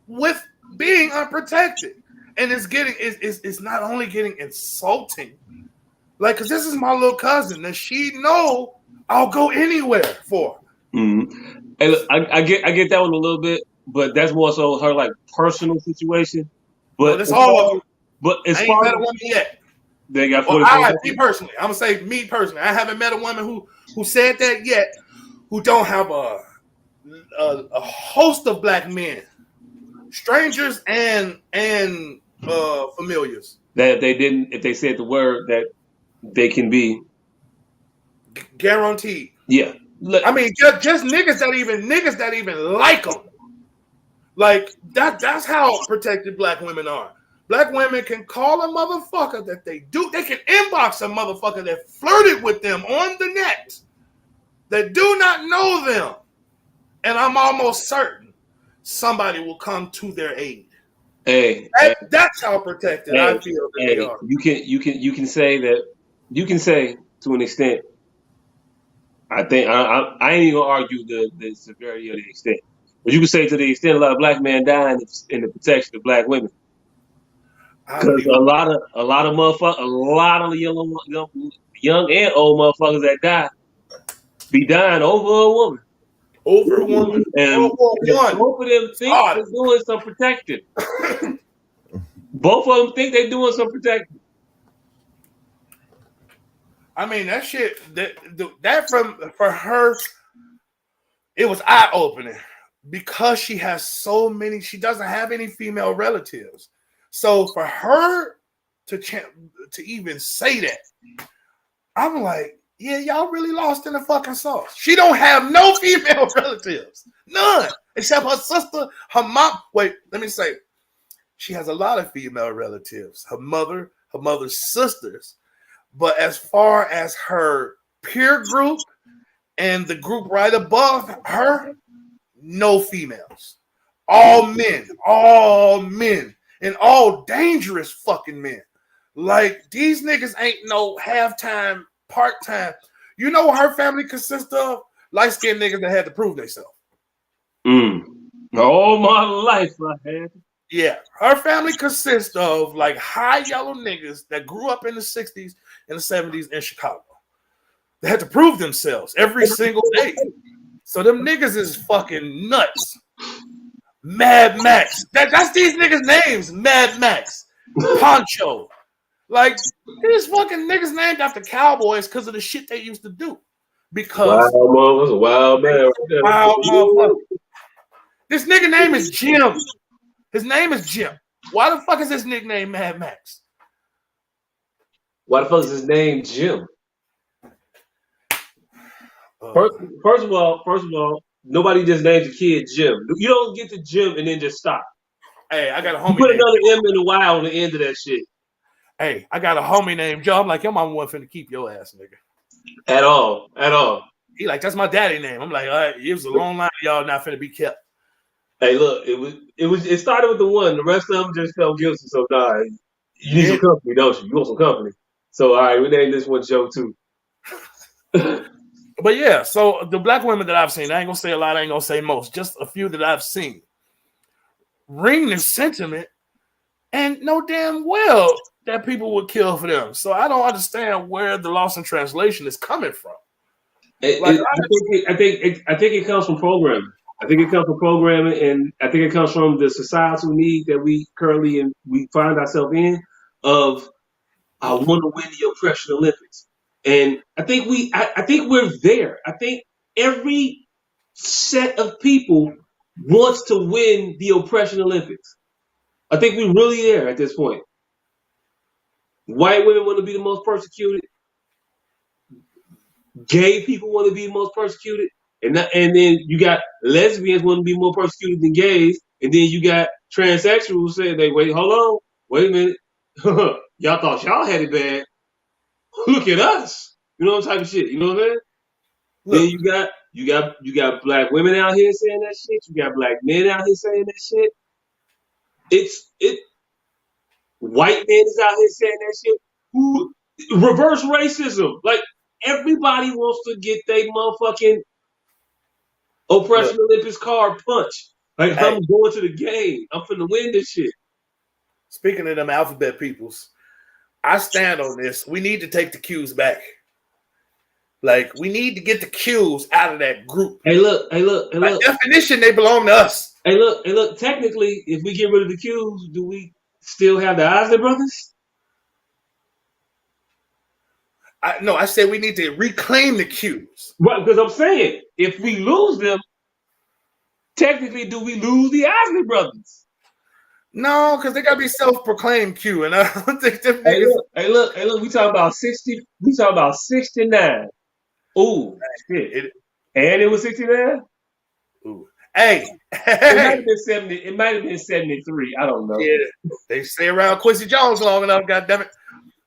E: with being unprotected. And it's not only getting insulting. Like, because this is my little cousin that she know I'll go anywhere for.
A: Mm-hmm. And look, I get that one a little bit, but that's more so her like personal situation. But
E: it's all of them.
A: But as
E: I ain't
A: far
E: met a woman yet.
A: They got
E: me personally. I'm gonna say me personally. I haven't met a woman who said that yet, who don't have a host of black men, strangers and familiars.
A: That if they said the word, that they can be
E: guaranteed.
A: Yeah.
E: Look, I mean, just niggas that even like them. Like that's how protected black women are. Black women can call a motherfucker that they do. They can inbox a motherfucker that flirted with them on the net that do not know them. And I'm almost certain somebody will come to their aid. That's how protected I feel that they are.
A: You can say that. You can say to an extent. I think I ain't even gonna argue the severity of the extent, but you can say to the extent a lot of black men dying in the protection of black women. Because a lot of motherfuckers, a lot of young and old motherfuckers that die be dying over a woman.
E: Over a woman.
A: And both of them think they're doing some protection. Both of them think they're doing some protection.
E: I mean, that shit, that for her, it was eye-opening because she has so many, she doesn't have any female relatives. So for her to even say that, I'm like, yeah, y'all really lost in the fucking sauce. She don't have no female relatives. None. Except her sister, her mom. Wait, let me say. She has a lot of female relatives. Her mother, her mother's sisters. But as far as her peer group and the group right above her, no females. All men, and all dangerous fucking men. Like, these niggas ain't no half-time, part-time. You know what her family consists of? Light-skinned niggas that had to prove themselves.
A: All my life I had to
E: Yeah, her family consists of like high yellow niggas that grew up in the 60s and the 70s in Chicago. They had to prove themselves every single day. So them niggas is fucking nuts. Mad Max. That's these niggas' names. Mad Max. Poncho. Like, these fucking niggas named after cowboys because of the shit they used to do. Because
A: Wild a wild man.
E: wild motherfucker. This nigga name is Jim. His name is Jim. Why the fuck is his nickname Mad Max?
A: Why the fuck is his name Jim? First of all, nobody just names a kid Jim. You don't get to Jim and then just stop.
E: Hey, I got a
A: You
E: homie
A: put
E: named
A: another M and a Y on the end of that shit.
E: Hey, I got a homie named Joe. I'm like, your mama wasn't finna keep your ass, nigga.
A: At all.
E: He like, that's my daddy name. I'm like, all right, it was a long line of y'all not finna be kept.
A: Hey, look, it started with the one. The rest of them just felt guilty. So, nah, you need some company, don't you? You want some company. So, all right, we named this one Joe too.
E: But yeah, so the black women that I've seen, I ain't gonna say a lot, I ain't gonna say most, just a few that I've seen, ring the sentiment and know damn well that people would kill for them. So I don't understand where the loss in translation is coming from.
A: I think it comes from programming. I think it comes from programming, and I think it comes from the societal need that we currently we find ourselves in. Of I want to win the oppression Olympics, and I think we're there. I think every set of people wants to win the oppression Olympics. I think we're really there at this point. White women want to be the most persecuted. Gay people want to be most persecuted, and then you got lesbians want to be more persecuted than gays, and then you got transsexuals saying, "They wait, hold on, wait a minute, y'all thought y'all had it bad. Look at us, you know what type of shit. You know what I'm saying?" Look. Then you got black women out here saying that shit. You got black men out here saying that shit. White men is out here saying that shit. Who reverse racism? Like everybody wants to get their motherfucking oppression Olympics card punched. Like I'm going to the game. I'm finna win this shit.
E: Speaking of them alphabet peoples, I stand on this. We need to take the Q's back. Like we need to get the Q's out of that group.
A: Hey, look.
E: By definition, they belong to us.
A: Hey, look. Technically, if we get rid of the Q's, do we still have the Isley brothers?
E: I said we need to reclaim the Q's.
A: Right, because I'm saying if we lose them, technically, do we lose the Isley brothers?
E: No, because they gotta be self-proclaimed Q, and I don't think them niggas.
A: Hey, look. We talking about 60. We talking about 69. Ooh, shit. And it was 69.
E: Ooh, hey.
A: It might have been 70. It might have been 73. I don't know.
E: Yeah, they stay around Quincy Jones long enough. Goddammit.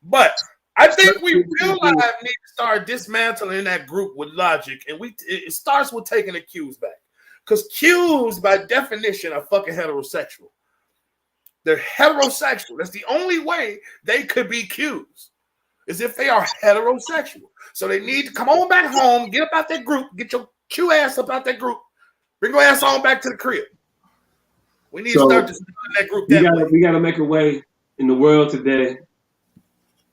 E: But I think we real life need to start dismantling that group with logic, and it starts with taking the Q's back, because Q's by definition are fucking heterosexual. They're heterosexual. That's the only way they could be Q's, is if they are heterosexual. So they need to come on back home, get up out that group, get your Q ass up out that group, bring your ass on back to the crib. We need to start that group.
A: We gotta make a way in the world today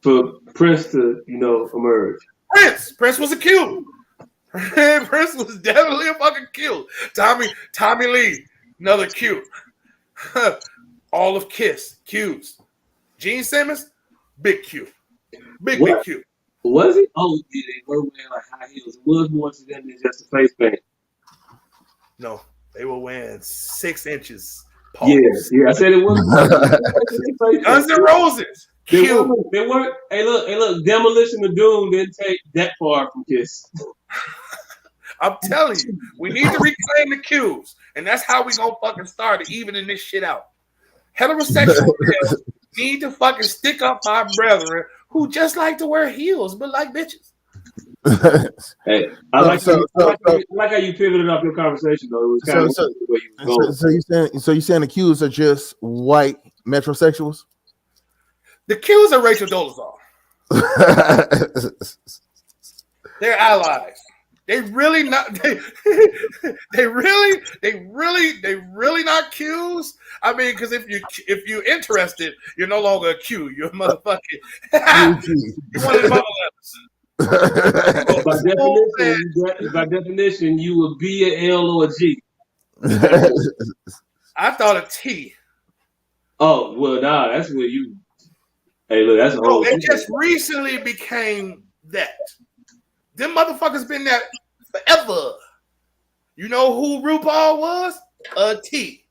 A: for Prince to, emerge.
E: Prince was a Q. Prince was definitely a fucking Q. Tommy Lee, another Q. All of Kiss, Q's. Gene Simmons, big Q. Big Q.
A: Was it? Oh, yeah, they were wearing like high heels. It was more to them than just a face paint.
E: No, they were wearing 6 inches.
A: Yeah, I said it was.
E: Guns N' Roses.
A: They weren't. Hey, look. Demolition of Doom didn't take that far from Kiss.
E: I'm telling you, we need to reclaim the Q's, and that's how we gonna fucking start it, evening this shit out. Heterosexual males need to fucking stick up our brethren who just like to wear heels, but like bitches.
A: Hey, I like how you pivoted off your conversation though. It was kind of the way you going.
D: So you saying the Q's are just white metrosexuals?
E: The Q's are Rachel Dolezal. They're allies. They really not. They really not Qs. I mean, because if you're interested, you're no longer a Q. You're a motherfucking. You're one of the bubble
A: By definition, you would be an L or a G.
E: I thought a T.
A: Oh well, nah, that's where you. Hey, look, that's a whole.
E: It just recently became that. Them motherfuckers been that forever. You know who RuPaul was? A T.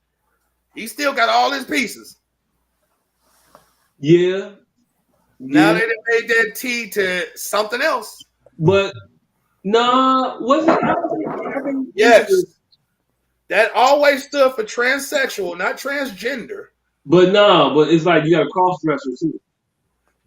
E: He still got all his pieces.
A: Yeah.
E: Now they done made that T to something else.
A: But nah, was it?
E: Yes. That always stood for transsexual, not transgender.
A: But but it's like you got a cross dresser too.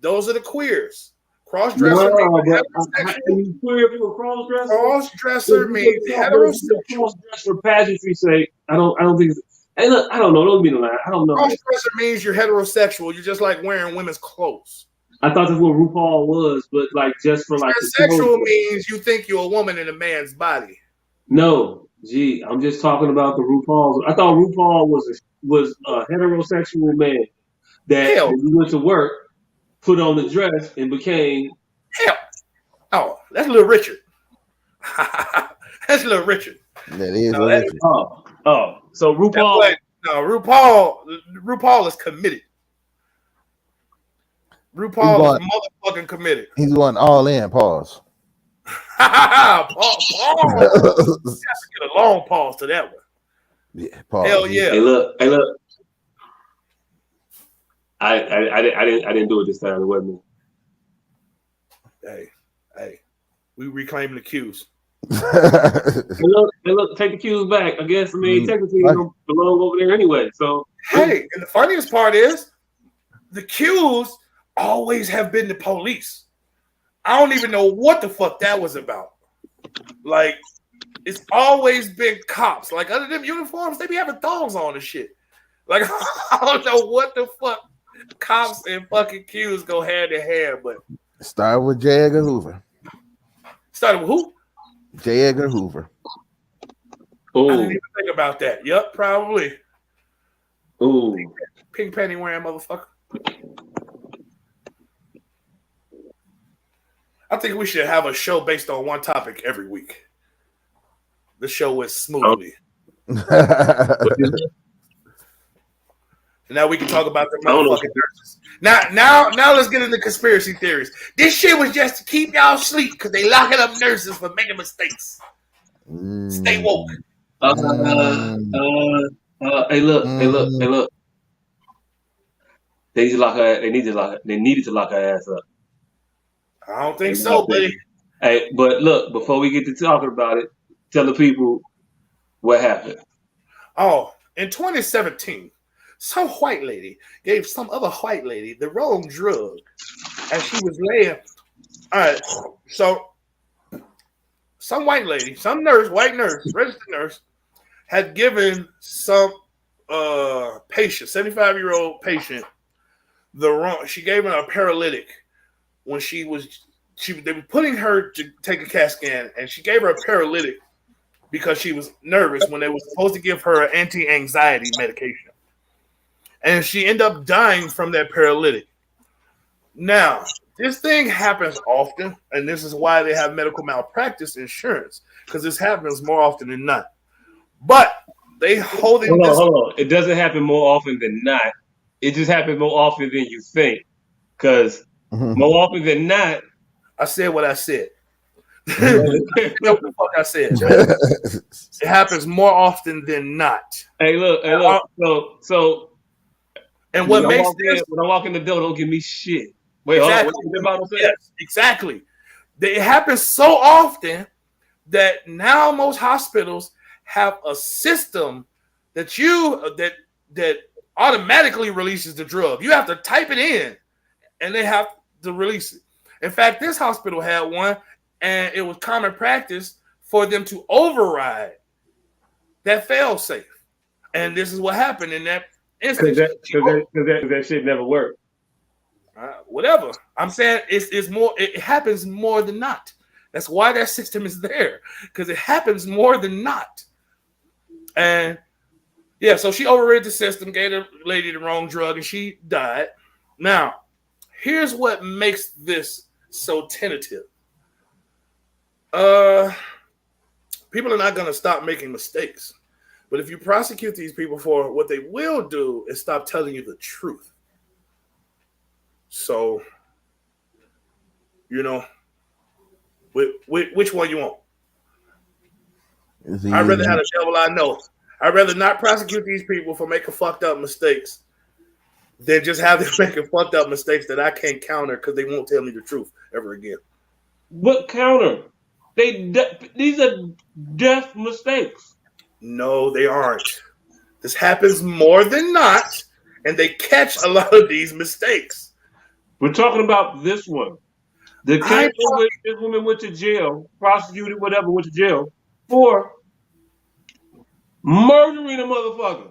E: Those are the queers. Cross-dresser means
A: cross-dresser.
E: Cross-dresser means heterosexual.
A: Cross-dresser pageantry sake. I don't think. Hey, look, I don't know. Don't mean to lie. I don't know.
E: Cross-dresser means you're heterosexual. You're just like wearing women's clothes.
A: I thought that's what RuPaul was, but like just for like.
E: Transsexual means you think you're a woman in a man's body.
A: No, gee, I'm just talking about the RuPaul. I thought RuPaul was a heterosexual man that when he went to work, put on the dress, and became.
E: Hell. Oh, that's Little Richard. That's Little Richard.
D: That is Little Richard.
A: Oh, so RuPaul.
E: RuPaul is committed. RuPaul is motherfucking committed.
D: He's going all in. Pause.
E: Pause. Get a long pause to that one.
D: Yeah, pause.
E: Hell yeah.
A: Hey, look. I didn't do it this time. It wasn't me.
E: Hey, we reclaiming the cues.
A: look, take the cues back. I guess. I mean, technically, they don't belong over there anyway. So,
E: hey, and the funniest part is, the cues always have been the police. I don't even know what the fuck that was about. Like, it's always been cops. Like, other than uniforms, they be having thongs on and shit. Like, I don't know what the fuck cops and fucking cues go hand in hand, but
D: start with J. Edgar Hoover.
E: Started with who?
D: J. Edgar Hoover.
E: Oh, I didn't even think about that. Yep, probably.
A: Oh,
E: pink panty wearing motherfucker. I think we should have a show based on one topic every week. The show went smoothly. Now we can talk about the motherfucking nurses. Now let's get into conspiracy theories. This shit was just to keep y'all asleep because they locking up nurses for making mistakes. Stay woke.
A: Hey, look. They needed to lock her ass up.
E: I don't think so, buddy.
A: Hey, but look, before we get to talking about it, tell the people what happened.
E: Oh, in 2017, some white lady gave some other white lady the wrong drug as she was laying. All right, so some white lady, white nurse, registered nurse, had given some patient, 75-year-old patient, the wrong. She gave her a paralytic when they were putting her to take a CAT scan, and she gave her a paralytic because she was nervous when they were supposed to give her an anti-anxiety medication. And she ended up dying from that paralytic. Now, this thing happens often, and this is why they have medical malpractice insurance, because this happens more often than not. But they hold it. Hold
A: on. It doesn't happen more often than not. It just happens more often than you think. Because more often than not,
E: I said what I said. What the fuck I said, man. It happens more often than not.
A: Hey, look. So
E: and what makes this
A: when I walk in the door, don't give me shit. Wait,
E: exactly.
A: Hold on.
E: Yes, exactly. It happens so often that now most hospitals have a system that that automatically releases the drug. You have to type it in, and they have to release it. In fact, this hospital had one, and it was common practice for them to override that fail-safe. And this is what happened in that instance.
A: Because that shit never worked.
E: Whatever. I'm saying it's more. It happens more than not. That's why that system is there, because it happens more than not. And yeah, so she overrid the system, gave the lady the wrong drug, and she died. Now, here's what makes this so tentative. People are not going to stop making mistakes. But if you prosecute these people for what they will do is stop telling you the truth. So, you know, which one you want? I'd rather have the devil I know. I'd rather not prosecute these people for making fucked up mistakes than just have them making fucked up mistakes that I can't counter because they won't tell me the truth ever again.
A: What counter? These are death mistakes.
E: No, they aren't. This happens more than not, and they catch a lot of these mistakes.
A: We're talking about this one. The case in which this woman went to jail, prosecuted, whatever, went to jail for murdering a motherfucker.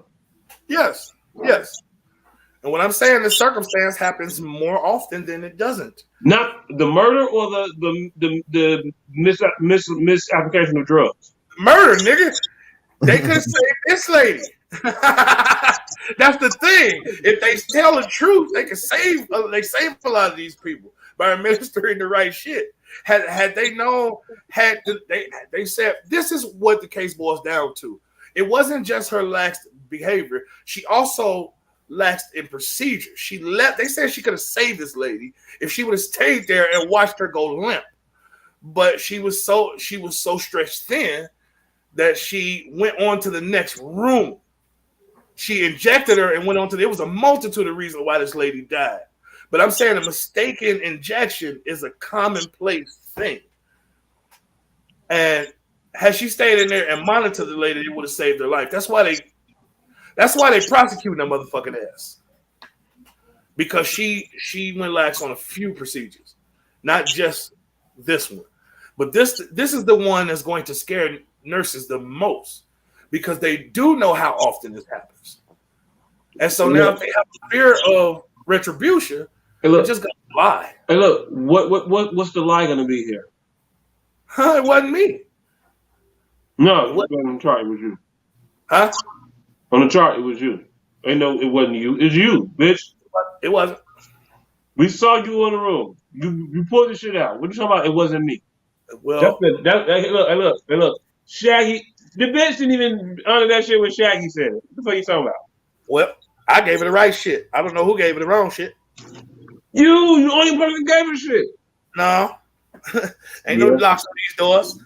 E: Yes. And what I'm saying, the circumstance happens more often than it doesn't.
A: Not the murder or the misapplication of drugs.
E: Murder, nigga. They could save this lady. That's the thing. If they tell the truth, they can save. They save a lot of these people by administering the right shit. Had they known, they said this is what the case boils down to. It wasn't just her lax behavior. She also laxed in procedure. She left. They said she could have saved this lady if she would have stayed there and watched her go limp. But she was so stretched thin that she went on to the next room. She injected her and went on to. There was a multitude of reasons why this lady died. But I'm saying a mistaken injection is a commonplace thing. And had she stayed in there and monitored the lady, it would have saved her life. That's why they prosecuted that motherfucking ass. Because she went lax on a few procedures, not just this one. But this is the one that's going to scare nurses the most because they do know how often this happens. And so now if they have a fear of retribution, they're just gonna lie.
A: Hey, look, what's the lie gonna be here?
E: It wasn't me.
A: No, on the chart it was you.
E: Huh?
A: On the chart it was you. Ain't no, it wasn't you. It's you, bitch.
E: It wasn't.
A: We saw you in the room. You pulled the shit out. What you talking about? It wasn't me.
E: Well,
A: look. Shaggy, the bitch didn't even honor that shit when Shaggy said it. What the fuck you talking about?
E: Well, I gave it the right shit. I don't know who gave it the wrong shit.
A: You the only person that gave it shit.
E: No. Ain't no locks on these doors.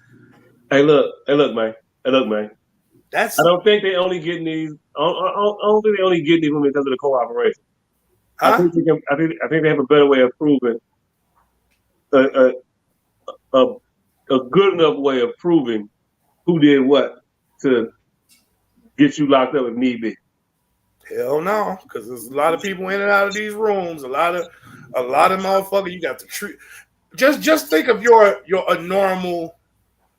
A: Hey, look, man. I don't think they only getting these. I don't think they only getting these women because of the cooperation.
E: Huh?
A: I think they have a better way of proving a good enough way of proving who did what to get you locked up if need be.
E: Hell no, because there's a lot of people in and out of these rooms. A lot of motherfuckers. You got to treat. Just think of a normal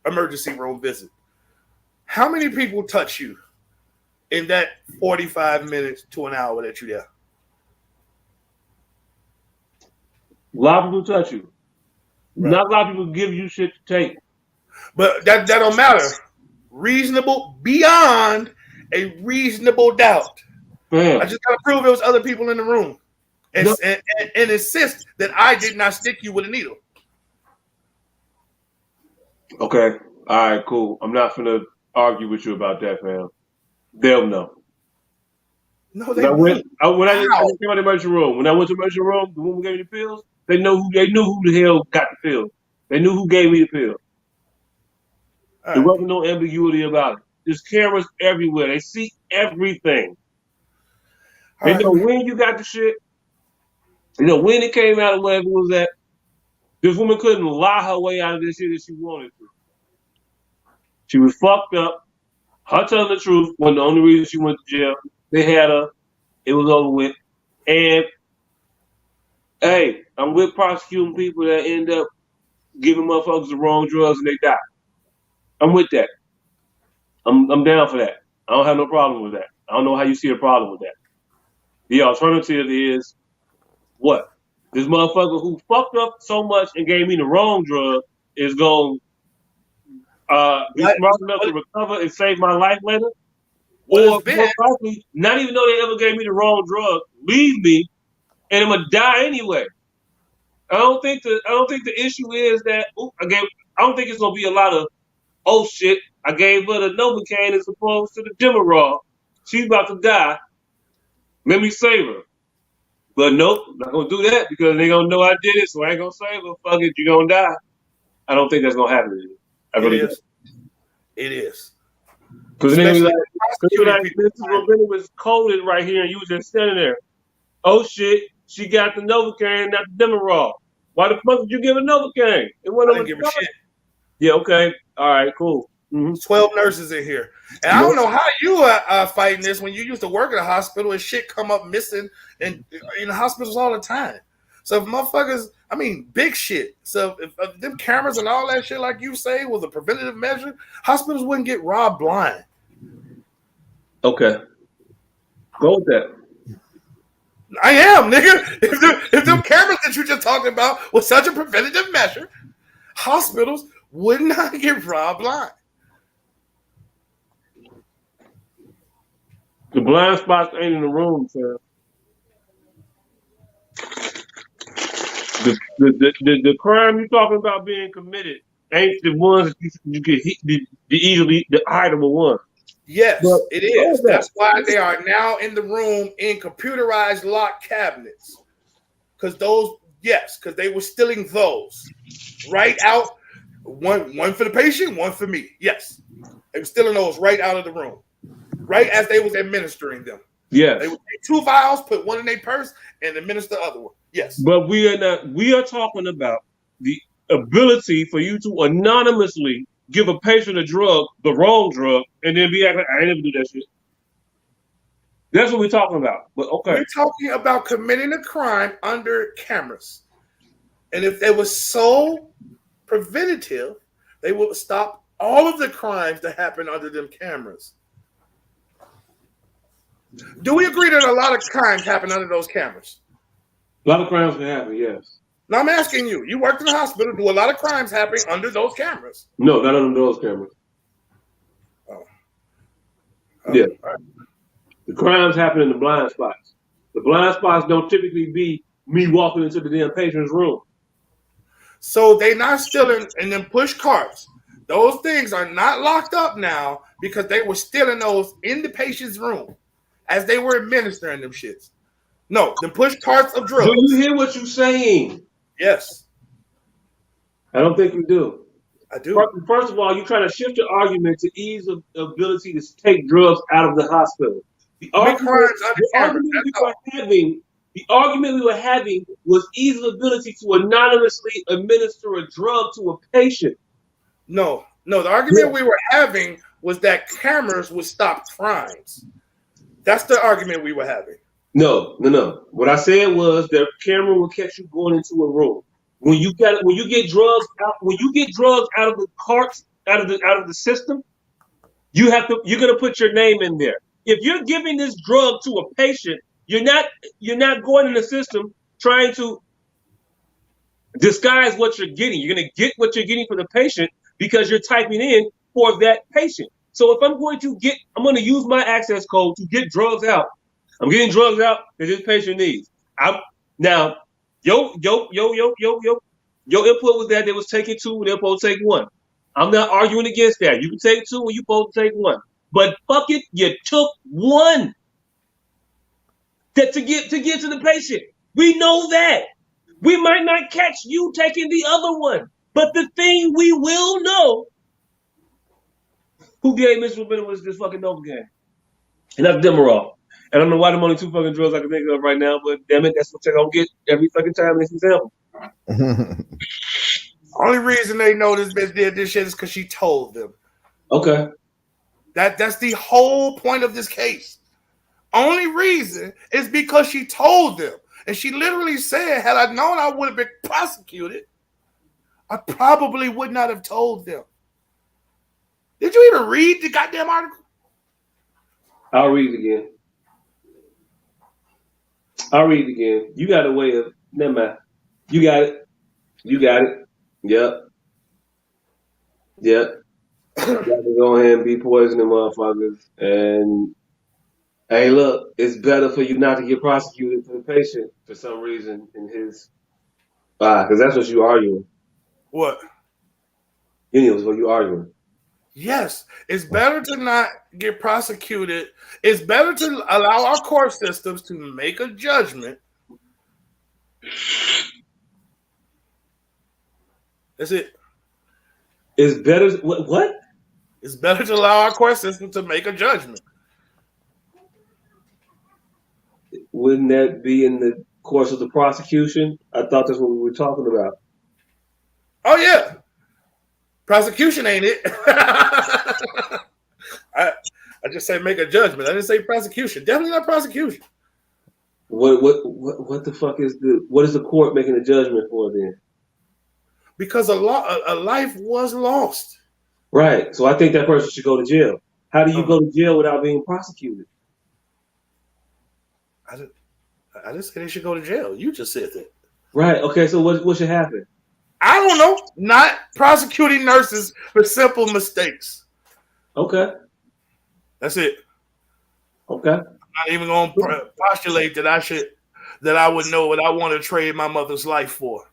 E: emergency room visit. How many people touch you in that 45 minutes to an hour that you're there?
A: A lot of people touch you. Right. Not a lot of people give you shit to take.
E: But that don't matter. Reasonable, beyond a reasonable doubt.
A: Man.
E: I just got to prove there was other people in the room and insist that I did not stick you with a needle.
A: Okay. All right, cool. I'm not finna argue with you about that, fam. They'll know.
E: No, they won't.
A: When I came out of the emergency room, the woman gave me the pills. They knew who the hell got the pills. They knew who gave me the pills. Right. There wasn't no ambiguity about it. There's cameras everywhere. They see everything. They know when you got the shit. You know when it came out of wherever it was at. This woman couldn't lie her way out of this shit if she wanted to. She was fucked up. Her telling the truth wasn't the only reason she went to jail. They had her. It was over with. And hey, I'm with prosecuting people that end up giving motherfuckers the wrong drugs and they die. I'm with that. I'm down for that. I don't have no problem with that. I don't know how you see a problem with that. The alternative is what? This motherfucker who fucked up so much and gave me the wrong drug is going to be smart enough to recover and save my life later, or most likely not even know they ever gave me the wrong drug, leave me, and I'm gonna die anyway. I don't think the issue is that I don't think it's gonna be a lot of oh shit. I gave her the Novocaine as opposed to the Demerol. She's about to die. Let me save her. But nope, I'm not gonna do that because they gonna know I did it, so I ain't gonna save her. Fuck it, you're gonna die. I don't think that's gonna happen. I really don't.
E: It is.
A: Because then they be like, Mrs. Robina was coded right here, and you was just standing there. Oh shit, she got the Novocaine, not the Demerol. Why the fuck did you give her Novocaine? It wasn't
E: I didn't give a shit.
A: Yeah, okay, all right, cool.
E: 12 nurses in here, and I don't know how you are fighting this when you used to work at a hospital and shit come up missing in hospitals all the time. So if motherfuckers, I mean, big shit. So if them cameras and all that shit, like you say, was a preventative measure, hospitals wouldn't get robbed blind.
A: Okay, go with that.
E: I am, nigga. If them cameras that you just talked about was such a preventative measure, hospitals would not get robbed blind.
A: The blind spots ain't in the room, sir. The crime you're talking about being committed ain't the ones that you can hit the hideable ones.
E: Yes, it is. That's why they are now in the room in computerized lock cabinets. Because they were stealing those right out. One for the patient, one for me. Yes, they were stealing those right out of the room, right as they was administering them.
A: Yes,
E: they would take 2 vials, put one in their purse, and administer the other one. Yes,
A: but we are talking about the ability for you to anonymously give a patient a drug, the wrong drug, and then be like, I ain't never do that shit. That's what we're talking about. But okay,
E: we're talking about committing a crime under cameras, and if they were so preventative, they would stop all of the crimes that happen under them cameras. Do we agree that a lot of crimes happen under those cameras?
A: A lot of crimes can happen, yes.
E: Now I'm asking you, you worked in the hospital, do a lot of crimes happen under those cameras?
A: No, not under those cameras. Yeah. Right. The crimes happen in the blind spots. The blind spots don't typically be me walking into the damn patient's room.
E: So they not stealing in them push carts. Those things are not locked up now because they were stealing those in the patient's room as they were administering them shits. No, the push carts of drugs.
A: Do you hear what you're saying?
E: Yes.
A: I don't think you do.
E: I do.
A: First of all, you're trying to shift your argument to ease of ability to take drugs out of the hospital. The argument we were having was ease of ability to anonymously administer a drug to a patient.
E: No, the argument we were having was that cameras would stop crimes. That's the argument we were having. No.
A: What I said was the camera will catch you going into a room. When you get drugs out of the carts, out of the system, you're gonna put your name in there. If you're giving this drug to a patient, you're not going in the system trying to disguise what you're getting. You're gonna get what you're getting for the patient because you're typing in for that patient. So if I'm going to use my access code to get drugs out. I'm getting drugs out that this patient needs. Now, your input was that they was taking 2 and they're supposed to take 1. I'm not arguing against that. You can take 2 and you're supposed to take 1. But fuck it, you took 1 to get to the patient. We know that. We might not catch you taking the other one. But the thing we will know, who gave Mr. Robina was this fucking Novocaine. And that's Demerol. I don't know why them only 2 fucking drugs I can think of right now, but damn it, that's what they're gonna get every fucking time in this example.
E: Only reason they know this bitch did this shit is because she told them.
A: Okay.
E: That's the whole point of this case. Only reason is because she told them. And she literally said, had I known I would have been prosecuted, I probably would not have told them. Did you even read the goddamn article?
A: I'll read it again. You got a way of, never mind. You got it. Yep. Yeah. You got to go ahead and be poisoning motherfuckers. And hey, look, it's better for you not to get prosecuted for the patient for some reason in his because that's what you arguing.
E: What?
A: You know, what you arguing.
E: Yes, it's better to not get prosecuted. It's better to allow our court systems to make a judgment. That's it.
A: It's better. What?
E: It's better to allow our court system to make a judgment.
A: Wouldn't that be in the course of the prosecution? I thought that's what we were talking about.
E: Oh yeah, prosecution ain't it? I just say make a judgment. I didn't say prosecution. Definitely not prosecution.
A: What the fuck is what is the court making a judgment for then?
E: Because a life was lost.
A: Right. So I think that person should go to jail. How do you go to jail without being prosecuted?
E: I didn't say they should go to jail. You just said that.
A: Right. Okay. So what should happen?
E: I don't know. Not prosecuting nurses for simple mistakes.
A: Okay.
E: That's it.
A: Okay.
E: I'm not even going to postulate that I would know what I want to trade my mother's life for.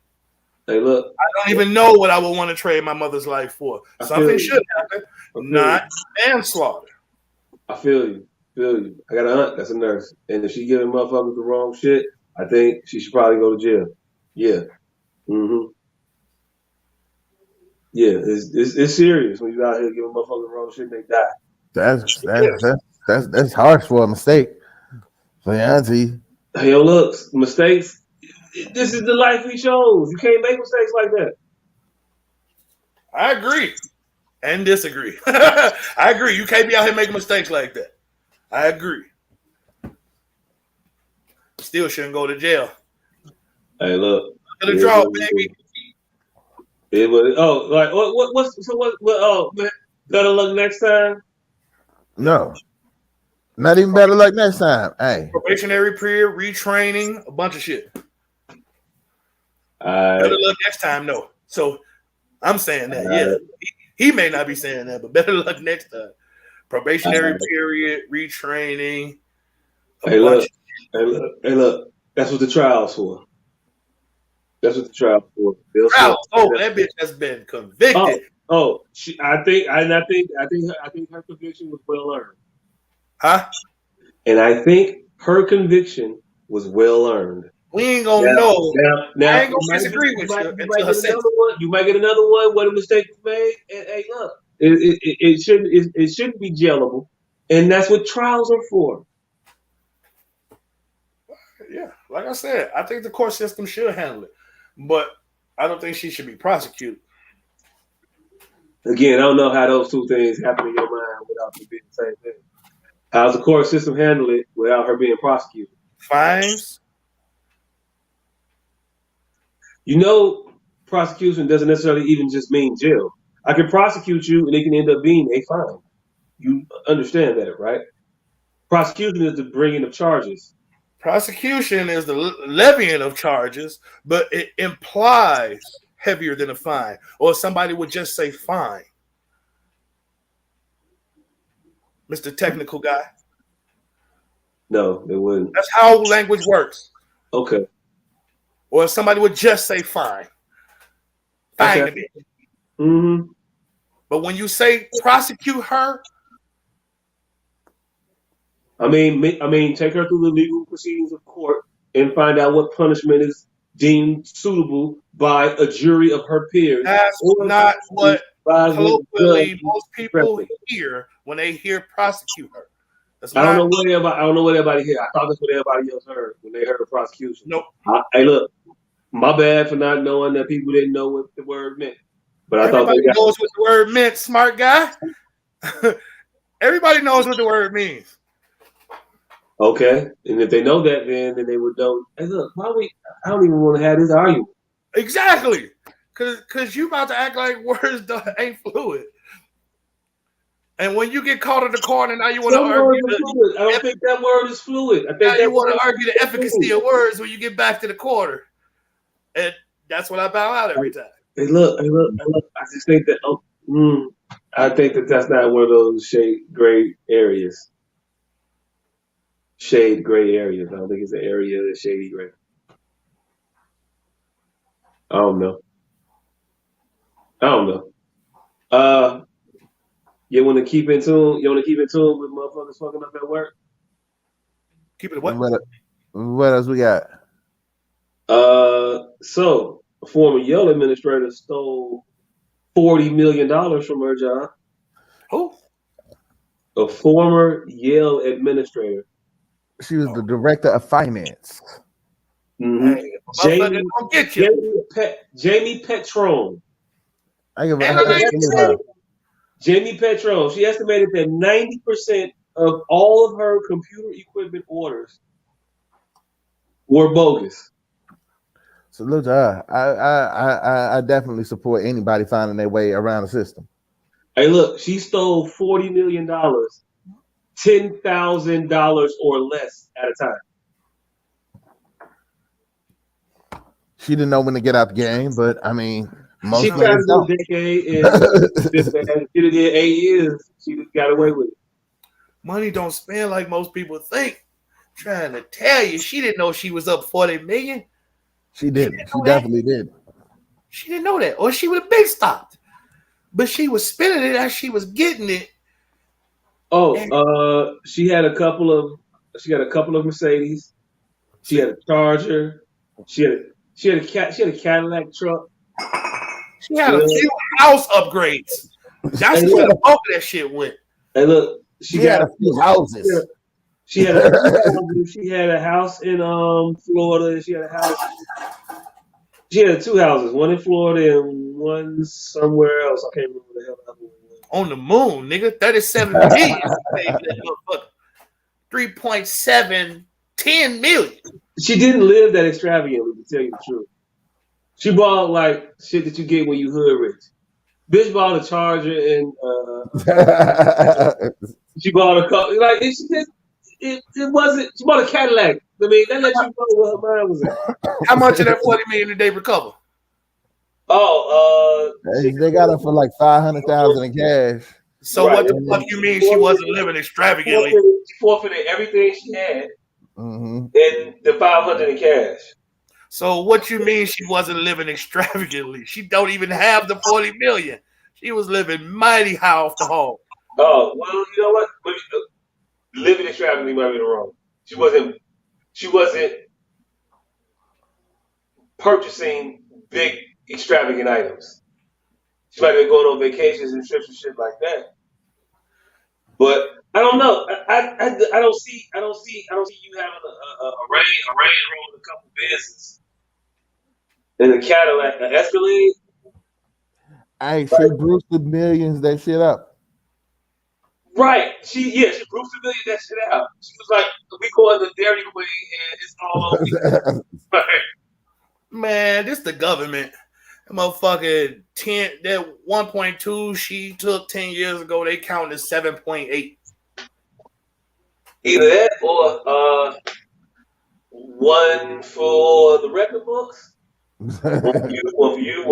A: Hey, look.
E: I don't even know what I would want to trade my mother's life for. Something should happen, not manslaughter.
A: I feel you. I got an aunt that's a nurse, and if she giving motherfuckers the wrong shit, I think she should probably go to jail. Yeah. Mm-hmm. Yeah, it's serious when you out here giving motherfuckers the wrong shit and they die.
D: That's harsh for a mistake. So yeah, auntie.
A: Hey, yo, look, mistakes. This is the life we chose. You can't make mistakes like that.
E: I agree and disagree. I agree. You can't be out here making mistakes like that. I agree. Still shouldn't go to jail.
A: Hey, look.
E: To the draw, baby.
A: It was better luck next time?
D: No. Not even better luck next time. Hey.
E: Probationary period, retraining, a bunch of shit. Better luck next time, no. So I'm saying that, yeah. He may not be saying that, but better luck next time. Probationary period, retraining.
A: Hey, look. That's what the trial's for. That's what the trial's for.
E: That bitch has been convicted.
A: I think her conviction was well earned.
E: Huh?
A: And I think her conviction was well earned.
E: We ain't gonna know.
A: Now,
E: I ain't gonna disagree with you.
A: You might get another one. What a mistake was made. And hey, look, it shouldn't be jailable, and that's what trials are for.
E: Yeah, like I said, I think the court system should handle it, but I don't think she should be prosecuted.
A: Again, I don't know how those two things happen in your mind without them being the same thing. How's the court system handle it without her being prosecuted?
E: Fines.
A: You know, prosecution doesn't necessarily even just mean jail. I can prosecute you, and it can end up being a fine. You understand that, right? Prosecution is the bringing of charges.
E: Prosecution is the levying of charges, but it implies heavier than a fine, or somebody would just say fine. Mr. Technical Guy.
A: No, it wouldn't.
E: That's how language works.
A: Okay.
E: Or somebody would just say fine. Fine to me.
A: Mm-hmm.
E: But when you say prosecute her,
A: I mean, take her through the legal proceedings of court and find out what punishment is deemed suitable by a jury of her peers.
E: That's not what colloquially most people hear when they hear prosecute her.
A: I don't know what everybody hear. I thought that's what everybody else heard when they heard of prosecution.
E: Nope.
A: Hey, look, my bad for not knowing that people didn't know what the word meant. But
E: everybody knows what the word meant, smart guy. Everybody knows what the word means.
A: Okay, and if they know that, then they would know. Hey, look, I don't even want to have this argument.
E: Exactly, because you about to act like words ain't fluid. And when you get caught in the corner, now you want to argue.
A: I don't think that word is fluid. I think
E: now you want to argue the efficacy of words when you get back to the quarter, and that's what I bow out every time.
A: Hey, look. I just think that I think that's not one of those shade gray areas. Shade gray areas. I don't think it's an area that's shady gray. I don't know. You want to keep in tune? You want to keep in tune with motherfuckers fucking up at work?
E: Keep it what?
D: What else we got?
A: So a former Yale administrator stole $40 million from her job.
E: Who?
A: A former Yale administrator.
D: She was the director of finance.
A: Mm-hmm.
E: Hey, Jamie
A: Petrone. Jamie Petrone. She estimated that 90% of all of her computer equipment orders were bogus.
D: So look to her. I definitely support anybody finding their way around the system.
A: Hey, look, she stole $40 million, $10,000 or less at a time.
D: She didn't know when to get out the game, but I mean, most
A: she tried to do a decade, and she did 8 years. She just got away with it.
E: Money don't spend like most people think. Trying to tell you, she didn't know she was up 40 million.
D: She didn't. She definitely did.
E: She didn't know that, or she would have been stopped. But she was spending it as she was getting it.
A: Oh, she had a couple of Mercedes. She had a Charger. She had a Cadillac truck.
E: She had a few house upgrades. That's where the bulk of that shit went.
A: Hey, look, she
D: had a few houses.
A: She had a house in Florida. She had 2 houses, one in Florida and one somewhere else. I can't remember the hell that one was.
E: On the moon, nigga, 37 million. 3.7, 10 million.
A: She didn't live that extravagantly, to tell you the truth. She bought like shit that you get when you hood rich. Bitch bought a Charger and she bought a couple. Like it wasn't. She bought a Cadillac. I mean, that let you know where her mind was at.
E: How much of that 40 million did they recover?
D: They got her for like $500,000 in cash.
E: So what the fuck you mean she wasn't living extravagantly?
A: She forfeited everything she had, and the $500 in cash.
E: So what you mean she wasn't living extravagantly? She don't even have the 40 million. She was living mighty high off the hog.
A: Oh well, you know what? Living extravagantly might be wrong. She wasn't purchasing big extravagant items. She might have been going on vacations and trips and shit like that. But I don't know. I don't see you having a Range Rover, a couple Benzes, and a Cadillac, an Escalade.
D: She boosted millions that shit up.
A: Right. She boosted millions that shit out. She was like, we call it the Dairy Queen, and it's all over.
E: Man, this the government. That motherfucker 10, that 1.2 she took 10 years ago, they counted as 7.8.
A: Either that or one for the record books. One for you.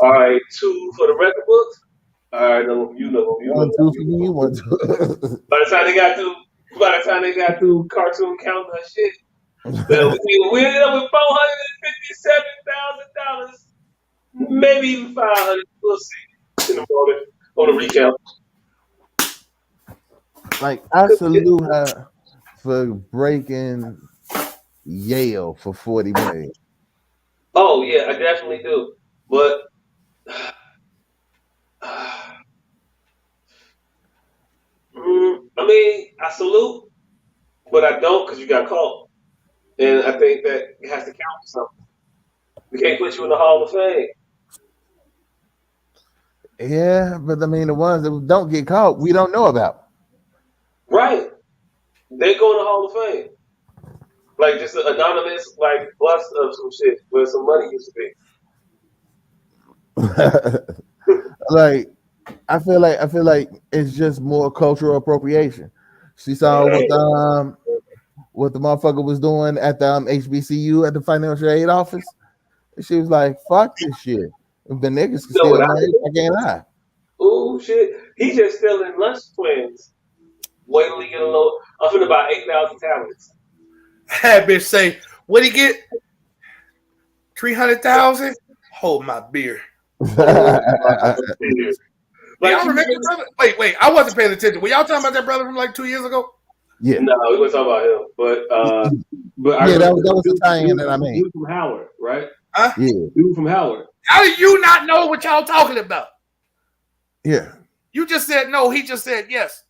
A: All right, 2 for the record books. All right, no you.
D: 1, 2 for me, 1, 2.
A: By the time they got through cartoon counting that shit, we ended up with $457,000, maybe even $500. We'll see in the morning on the recount.
D: Like, I salute her for breaking Yale for $40 million.
A: Oh yeah, I definitely do. But I mean, I salute, but I don't because you got caught, and I think that it has to count for something. We can't put you in the Hall of Fame.
D: Yeah, but I mean, the ones that don't get caught, we don't know about.
A: Right. They go in the Hall of Fame. Like just an anonymous like bust of some shit where some money used to be.
D: Like, I feel like it's just more cultural appropriation. She saw what the motherfucker was doing at the HBCU at the financial aid office. And she was like, fuck this shit. The niggas can
A: You know
D: steal
A: what I
D: money.
A: think?
D: I can't lie.
A: Oh shit, he just stealing lunch twins. Wait till he get a little. I'm finna about 8,000 tablets.
E: That bitch say, "What he get? 300,000? Hold my beer."
A: Oh my beer.
E: Like,
A: Like
E: y'all remember that brother? Wait, I wasn't paying attention. Were y'all talking about that brother from like 2 years ago?
D: Yeah.
A: No, we wasn't talking about him. But I
D: Yeah,
A: remember
D: that was the tie-in that I
A: dude,
D: made.
A: dude from Howard, right?
E: Huh?
D: Yeah.
A: Dude from Howard.
E: How do you not know what y'all talking about?
D: Yeah.
E: You just said no. He just said yes.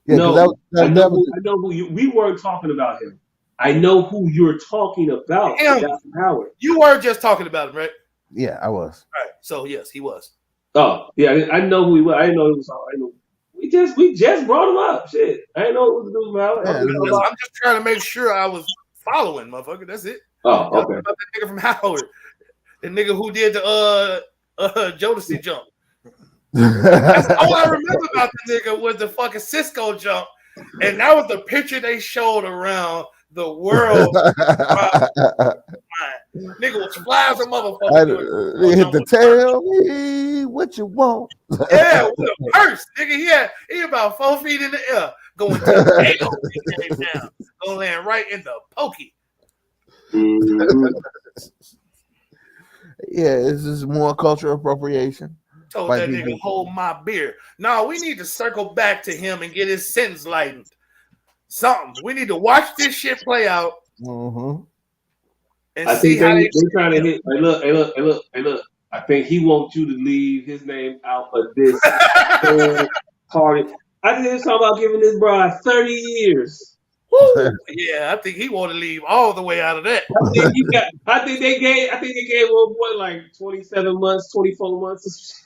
D: Yeah,
A: No,
D: that
A: I know
D: was
A: who you. We weren't talking about him. I know who you're talking about. The
E: Him.
A: guy from Howard.
E: You were just talking about him, right?
D: yeah, I was.
E: All right. So yes, he was.
A: Oh yeah, I know who he was. I didn't know it was. I know we just brought him up. Shit, I didn't know it was the dude from Howard.
D: Yeah,
E: I'm just trying to make sure I was following, motherfucker. That's it.
A: Oh,
E: Y'all
A: okay.
E: talking about that nigga from Howard, the nigga who did the Jodeci jump. That's all I remember about the nigga was the fucking Cisco jump, and that was the picture they showed around the world. Nigga was fly as a motherfucker.
D: They hit the tell me what you want.
E: Yeah, with a purse, nigga. He about 4 feet in the air, going to the down, gonna land right in the pokey.
A: Mm-hmm.
D: Yeah, this is more cultural appropriation.
E: Told
D: White
E: that
D: people.
E: nigga hold my beer. No, we need to circle back to him and get his sentence lightened. Something. We need to watch this shit play out
D: Mm-hmm.
E: and
A: I
E: see
A: think
E: how they
A: trying to hit. Hey, look. I think he wants you to leave his name out of this whole party. I think he's talking about giving this bride 30 years.
E: Woo! Yeah, I think he want to leave all the way out of that.
A: I think they gave old boy like 27 months, 24 months.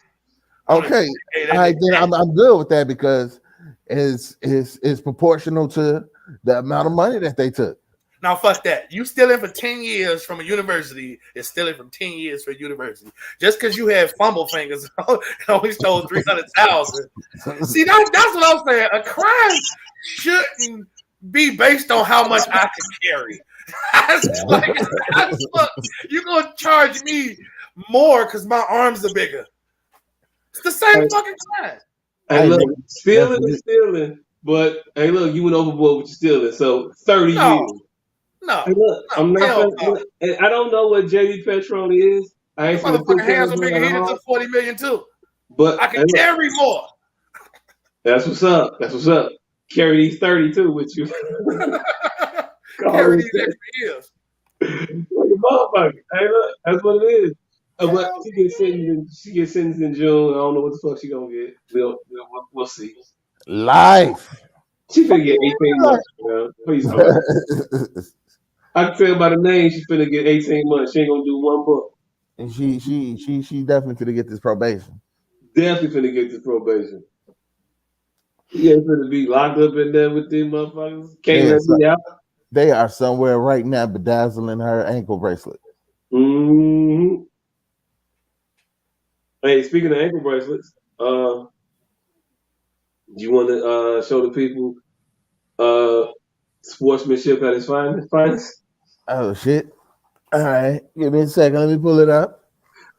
D: Okay, all right, then I'm good with that because it's proportional to the amount of money that they took.
E: Now, fuck that. You stealing for 10 years from a university is stealing from 10 years for a university. Just because you had fumble fingers and only stole 300,000. See, that's what I'm saying. A crime shouldn't be based on how much I can carry. You're going to charge me more because my arms are bigger. It's the same fucking crime.
A: Hey, look, stealing is stealing, but hey, look, you went overboard with your stealing. So 30 years.
E: No,
A: hey, look, I'm not. I don't know what JD Petroni is. I ain't gonna put
E: hands are bigger. He took 40 million too.
A: But
E: I can carry more.
A: That's what's up. That's what's up. Carry these 32 with you.
E: Carry these extra years.
A: Like a motherfucker. Hey, look, that's what it is. But she gets sentenced in June. I don't know what the fuck she gonna get. We'll see.
D: Life.
A: She finna get 18 months, man. Please don't. I can tell by the name she's finna get 18 months. She ain't gonna do one book.
D: And she definitely finna get this probation.
A: Definitely finna get this probation. She ain't finna be locked up in there with them motherfuckers. Can't let me out.
D: They are somewhere right now bedazzling her ankle bracelet.
A: Mm-hmm. Hey, speaking of ankle bracelets, do you want to show the people sportsmanship at its finest?
D: Oh shit! All right, give me a second. Let me pull it up.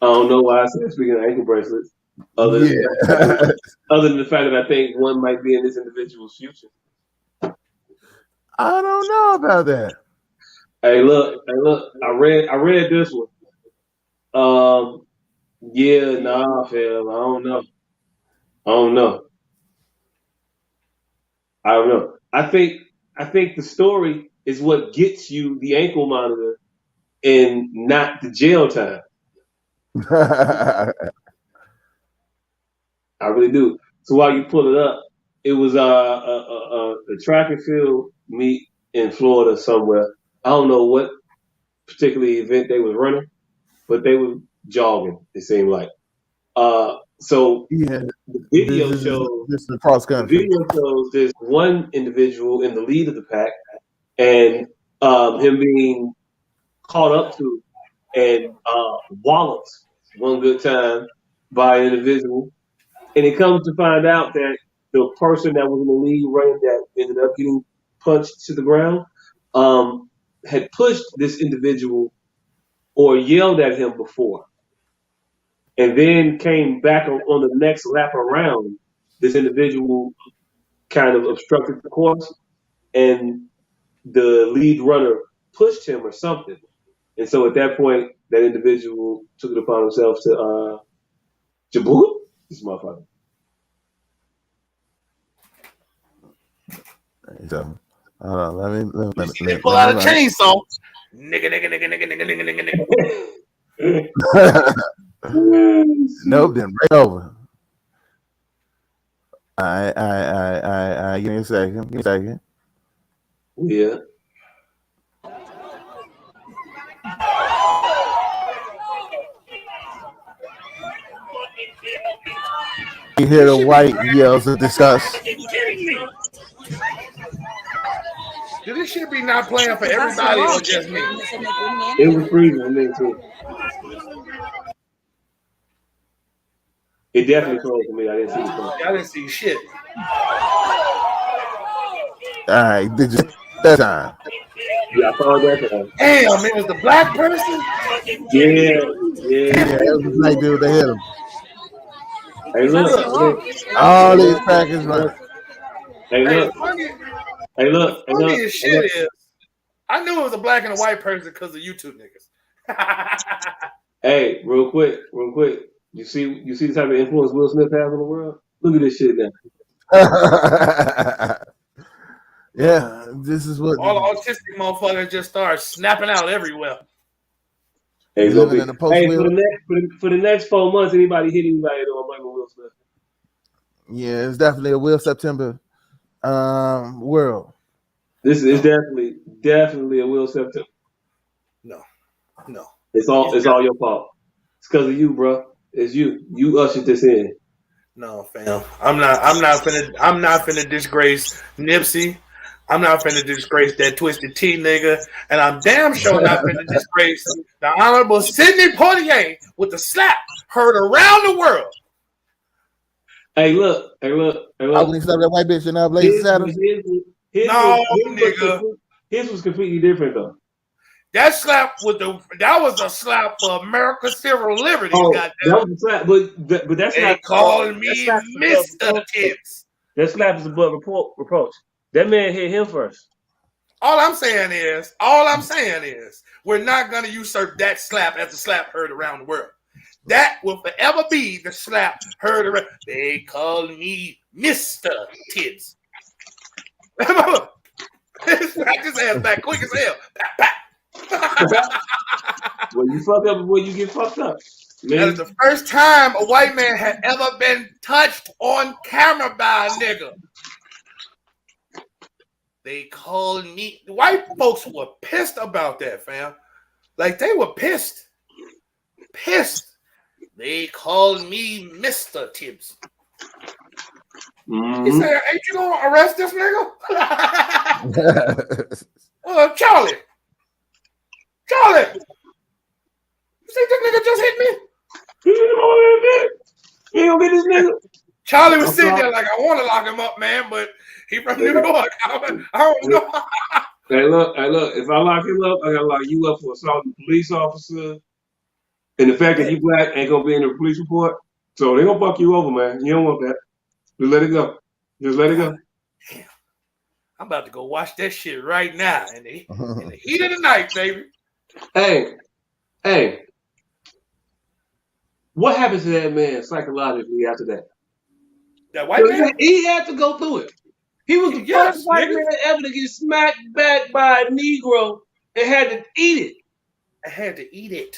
A: I don't know why I said speaking of ankle bracelets. Other than the fact that I think one might be in this individual's future.
D: I don't know about that.
A: Hey, look! I read this one. Yeah, nah, fam. I don't know. I think the story is what gets you the ankle monitor and not the jail time. I really do. So while you pull it up, it was a track and field meet in Florida somewhere. I don't know what particular event they was running, but they were jogging. It seemed like. So
D: yeah,
A: the video shows
D: this is cross country.
A: The video shows there's one individual in the lead of the pack, and him being caught up to and walloped one good time by an individual. And it comes to find out that the person that was in the lead running that ended up getting punched to the ground had pushed this individual or yelled at him before. and then came back on the next lap around. This individual kind of obstructed the course, and the lead runner pushed him or something. And so at that point, that individual took it upon himself to Jaboot this motherfucker.
D: So, let
E: They pull out a chainsaw. Nigga.
D: Nope, then right over. I give me a second.
A: Yeah.
D: You hear the white yells of disgust.
E: Should this shit be not playing for everybody or just me?
A: It was freezing for me too. It definitely froze for me. I didn't see it.
E: I didn't see shit.
D: All right, did you that time?
A: Yeah, I saw that time.
E: Damn, it was the black person?
A: Yeah.
D: It was the black dude that hit him.
A: Hey, look.
D: All these crackers run.
A: Hey, look.
E: The funniest shit is, I knew it was a black and a white person because of YouTube niggas.
A: Hey, real quick. You see the type of influence Will Smith has on the world? Look at this shit now.
D: Yeah, this is what
E: all the autistic motherfuckers just start snapping out everywhere.
A: Hey, for the next 4 months, anybody hit anybody on Michael Will Smith?
D: Yeah, it's definitely a Will September world.
A: This is definitely a Will September. No. It's all your fault. It's because of you, bro. It's you. You ushered this in.
E: No, fam. I'm not finna disgrace Nipsey. I'm not finna disgrace that Twisted Tea nigga, and I'm damn sure not finna disgrace the Honorable Sidney Poitier with the slap heard around the world.
A: Hey, look.
D: I wouldn't slap that white bitch in our Blazing Saddles.
A: His was completely different though.
E: That was a slap for America's civil liberties.
A: Oh, that was a slap, but that's
E: they
A: not
E: calling me Mr. Tips.
A: That slap is above reproach. That man hit him first.
E: All I'm saying is, we're not going to usurp that slap as a slap heard around the world. That will forever be the slap heard around. They call me Mr. Tips. Smack his ass back quick as hell.
A: When you fuck up before you get fucked up. Man.
E: That is the first time a white man had ever been touched on camera by a nigga. They called me. White folks were pissed about that, fam. Like, they were pissed. They called me Mr. Tibbs.
A: Mm-hmm.
E: He said, ain't you gonna arrest this nigga? Charlie. You think this nigga just hit me?
A: You ain't gonna get this nigga?
E: Charlie was sitting there like, I want to lock him up, man, but he from New York. I don't know.
A: Hey, look. If I lock him up, I gotta lock you up for assaulting a police officer. And the fact that you black ain't gonna be in the police report. So they gonna fuck you over, man. You don't want that. Just let it go. Damn.
E: I'm about to go watch that shit right now in the heat of the night, baby.
A: Hey. What happens to that man psychologically after that?
E: That white man?
A: He had to go through it. He was the first white man ever to get smacked back by a Negro and had to eat it.
E: I had to eat it.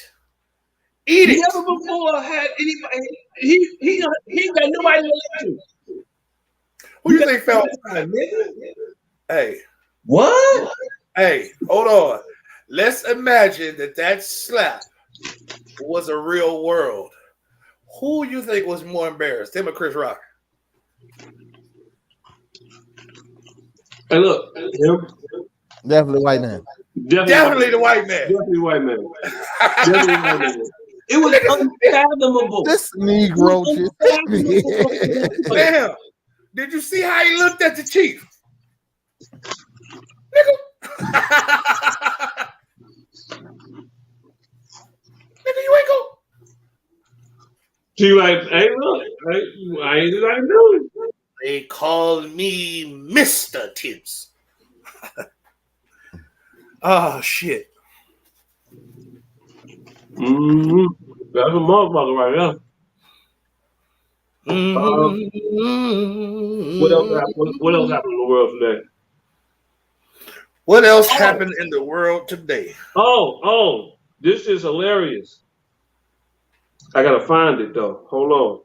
A: He never before had anybody. He got nobody to listen to.
E: Who you think felt? Hey.
A: What?
E: Hey, hold on. Let's imagine that slap was a real world. Who you think was more embarrassed, him or Chris Rock?
A: Hey, look.
D: Definitely white man.
E: Definitely the white man.
A: Definitely white man. It was unfathomable.
D: This Negro
E: just damn. Did you see how he looked at the chief? Nigga. Nigga, you ain't go.
A: She like, hey, look, I ain't nothing to do.
E: They call me Mr. Tibbs. Oh shit.
A: Mm-hmm. That's a motherfucker right there. What else happened? What else happened in the world today?
E: What else happened in the world today?
A: Oh, this is hilarious. I gotta find it though. Hold on.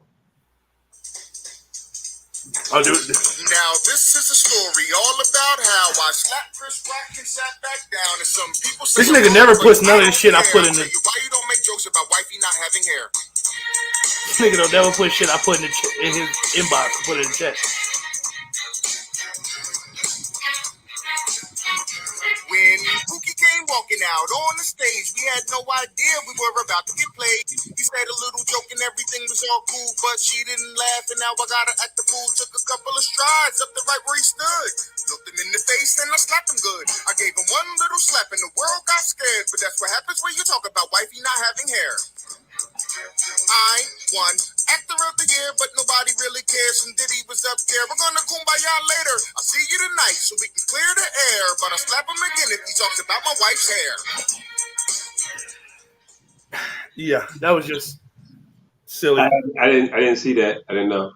E: I'll do it.
K: Now this is a story all about how I slapped Chris Rock and sat back down, and some people say
E: This nigga never puts none of the shit I put in the.
K: Why you don't make jokes about wifey not having hair?
E: This nigga don't never put shit I put in his inbox. Put it in chat.
K: When Pookie came walking out on the stage, we had no idea we were about to get played. He said a little joke and everything was all cool, but she didn't laugh, and now I got her at the pool. Took a couple of strides up the right where he stood. Looked him in the face and I slapped him good. I gave him one little slap and the world got scared, but that's what happens when you talk about wifey not having hair. I won Actor of the Year, but nobody really cares. And Diddy was up there. We're gonna kumbaya later. I'll see you tonight so we can clear the air. But I'll slap him again if he talks about my wife's hair.
E: Yeah, that was just silly.
A: I didn't see that. I didn't know.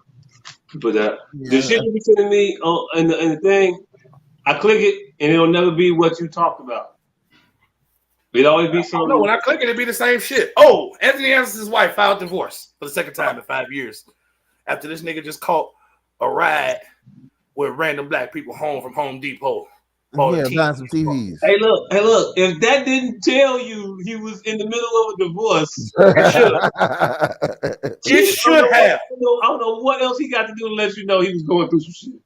A: But the shit you be sending me in the thing, I click it and it'll never be what you talked about. It'll always be something.
E: No, when I click it, it'd be the same shit. Oh, Anthony Anderson's wife filed divorce for the second time in 5 years after this nigga just caught a ride with random black people home from Home Depot.
D: Yeah, buying some TVs.
A: Hey, look! If that didn't tell you he was in the middle of a divorce,
E: it should have.
A: I don't know what else he got to do to let you know he was going through some shit.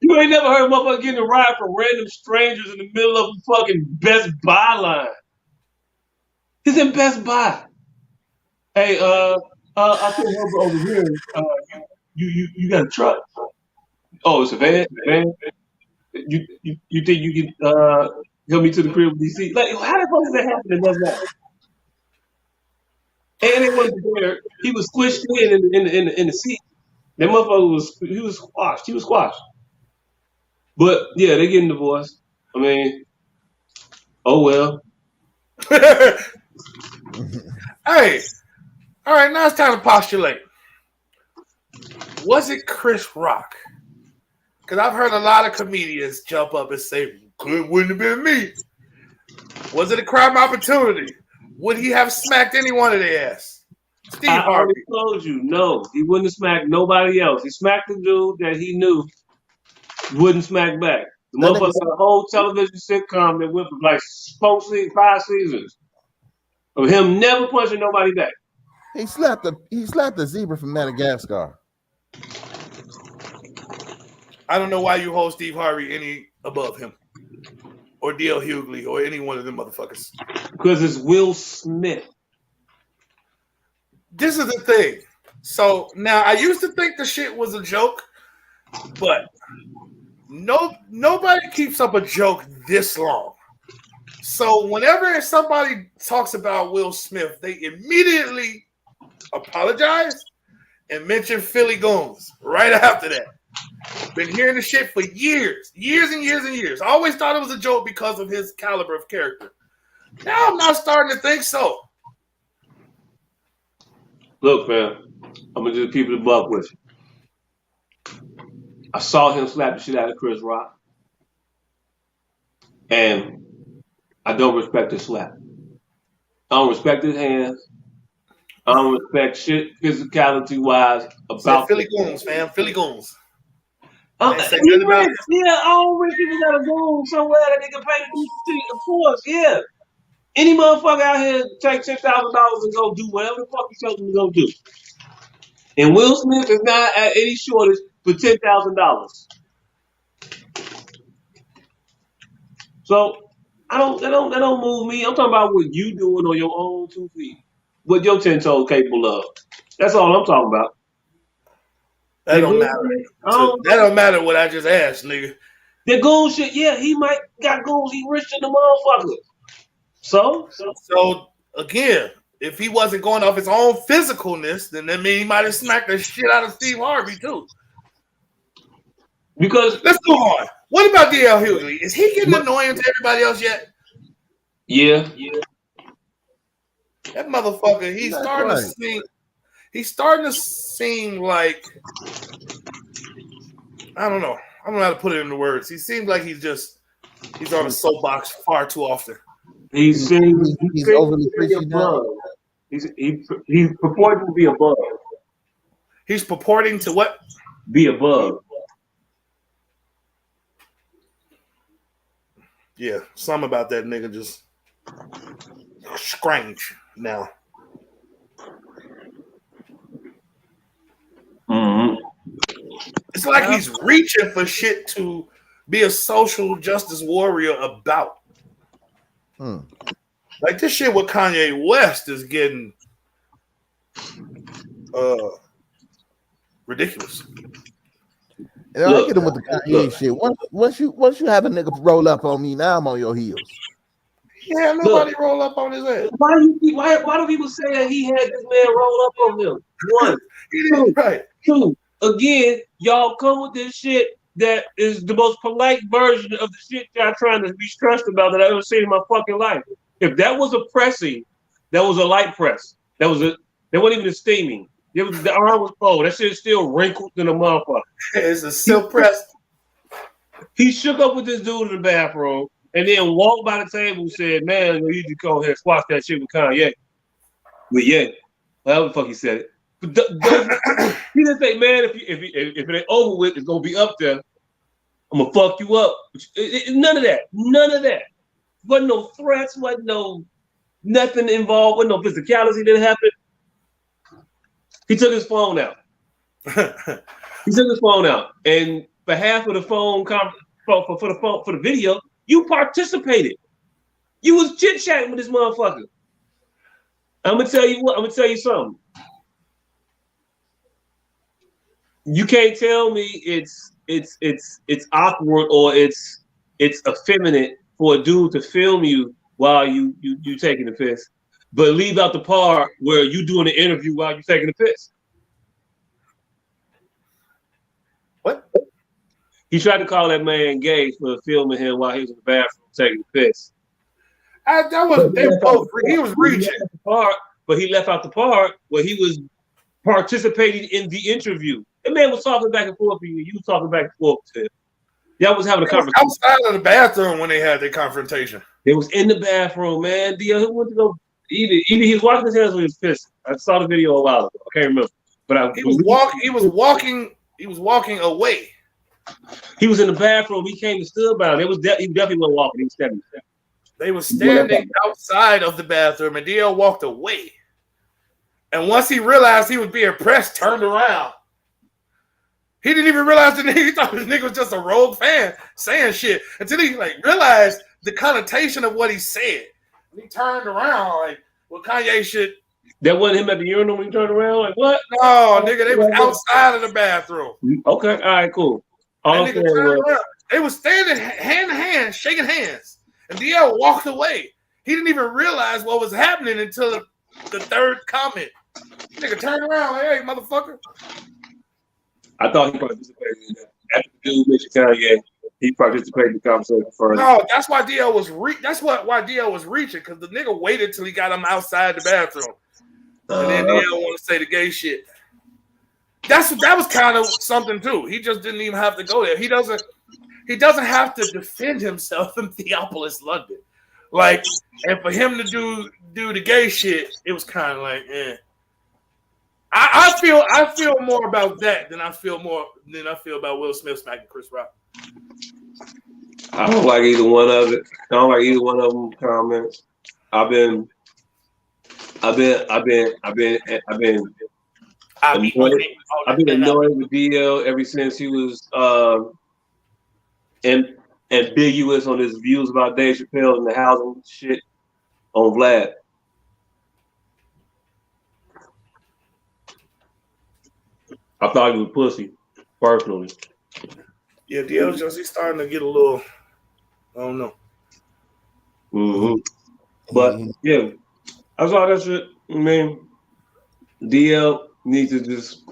A: You ain't never heard a motherfucker getting a ride from random strangers in the middle of a fucking Best Buy line. He's in Best Buy. Hey, I think over here. You got a truck? Oh, it's a van. You think you can help me to the crib with DC? Like, how the fuck does that happen? It does not. And it wasn't there. He was squished in the seat. That motherfucker was squashed. He was squashed. But yeah, they getting divorced. I mean, oh well.
E: Hey, all right, now it's time to postulate. Was it Chris Rock? Because I've heard a lot of comedians jump up and say, "It wouldn't have been me." Was it a crime opportunity? Would he have smacked anyone in the ass? Steve
A: I
E: Harvey.
A: already told you, no, he wouldn't have smacked nobody else. He smacked the dude that he knew wouldn't smack back. The motherfucker had a whole television sitcom that went for like 5 seasons of him never punching nobody back.
D: He slapped the zebra from Madagascar.
E: I don't know why you hold Steve Harvey any above him, or D.L. Hughley, or any one of them motherfuckers.
A: Because it's Will Smith.
E: This is the thing. So now I used to think the shit was a joke, but nobody keeps up a joke this long. So whenever somebody talks about Will Smith, they immediately apologize and mention Philly Goons right after that. Been hearing the shit for years and years. I always thought it was a joke because of his caliber of character. Now I'm not starting to think so.
A: Look, man, I'm gonna just keep it a buck with you. I saw him slap the shit out of Chris Rock, and I don't respect his slap. I don't respect his hands. I don't respect shit physicality wise about
E: Philly Goons, man. Philly Goons.
A: I don't wish he was at a goon somewhere that they could pay to do shit. Of course, yeah. Any motherfucker out here take $10,000 and go do whatever the fuck he tells them to go do. And Will Smith is not at any shortage for $10,000. So that don't move me. I'm talking about what you doing on your own 2 feet. What your 10 toes capable of. That's all I'm talking about.
E: That don't matter. That don't matter what I just asked, nigga.
A: The goon shit, yeah, he might got goons. He rich in the motherfucker. So
E: again, if he wasn't going off his own physicalness, then that means he might have smacked the shit out of Steve Harvey too.
A: Because
E: let's go on. What about D.L. Hughley? Is he getting annoying to everybody else yet?
A: Yeah.
E: That motherfucker, he's starting to seem like, I don't know. I don't know how to put it into words. He seems like he's on a soapbox far too often.
A: He's
D: overly preachy now.
A: He's purporting to be above.
E: He's purporting to what?
A: Be above.
E: Yeah, something about that nigga just strange now.
A: Mm-hmm.
E: It's like he's reaching for shit to be a social justice warrior about. Like this shit with Kanye West is getting ridiculous.
D: I get him with the Kanye shit. Once you have a nigga roll up on me, now I'm on your heels.
E: Yeah, nobody roll up on his ass.
A: Why do people say that he had this man roll up on him? One, two. Again, y'all come with this shit that is the most polite version of the shit y'all trying to be stressed about that I've ever seen in my fucking life. If that was a pressing, that was a light press. That wasn't even a steaming. The arm was cold. That shit is still wrinkled in a motherfucker.
E: It's a silk press.
A: He shook up with this dude in the bathroom and then walked by the table and said, "Man, you need to go ahead and squash that shit with Kanye." But yeah, whatever the fuck he said it. But he didn't say, "Man, if it ain't over with, it's gonna be up there. I'm gonna fuck you up." None of that. None of that. Wasn't no threats. Wasn't no nothing involved. Wasn't no physicality that happened. He took his phone out. And for half of the phone for the video, you participated. You was chit chatting with this motherfucker. I'm gonna tell you what. I'm gonna tell you something. You can't tell me it's awkward or it's effeminate for a dude to film you while you taking the piss, but leave out the part where you doing the interview while you taking the piss.
E: What?
A: He tried to call that man gay for filming him while he was in the bathroom taking the piss.
E: He was reaching.
A: But he left out the part where he was participating in the interview. The man was talking back and forth to you. You was talking back and forth to him. Y'all was having a conversation.
E: Outside of the bathroom when they had their confrontation.
A: It was in the bathroom, man. He went to go either he was washing his hands with his fist. I saw the video a while ago. I can't remember. But
E: he was walking away.
A: He was in the bathroom. He came and stood by him. He definitely wasn't walking. He was standing.
E: They were standing outside of the bathroom, and DL walked away. And once he realized he was being pressed, turned around. He didn't even realize the nigga. He thought this nigga was just a rogue fan saying shit until he realized the connotation of what he said. And he turned around Kanye shit.
A: That wasn't him at the urinal when he turned around? Like, what?
E: No, nigga, they was outside of the bathroom.
A: Okay, all right, cool.
E: They was standing hand to hand, shaking hands. And DL walked away. He didn't even realize what was happening until the third comment. Nigga turned around like, "Hey, motherfucker."
A: I thought he participated in that. After the dude mentioned Kanye, he participated in the conversation first.
E: No, that's why DL was why DL was reaching, because the nigga waited till he got him outside the bathroom. And then DL want to say the gay shit. That was kind of something too. He just didn't even have to go there. He doesn't have to defend himself in Theopolis, London. And for him to do the gay shit, it was kind of like, eh. I feel more about that than I feel about Will Smith smacking Chris Rock.
A: I don't like either one of it. I don't like either one of them comments. I've been annoyed with DL ever since he was ambiguous on his views about Dave Chappelle and the housing shit on Vlad. I thought he was pussy, personally.
E: Yeah, DL's he's starting to get a little, I don't know.
A: Mm-hmm. But yeah, I saw that shit. I mean, DL needs to just.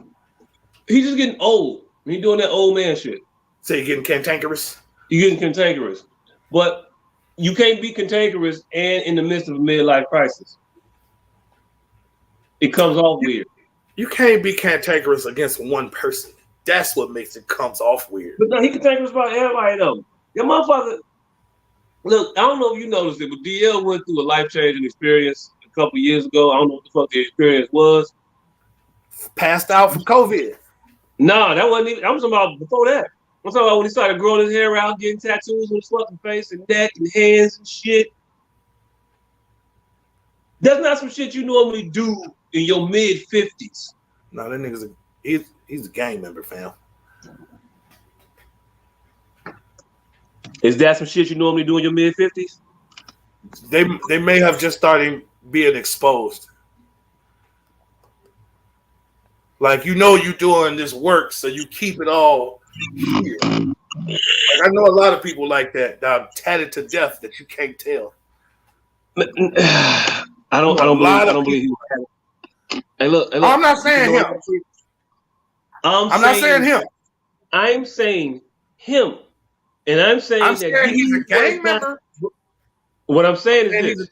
A: He's just getting old. He's doing that old man shit.
E: So you're getting cantankerous?
A: You're getting cantankerous. But you can't be cantankerous and in the midst of a midlife crisis. It comes off weird.
E: You can't be cantankerous against one person. That's what makes it comes off weird.
A: But no, he cantankerous about everybody though. Your motherfucker. Look, I don't know if you noticed it, but DL went through a life-changing experience a couple years ago. I don't know what the fuck the experience was.
E: Passed out from COVID.
A: Nah, that wasn't even. I was talking about before that. I'm talking about when he started growing his hair out, getting tattoos on his fucking face and neck and hands and shit. That's not some shit you normally do in your mid-50s.
E: No, that nigga's he's a gang member, fam.
A: Is that some shit you normally do in your mid-50s?
E: They may have just started being exposed. Like, you know you're doing this work, so you keep it all here. Like, I know a lot of people like that are tatted to death that you can't tell.
A: I don't believe he. Hey, look.
E: I'm not saying him. I'm not saying him.
A: I'm saying him. And I'm saying that
E: he's a gang member.
A: What I'm saying is this.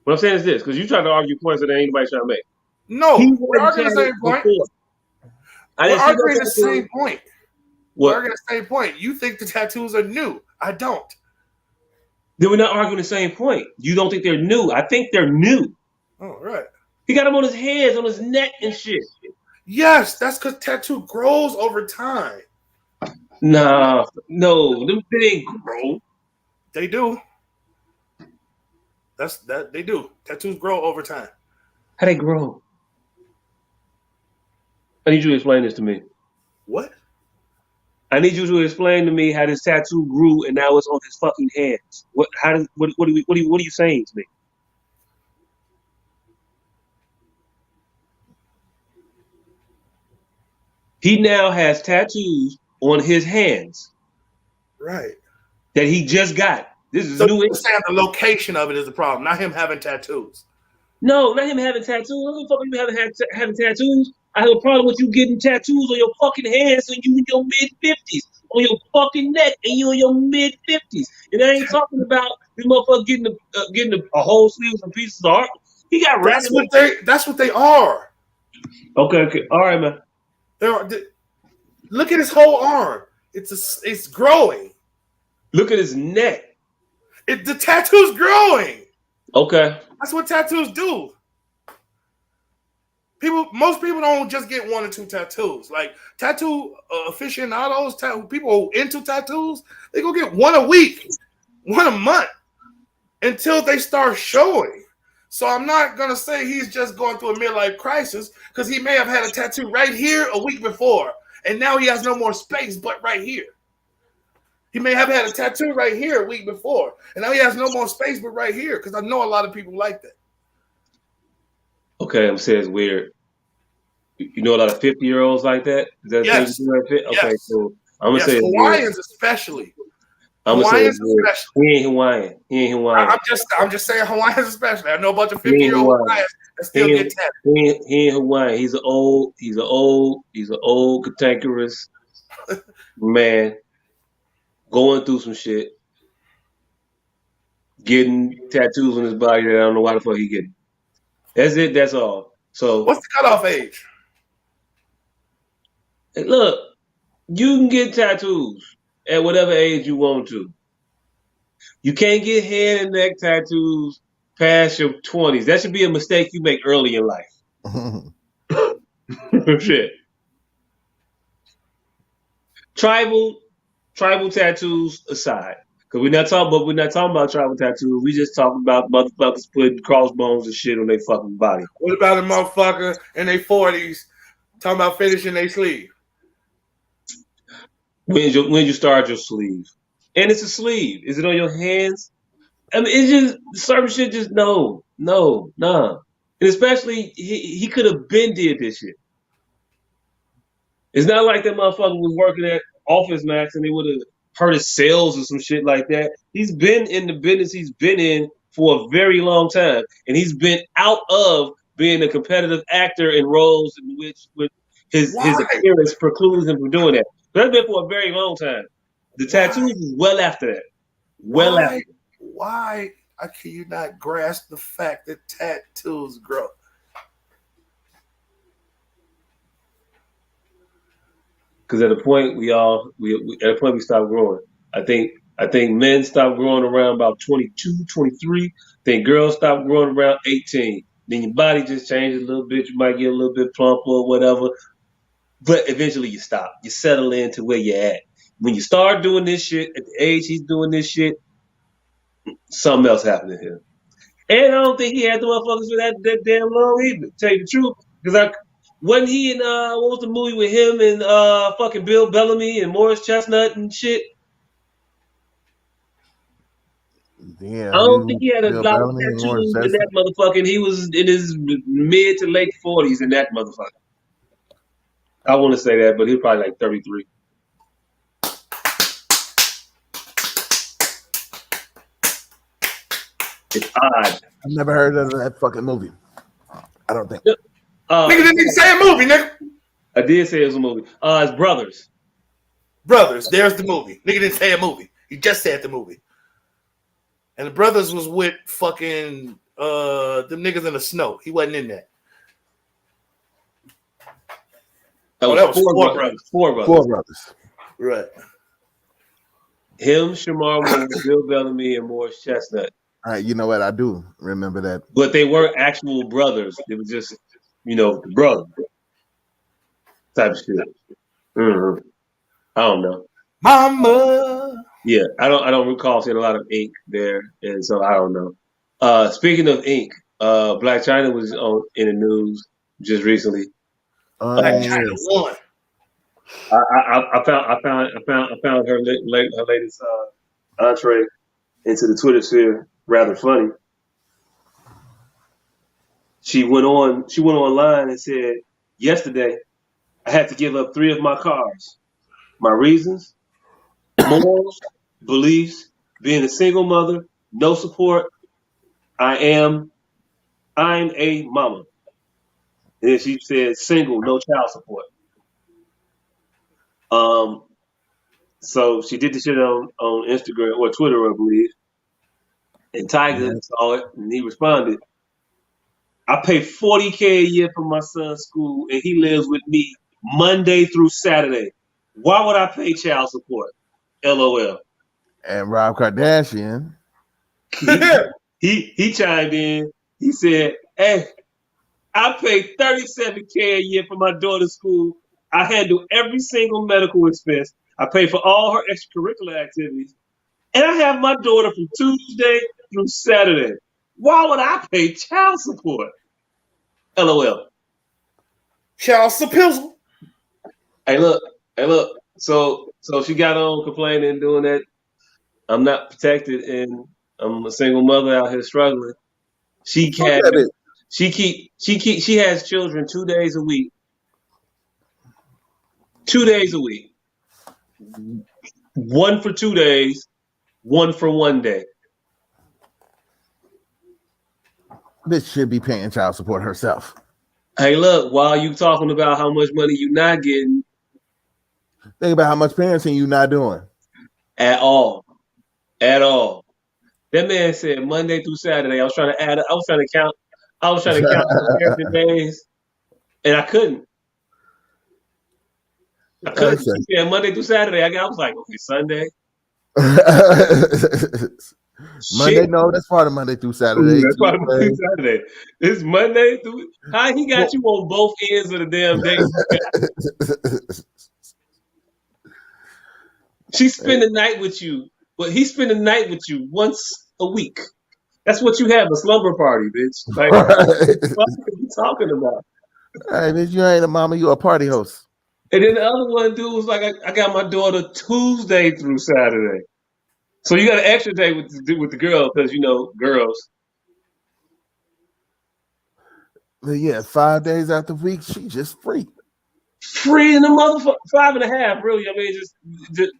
A: What I'm saying is this, because you try to argue points that ain't anybody trying to make.
E: No, we're arguing the same point. We're arguing the same point. We're arguing the same point. You think the tattoos are new. I don't.
A: Then we're not arguing the same point. You don't think they're new. I think they're new.
E: Oh, right.
A: He got them on his hands, on his neck and shit.
E: Yes, that's because tattoo grows over time.
A: Nah, no, them didn't grow.
E: They do. They do. Tattoos grow over time.
A: How they grow? I need you to explain this to me.
E: What?
A: I need you to explain to me how this tattoo grew and now it's on his fucking hands. What are you saying to me? He now has tattoos on his hands.
E: Right.
A: That he just got. This is
E: so
A: new.
E: You're saying the location of it is the problem, not him having tattoos.
A: No, not him having tattoos. I don't fuck you having tattoos. I have a problem with you getting tattoos on your fucking hands and you in your mid-50s, on your fucking neck and you in your mid-50s. And I ain't talking about this motherfucker getting a whole sleeve of some pieces of art. He got
E: That's what they are.
A: Okay. All right, man.
E: Look at his whole arm. It's growing.
A: Look at his neck.
E: The tattoo's growing.
A: Okay.
E: That's what tattoos do. Most people don't just get 1 or 2 tattoos. Like tattoo aficionados, people into tattoos, they go get 1 a week, 1 a month until they start showing. So I'm not gonna say he's just going through a midlife crisis because he may have had a tattoo right here a week before, and now he has no more space but right here. He may have had a tattoo right here a week before, and now he has no more space but right here because I know a lot of people like that.
A: Okay, I'm saying it's weird. You know a lot of 50-year-olds like that?
E: Yes.
A: Okay,
E: yes.
A: So I'm gonna say
E: Hawaiians especially.
A: Hawaiians especially. He ain't Hawaiian.
E: I'm just saying Hawaiians especially. I know a bunch of 50-year-old Hawaiians that still get tatted.
A: He ain't Hawaiian. He's an old cantankerous man going through some shit, getting tattoos on his body that I don't know why the fuck he getting. That's it. That's all. So
E: what's the cutoff age?
A: Look, you can get tattoos at whatever age you want to. You can't get hand and neck tattoos past your 20s. That should be a mistake you make early in life. Shit. Tribal tattoos aside, because we're not talking about tribal tattoos. We just talking about motherfuckers putting crossbones and shit on their fucking body.
E: What about a motherfucker in their 40s talking about finishing their sleeve?
A: When you start your sleeve, and it's a sleeve. Is it on your hands? I mean, it's just certain shit. Just nah. And especially he could have been did this shit. It's not like that motherfucker was working at Office Max and they would have hurt his sales or some shit like that. He's been in the business he's been in for a very long time, and he's been out of being a competitive actor in roles in which his appearance precludes him from doing that. That's been for a very long time. The tattoos is well after that. Well after.
E: Why can you not grasp the fact that tattoos grow?
A: Because at a point we stop growing. I think men stop growing around about 22, 23. I think girls stop growing around 18. Then your body just changes a little bit. You might get a little bit plumper or whatever. But eventually you stop. You settle into where you're at. When you start doing this shit at the age he's doing this shit, something else happened to him. And I don't think he had the motherfuckers for that damn long either, to tell you the truth. Because wasn't he in what was the movie with him and fucking Bill Bellamy and Morris Chestnut and shit?
D: Yeah,
A: I don't think he had a
D: Bill
A: lot of
D: Bellamy and Morris
A: tattoos in that
D: Chestnut.
A: motherfucker. He was in his mid to late 40s in that motherfucker. I want to say that, but he was probably like 33. It's odd.
D: I've never heard of that fucking movie. I don't think.
E: Nigga didn't even say a movie, nigga.
A: I did say it was a movie. It's Brothers.
E: Brothers, there's the movie. Nigga didn't say a movie. He just said the movie. And the Brothers was with fucking them niggas in the snow. He wasn't in that.
A: That was four brothers.
D: Four brothers.
E: Right.
A: Him, Shamar Moore, Bill Bellamy, and Morris Chestnut.
D: All right, you know what? I do remember that.
A: But they weren't actual brothers. It was just, brother type of shit. Mm-hmm. I don't know.
E: Mama.
A: Yeah, I don't recall seeing a lot of ink there, and so I don't know. Speaking of ink, Black China was in the news just recently.
E: Black China won.
A: I found her latest entree into the Twitter sphere rather funny. She went online and said, "Yesterday, I had to give up 3 of my cars. My reasons, morals, beliefs, being a single mother, no support. I'm a mama." And then she said, "Single, no child support." So she did the shit on Instagram or Twitter, I believe. And Tiger saw it and he responded, "I pay $40K a year for my son's school and he lives with me Monday through Saturday. Why would I pay child support? LOL."
D: And Rob Kardashian.
A: He chimed in. He said, "Hey, I pay $37K a year for my daughter's school. I handle every single medical expense. I pay for all her extracurricular activities. And I have my daughter from Tuesday through Saturday. Why would I pay child support? LOL."
E: Child support.
A: Hey, look. So she got on complaining, doing that. I'm not protected, and I'm a single mother out here struggling. She has children 2 days a week. 2 days a week. 1 for 2 days, 1 for 1 day.
D: Bitch should be paying child support herself.
A: Hey, look, while you talking about how much money you not getting,
D: think about how much parenting you not doing.
A: At all. That man said Monday through Saturday. I was trying to count the parenting days, and I couldn't. She said Monday through Saturday. I was like, okay, Sunday.
D: Monday, no, that's part of Monday through Saturday.
A: That's part of Monday through Saturday. It's Monday through. How he got you on both ends of the damn day? She spend the night with you, but he spend the night with you once a week. That's what you have, a slumber party, bitch. Like, what are you talking about?
D: All right, bitch, you ain't a mama, you a party host.
A: And then the other one dude was like, I got my daughter Tuesday through Saturday. So you got an extra day with the girl because, girls.
D: But yeah, 5 days out the week, she just free.
A: Free in the motherfucker, 5.5, really. I mean, just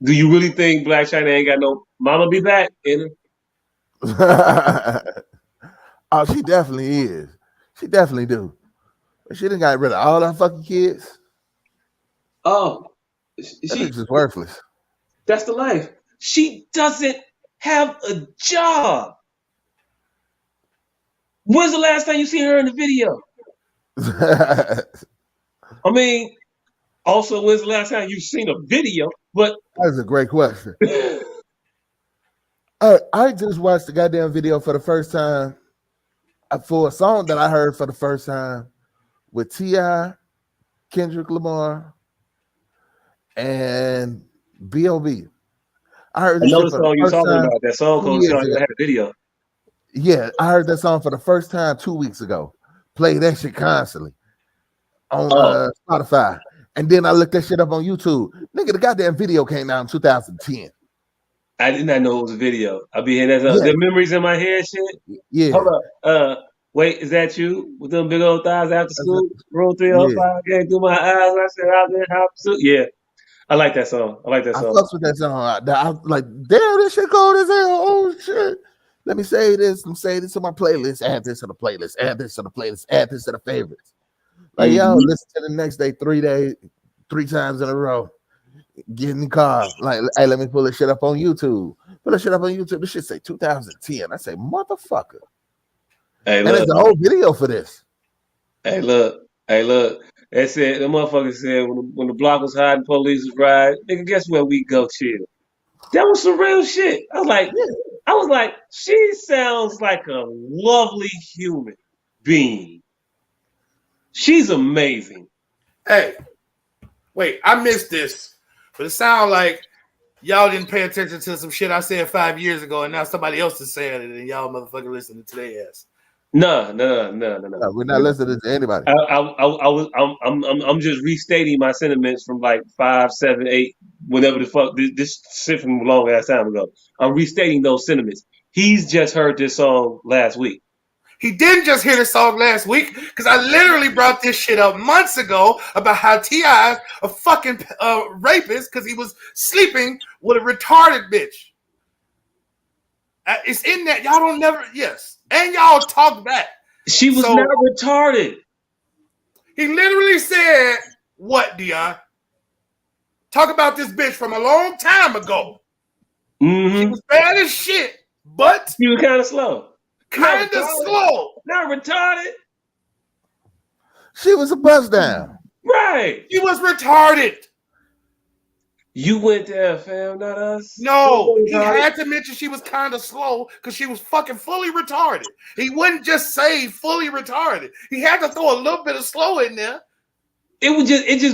A: do you really think Black China ain't got no mama be back in her?
D: Oh, she definitely is. She definitely do. She done got rid of all her fucking kids.
A: Oh,
D: That
A: she
D: bitch is worthless.
A: that's the life. She doesn't have a job. When's the last time you seen her in the video? I mean, also, when's the last time you've seen a video? But
D: That's a great question. I just watched the goddamn video for the first time for a song that I heard for the first time with T.I., Kendrick Lamar, and B.O.B. I heard
A: I
D: this
A: know
D: shit
A: the
D: for the
A: song you're
D: first
A: talking
D: time
A: about. That song
D: 2
A: called
D: years
A: "Song You
D: ago.
A: Had a Video."
D: Yeah, I heard that song for the first time 2 weeks ago. Play that shit constantly on
A: Oh,
D: Spotify. And then I looked that shit up on YouTube. Nigga, the goddamn video came out in 2010.
A: I did not know it was a video. I be hearing that
D: Yeah,
A: the memories in my head shit.
D: yeah,
A: Hold up. Wait, is that you with them big old thighs after school? Roll
D: yeah.
A: 305 came through my eyes. I said, out there, how so? Yeah, I like that song. I like that
D: I
A: song.
D: fucks with that song. I like, damn, this shit cold as hell. Oh shit. Let me say this. Let me say this to my playlist. Add this to the playlist. Add this to the playlist. Add this to the favorites. Like, yo,
A: Mhm.
D: listen to the next day, 3 days, 3 times in a row. Get in the car. Like, hey, let me pull this shit up on YouTube. Pull this shit up on YouTube. This shit say 2010. I say, motherfucker.
A: Hey,
D: And
A: look.
D: there's a whole video for this.
A: Hey, look. Hey, look. They said the motherfucker said when the block was hiding, police was riding. Nigga, guess where we go chill? That was some real shit. I was like, she sounds like a lovely human being. She's amazing.
E: Hey, wait, I missed this, but it sounds like y'all didn't pay attention to some shit I said 5 years ago, and now somebody else is saying it, and y'all motherfucker listening to their ass.
A: No.
D: No, we're not listening to anybody.
A: I'm just restating my sentiments from like 5, 7, 8, whenever the fuck this shit from a long ass time ago. I'm restating those sentiments. He's just heard this song last week.
E: He didn't just hear the song last week, because I literally brought this shit up months ago about how T.I. a fucking rapist because he was sleeping with a retarded bitch. It's in that. Y'all don't never, yes. And y'all talk back.
A: She was not retarded.
E: He literally said, what, Dion? Talk about this bitch from a long time ago.
A: Mm-hmm.
E: She was bad as shit, but
A: she was kind of slow.
E: Kind of slow.
A: Not retarded.
D: She was a bust down.
A: Right.
E: She was retarded.
A: You went there, fam, not us.
E: No, he had to mention she was kind of slow because she was fucking fully retarded. He wouldn't just say fully retarded. He had to throw a little bit of slow in there.
A: It was just hit.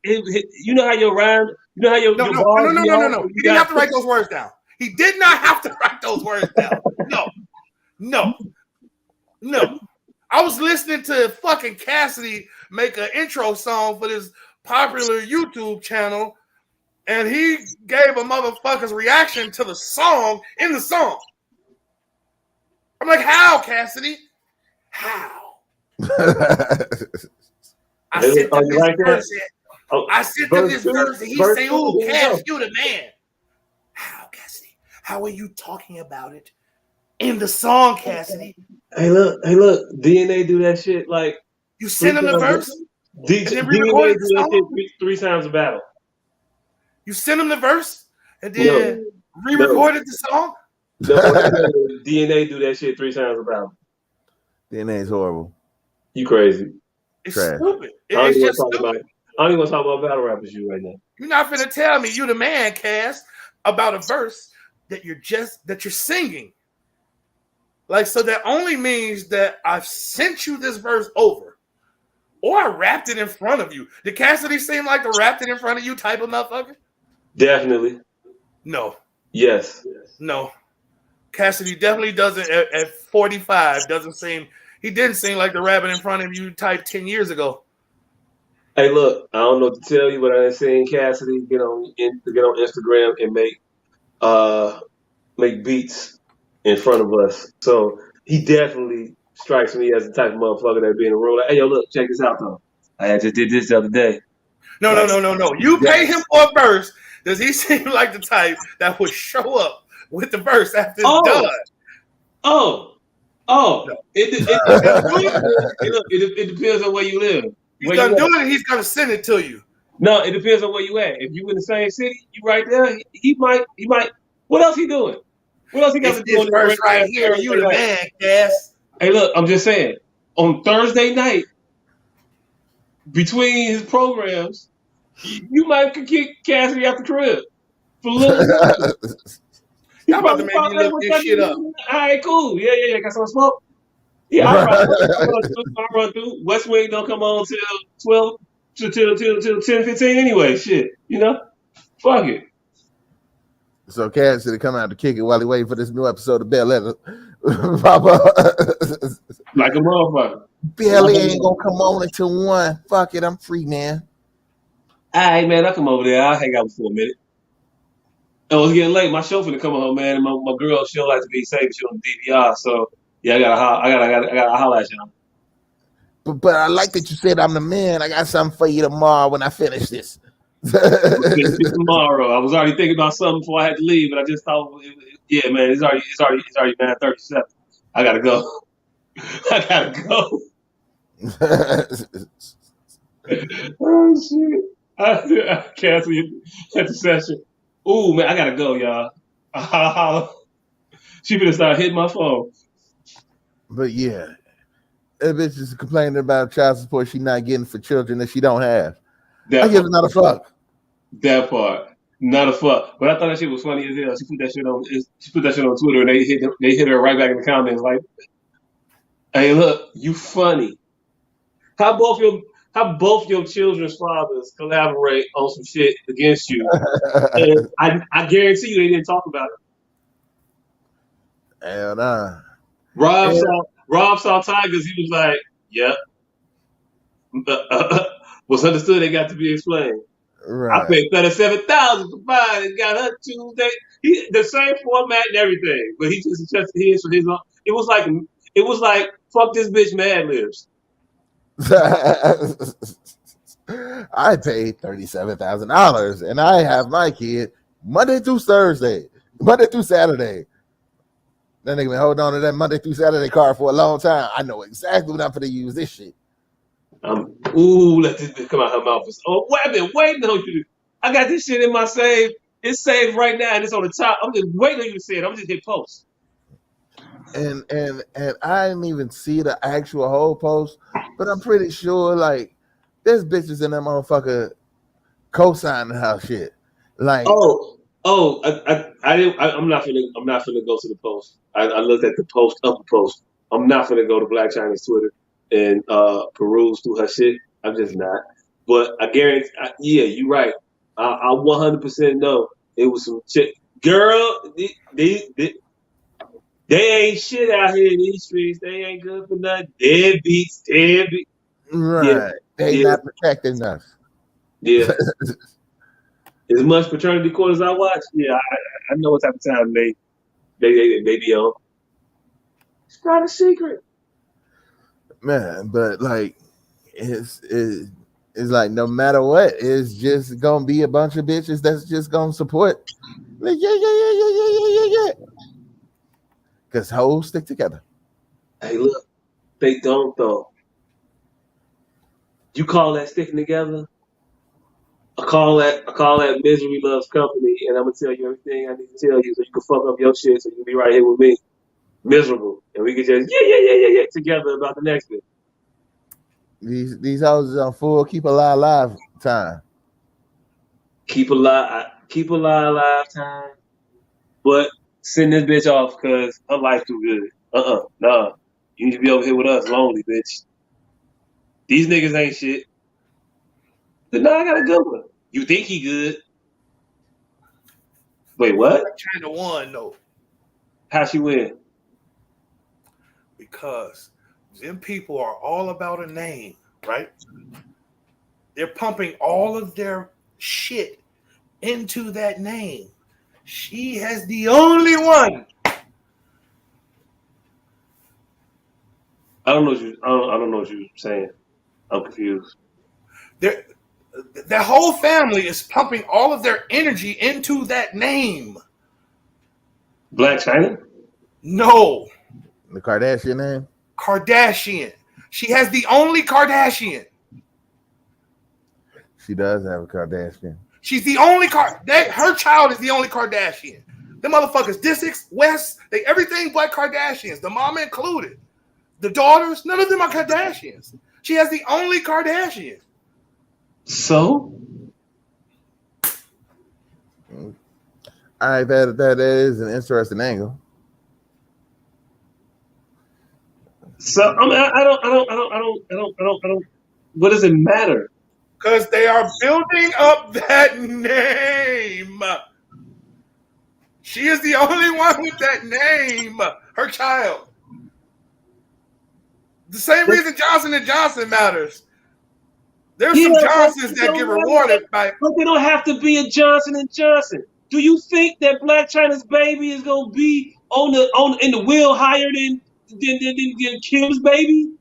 A: You know how your rhyme, you know how your
E: No.
A: bars be off?
E: He didn't have to write those words down. He did not have to write those words down. No. I was listening to fucking Cassidy make an intro song for this popular YouTube channel, and he gave a motherfucker's reaction to the song in the song. I'm like, how, Cassidy? How? I sent him this verse. I sent him this verse, and he say, "Ooh, Cass, you the man." How, Cassidy? How are you talking about it in the song, Cassidy?
A: Hey, look, DNA do that shit like
E: you send him the verse,
A: and then re-recorded the song 3 times a battle.
E: You send him the verse and then re-recorded the song.
A: No, DNA do that shit 3 times a battle.
D: DNA is horrible.
A: You crazy?
E: It's stupid.
A: It's just stupid. I don't even want to talk about battle rappers you right now.
E: You're not finna tell me you the man, Cass, about a verse that you're singing. Like, so that only means that I've sent you this verse over, or I rapped it in front of you. Did Cassidy seem like the rapped it in front of you type of motherfucker?
A: Definitely.
E: No.
A: Yes.
E: No. Cassidy definitely doesn't at 45 he didn't seem like the rapping in front of you type 10 years ago.
A: Hey, look, I don't know what to tell you, but I ain't seen Cassidy get on Instagram and make beats in front of us. So he definitely strikes me as the type of motherfucker that be in the room like, hey, yo, look, check this out, though. I just did this the other day.
E: No. You pay him for a verse. Does he seem like the type that would show up with the verse after it's done.
A: It depends on where you live.
E: He's gonna do it, and he's gonna send it to you.
A: No, it depends on where you at. If you in the same city, you right there. He might. What else he doing? What else he got to do on
E: This verse right here?
A: Thursday
E: You the
A: night?
E: man, Cass.
A: Hey, look, I'm just saying. On Thursday night, between his programs, you might kick Cassidy out the crib for a little.
E: Y'all about to make me look this shit up.
A: All right, cool. Yeah. Got some smoke. Yeah, I'll run through. West Wing don't come on till 12 till 10:15 anyway. Shit, fuck it.
D: So Cass should have come out to kick it while he waiting for this new episode of Bel Air.
A: Like a motherfucker.
D: Belly ain't gonna come on until 1. Fuck it, I'm free, man.
A: All right, man, I'll come over there. I'll hang out for a minute. Oh, it's getting late. My show finna come home, man. And my girl, she'll like to be safe. She on DVR, so yeah, I gotta holler at y'all.
D: But I like that you said I'm the man. I got something for you tomorrow when I finish this.
A: Tomorrow. I was already thinking about something before I had to leave, but I just thought, yeah, man, it's already 9:37. I gotta go. Oh shit! I cancel at the session. Ooh, man, I gotta go, y'all. She finna start hitting my phone.
D: But yeah, that bitch is complaining about child support she not getting for children that she don't have. I give it not a fuck.
A: That part, not a fuck. But I thought that shit was funny as hell. She put that shit on Twitter, and they hit her right back in the comments like, "Hey, look, you funny. How both your children's fathers collaborate on some shit against you?" And I guarantee you they didn't talk about it.
D: Hell nah.
A: Rob saw Tigers. He was like, "Yep." What's understood, they got to be explained.
D: Right.
A: I paid $37,000 for buying and got her Tuesday. The same format and everything, but he just adjusted his for his own. It was like fuck this bitch Mad Libs.
D: I paid $37,000 and I have my kid Monday through Saturday. That nigga been holding on to that Monday through Saturday card for a long time. I know exactly when I'm going to use this shit.
A: Let this bitch come out her mouth. Oh, I've been waiting on you. I got this shit in my save. It's saved right now and it's on the top. I'm just waiting on you to say it. I'm just hit post.
D: And I didn't even see the actual whole post, but I'm pretty sure like there's bitches in that motherfucker co-signing her shit. Like
A: I'm not finna go to the post. I looked at the post of the post. I'm not finna go to Black China's Twitter and peruse through her shit. I'm just not. But I guarantee, yeah, you're right. I 100% know it was some chick. Girl, they ain't shit out here in these streets. They ain't good for nothing. Deadbeats.
D: Right.
A: Yeah.
D: They not protecting us.
A: Yeah. As much paternity court as I watch, yeah, I know what type of time they be on. It's not a secret.
D: Man, but like it's like no matter what, it's just gonna be a bunch of bitches that's just gonna support. Like, yeah. Because hoes stick together.
A: Hey, look, they don't though. You call that sticking together? I call that misery loves company, and I'm gonna tell you everything I need to tell you so you can fuck up your shit so you can be right here with me. Miserable. And we can just yeah together about the next bit.
D: These houses on full keep alive time.
A: Keep alive time. But send this bitch off because her life too good. Nah. You need to be over here with us, lonely bitch. These niggas ain't shit. But nah, I got a good one. You think he good? Wait, what?
E: China won though.
A: How she win?
E: Because them people are all about a name, right? They're pumping all of their shit into that name. She has the only one.
A: I don't know what you're saying. I'm confused.
E: Their whole family is pumping all of their energy into that name.
A: Black China?
E: No.
D: The Kardashian name?
E: Kardashian. She has the only Kardashian.
D: She does have a Kardashian.
E: She's the only her child is the only Kardashian. The motherfuckers, S.O.S, West, they everything Black Kardashians, the mama included. The daughters, none of them are Kardashians. She has the only Kardashian.
A: So?
D: All right, that is an interesting angle.
A: So I don't. What does it matter?
E: Because they are building up that name. She is the only one with that name. Her child. The same reason Johnson & Johnson matters. There's some Johnsons that get rewarded by.
A: But they don't have to be a Johnson & Johnson. Do you think that Blac Chyna's baby is gonna be in the wheel higher than Kim's baby?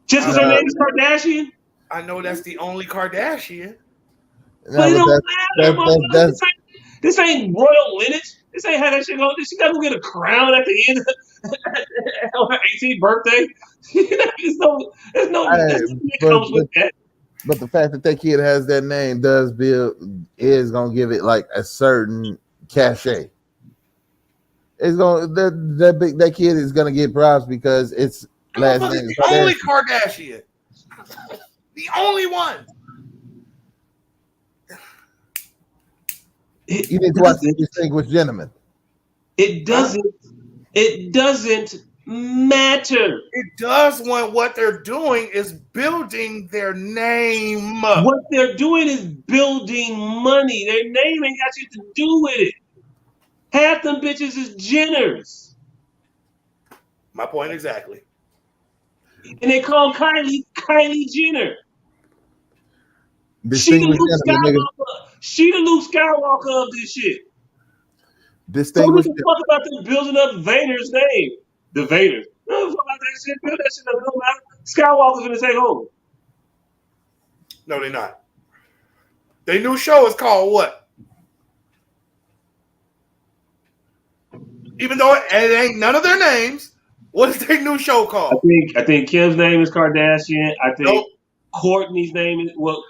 A: Just because her name is Kardashian?
E: I know that's the only Kardashian.
A: But it don't matter. This ain't royal lineage. This ain't how that shit go. She got to go get a crown at the end of her 18th birthday. There's no that comes with that.
D: But the fact that that kid has that name is gonna give it like a certain cachet. It's gonna that kid is gonna get props because it's last name.
E: The only Kardashian. The only one.
D: You need to watch the Distinguished Gentleman.
A: It doesn't matter.
E: It does when what they're doing is building their name.
A: What they're doing is building money. Their name ain't got shit to do with it. Half them bitches is Jenners.
E: My point exactly.
A: And they call Kylie Jenner. She the Luke Skywalker of this shit.
D: Distinguished.
A: So what the fuck about them building up Vader's name? The Vaders. No, fuck about that shit. Build that shit up. No matter. Skywalker's gonna take over.
E: No, they're not. Their new show is called what? Even though it ain't none of their names, what is their new show called?
A: I think Kim's name is Kardashian. I think Courtney's name is what?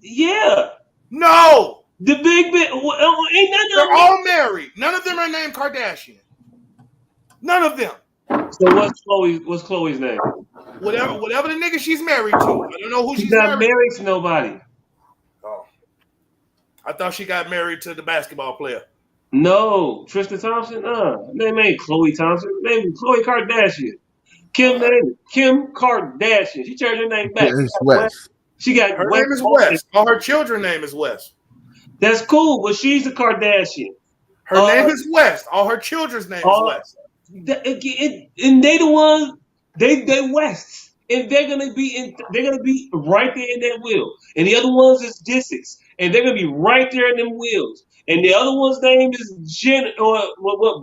A: Yeah.
E: No.
A: The big bit. Ain't none of
E: They're all married. None of them are named Kardashian. None of them.
A: So what's Chloe's name?
E: Whatever the nigga she's married to. I don't know who she's
A: not married to nobody.
E: Oh. I thought she got married to the basketball player.
A: No, Tristan Thompson. Name ain't Chloe Thompson. Name is Chloe Kardashian. Kim Kardashian. She changed her name back. She got
E: her name is West. All her children's name is West.
A: That's cool, but she's a Kardashian.
E: Her name is West. All her children's name is West.
A: And they the ones they West, and they're gonna be right there in that wheel. And the other ones is S.O.S, and they're gonna be right there in them wheels. And the other one's name is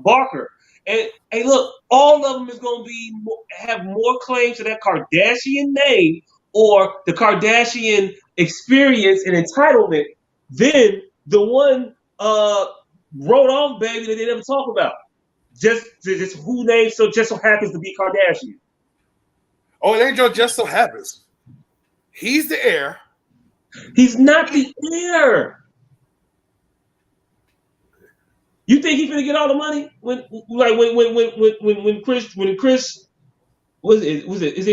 A: Barker. And hey, look, all of them is gonna have more claims to that Kardashian name or the Kardashian experience and entitlement than the one wrote off baby that they never talk about. Just who named just so happens to be Kardashian.
E: Oh, it ain't just so happens. He's the heir.
A: He's not the heir. You think he's gonna get all the money when Chris is it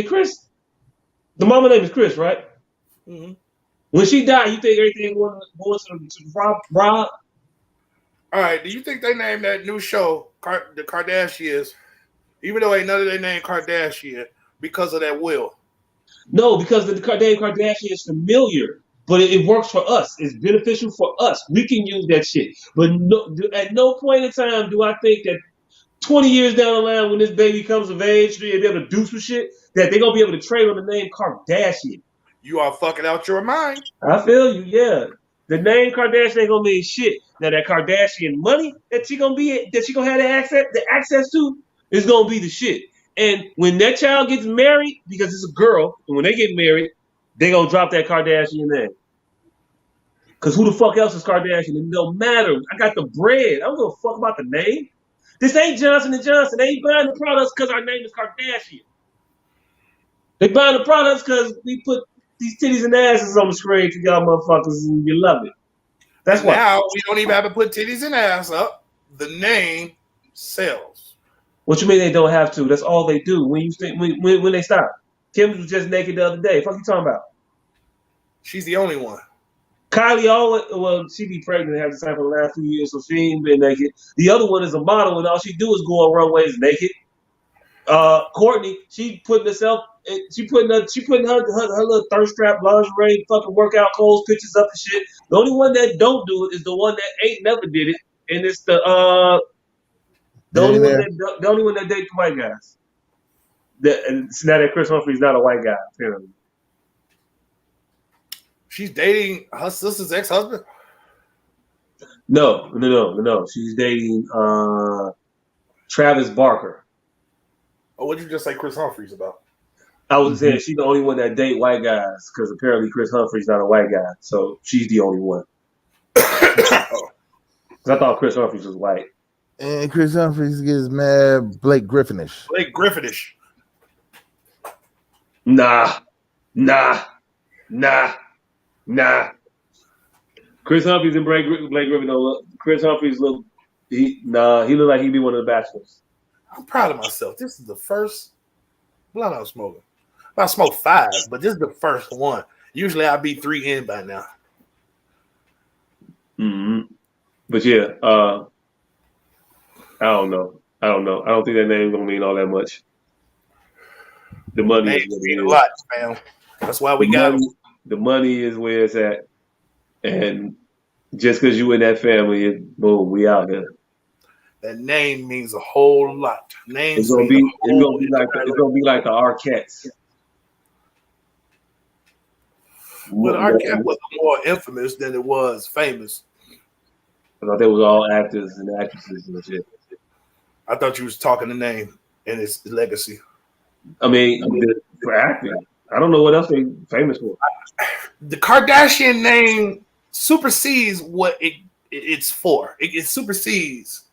A: Chris? The mama name is Chris, right?
E: Mm-hmm.
A: When she died, you think everything going to Rob?
E: All right. Do you think they named that new show the Kardashians, even though ain't none of their name Kardashian, because of that will?
A: No, because the name Kardashian is familiar, but it works for us. It's beneficial for us. We can use that shit. But at no point in time do I think that 20 years down the line, when this baby comes of age, they'll be able to do some shit, that they're going to be able to trade on the name Kardashian.
E: You are fucking out your mind.
A: I feel you, yeah. The name Kardashian ain't gonna mean shit. Now that Kardashian money that she gonna have the access to is gonna be the shit. And when that child gets married, because it's a girl, and when they get married, they gonna drop that Kardashian name. Because who the fuck else is Kardashian? It don't matter. I got the bread. I don't give a fuck about the name. This ain't Johnson & Johnson. They ain't buying the products because our name is Kardashian. They buying the products because we put these titties and asses on the screen for y'all motherfuckers and you love it. That's
E: and
A: why.
E: now we don't even have to put titties and ass up. The name sells.
A: What you mean they don't have to? That's all they do. When they stop. Kim was just naked the other day. Fuck you talking about?
E: She's the only one.
A: Kylie always, she be pregnant and has the same for the last 2 years, so she ain't been naked. The other one is a model, and all she do is go on runways naked. Courtney, she putting her little thirst trap lingerie, fucking workout clothes, pictures up and shit. The only one that don't do it is the one that ain't never did it, and it's the only one that dates the white guys. And now that Chris Humphrey's not a white guy, apparently.
E: She's dating her sister's ex-husband?
A: No. She's dating Travis Barker.
E: Oh, what did you just say Chris Humphrey's about?
A: I was saying she's the only one that date white guys because apparently Chris Humphrey's not a white guy, so she's the only one. Because I thought Chris Humphreys was white.
D: And Chris Humphreys gets mad Blake Griffinish.
E: Blake Griffinish.
A: Nah. Chris Humphreys and Blake Griffin don't look. Chris Humphreys he look like he'd be one of the bachelors.
E: I'm proud of myself. This is the first blunt I'm smoking. I smoked 5, but this is the first one. Usually I'd be 3 in by now.
A: Mm-hmm. But yeah, I don't know. I don't think that name's gonna mean all that much. The money is
E: mean a lot, man. That's why we got
A: the money is where it's at, and just because you in that family, boom, we out here.
E: That name means a whole lot.
A: It's gonna be like the Arquettes.
E: Well, Arquette was more infamous than it was famous.
A: I thought they was all actors and actresses and shit.
E: I thought you was talking the name and its legacy.
A: I mean, for acting, I don't know what else they famous for.
E: The Kardashian name supersedes what it's for. It supersedes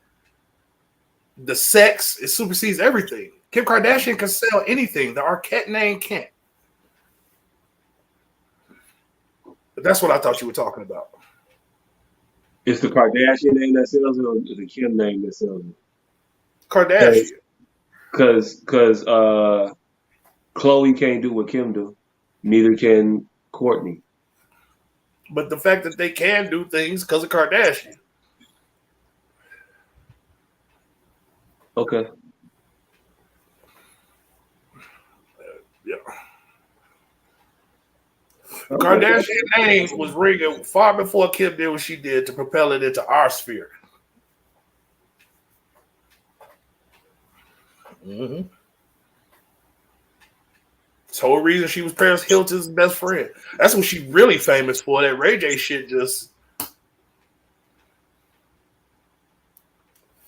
E: the sex. It supersedes everything. Kim Kardashian can sell anything. The Arquette name can't. But that's what I thought you were talking about.
A: It's the Kardashian name that sells it, or the Kim name that sells it?
E: Kardashian.
A: Because Khloe can't do what Kim do. Neither can Courtney.
E: But the fact that they can do things because of Kardashian.
A: Okay.
E: Yeah. The Kardashian name was ringing far before Kim did what she did to propel it into our sphere. Mm-hmm. That's the whole reason she was Paris Hilton's best friend. That's what she's really famous for. That Ray J shit just.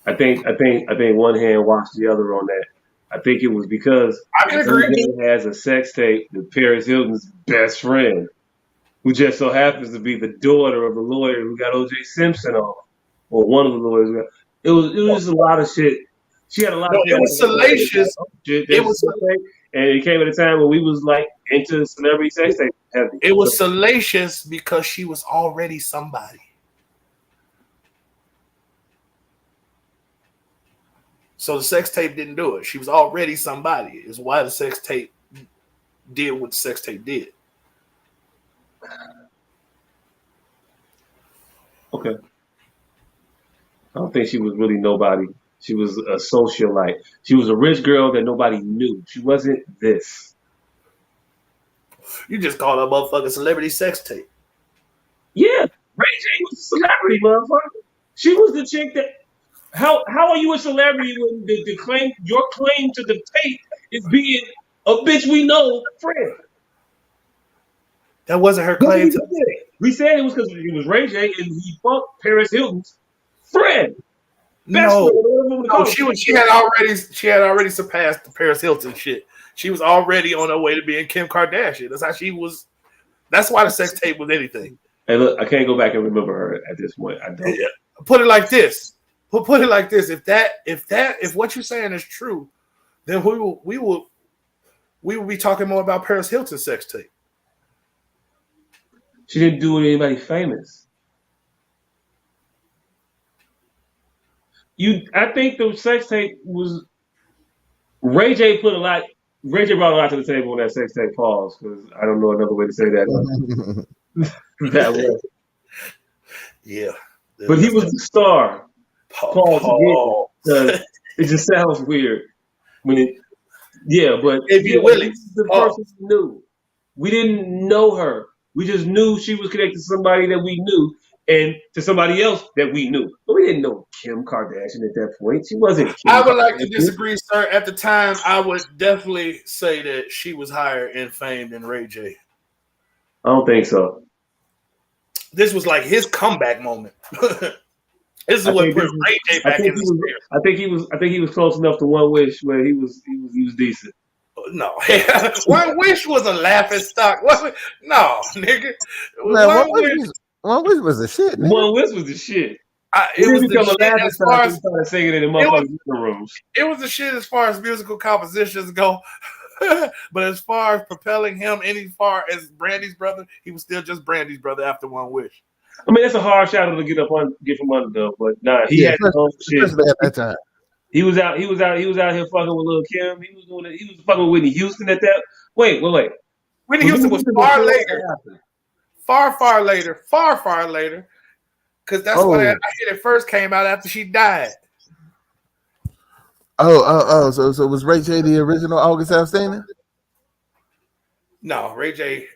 A: I think one hand washed the other on that. I think it was because
E: I can agree.
A: Ray has a sex tape with Paris Hilton's best friend, who just so happens to be the daughter of the lawyer who got O.J. Simpson off, or one of the lawyers. It was just a lot of shit. She had a lot of shit.
E: It was salacious.
A: And it came at a time when we was like into celebrity sex tape heavy.
E: It was salacious because she was already somebody. So the sex tape didn't do it. She was already somebody. Is why the sex tape did what the sex tape did.
A: Okay. I don't think she was really nobody. She was a socialite. She was a rich girl that nobody knew. She wasn't this.
E: You just called her motherfucking celebrity sex tape.
A: Yeah. Ray J was a celebrity, motherfucker. She was the chick that. How are you a celebrity when your claim to the tape is being a bitch we know friend?
E: That wasn't her claim to the tape.
A: We said it was because it was Ray J and he fucked Paris Hilton's friend.
E: No, she had already surpassed the Paris Hilton shit. She was already on her way to being Kim Kardashian. That's how she was. That's why the sex tape was anything.
A: Hey, look, I can't go back and remember her at this point. I don't.
E: Yeah. Put it like this. Put it like this. If what you're saying is true, then we will be talking more about Paris Hilton's sex tape.
A: She didn't do it with anybody famous. I think the sex tape was Ray J put a lot. Ray J brought a lot to the table when that sex tape falls, because I don't know another way to say that. That way.
E: Yeah.
A: But he was the star. Paul. It just sounds weird when it. Yeah, but the person we knew. We didn't know her. We just knew she was connected to somebody that we knew, and to somebody else that we knew. But we didn't know Kim Kardashian at that point. She wasn't Kim
E: I would
A: Kardashian.
E: like to disagree, sir. At the time, I would definitely say that she was higher in fame than Ray J.
A: I don't think so.
E: This was like his comeback moment. This is what put Ray J back in the sphere.
A: I think he was close enough to One Wish where he was decent.
E: No, One Wish was a laughing stock. No, nigga.
D: One Wish was the shit. Nigga.
A: One Wish was the shit.
E: It was the shit as far as
A: started singing it in motherfuckers' rooms.
E: It was the shit as far as musical compositions go. But as far as propelling him any far as Brandy's brother, he was still just Brandy's brother after One Wish.
A: I mean, that's a hard shadow to get from under though. But nah, he had his own shit.
D: At that time.
A: He was out here fucking with Lil' Kim. He was doing it. He was fucking with Whitney Houston at that. Wait.
E: Whitney Houston was far later. Far later. Because that's when I hear it first came out after she died.
D: So was Ray J the original August Alsina?
E: No, Ray J.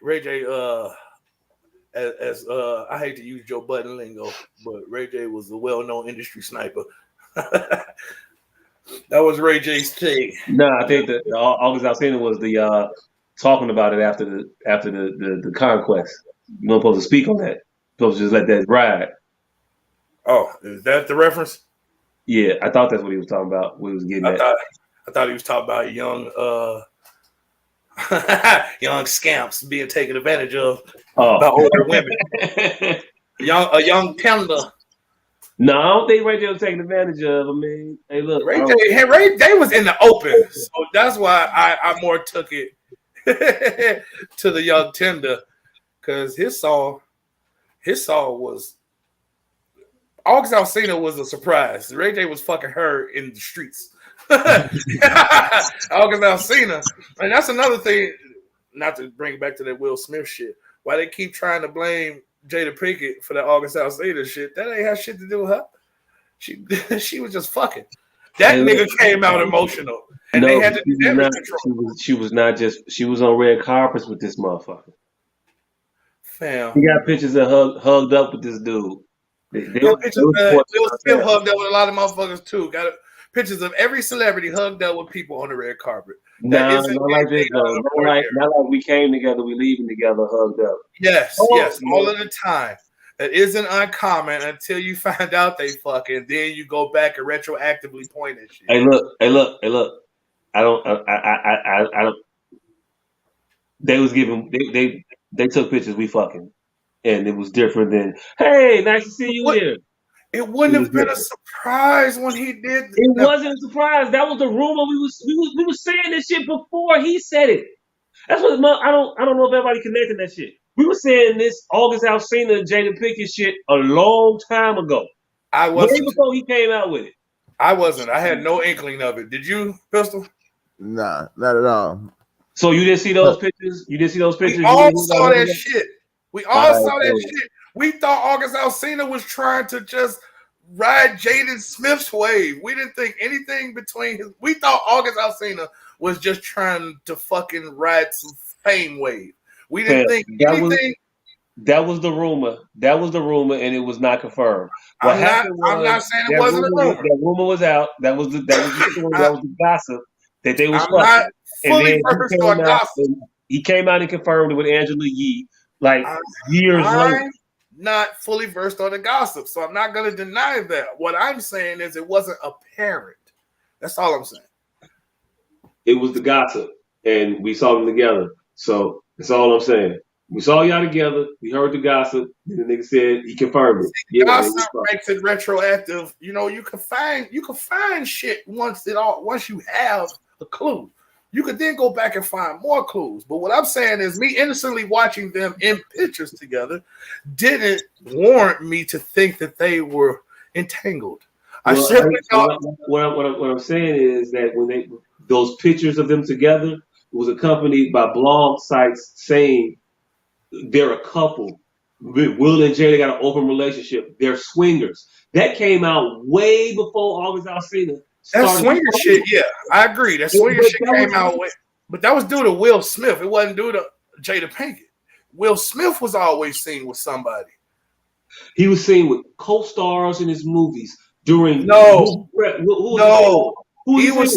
E: As I hate to use Joe Budden lingo, but Ray J was a well-known industry sniper. That was Ray J's thing.
A: No, I think that August Alsina was the talking about it after the conquest. You're not supposed to speak on that. You're supposed to just let that ride.
E: Oh, is that the reference?
A: Yeah, I thought that's what he was talking about. What he was getting at.
E: I thought he was talking about young scamps being taken advantage of by older women. A young tender.
A: No, I don't think Ray J was taking advantage of. I mean, hey, look,
E: Ray J was in the open, so that's why I more took it to the young tender, because his song was August Alsina was a surprise. Ray J was fucking her in the streets. August Alsina, and that's another thing. Not to bring it back to that Will Smith shit. Why they keep trying to blame Jada Pinkett for that August Alsina shit? That ain't have shit to do with her. She was just fucking. That nigga came out emotional, and they had to do damage control.
A: She was not just. She was on red carpets with this motherfucker.
E: Fam,
A: he got pictures of hugged up with this dude.
E: Will Smith hugged up with a lot of motherfuckers too. Got pictures of every celebrity hugged up with people on the red carpet.
A: Not like this though. Not like we came together, we leaving together, hugged up.
E: Yes, all of the time. That isn't uncommon until you find out they fucking. Then you go back and retroactively point at shit.
A: Hey, look. I don't. They was giving. They took pictures. We fucking, and it was different than. Hey, nice to see you here.
E: It wouldn't have been a surprise when he did.
A: It wasn't a surprise. That was the rumor. We was saying this shit before he said it. That's what I don't know if everybody connected that shit. We were saying this August Alsina and Jada Pinkett shit a long time ago.
E: I wasn't.
A: Way before he came out with it.
E: I wasn't. I had no inkling of it. Did you, Pistol?
D: Nah, not at all.
A: So you didn't see those pictures? You didn't see those pictures?
E: We all saw that shit. We all saw that shit. We thought August Alsina was trying to just ride Jaden Smith's wave. We didn't think anything between his. We thought August Alsina was just trying to fucking ride some fame wave. We didn't think anything.
A: That was the rumor. That was the rumor, and it was not confirmed.
E: I'm not saying it wasn't a rumor.
A: That rumor was out. That was the story. That was the gossip that they was
E: fucking. Not fully versed on gossip.
A: He came out and confirmed it with Angela Yee like years later.
E: Not fully versed on the gossip, so I'm not going to deny that. What I'm saying is it wasn't apparent. That's all I'm saying.
A: It was the gossip, and we saw them together. So that's all I'm saying. We saw y'all together. We heard the gossip. And the nigga said he confirmed it. Yeah,
E: Gossip makes it retroactive. You know, you can find shit once you have a clue. You could then go back and find more clues. But what I'm saying is, me innocently watching them in pictures together didn't warrant me to think that they were entangled. I simply thought.
A: What I'm saying is that when those pictures of them together was accompanied by blog sites saying they're a couple. Will and Jada got an open relationship. They're swingers. That came out way before August Alsina started.
E: That swinger shit, yeah, I agree. That swinger shit came out with, but that was due to Will Smith. It wasn't due to Jada Pinkett. Will Smith was always seen with somebody.
A: He was seen with co-stars in his movies during.
E: He was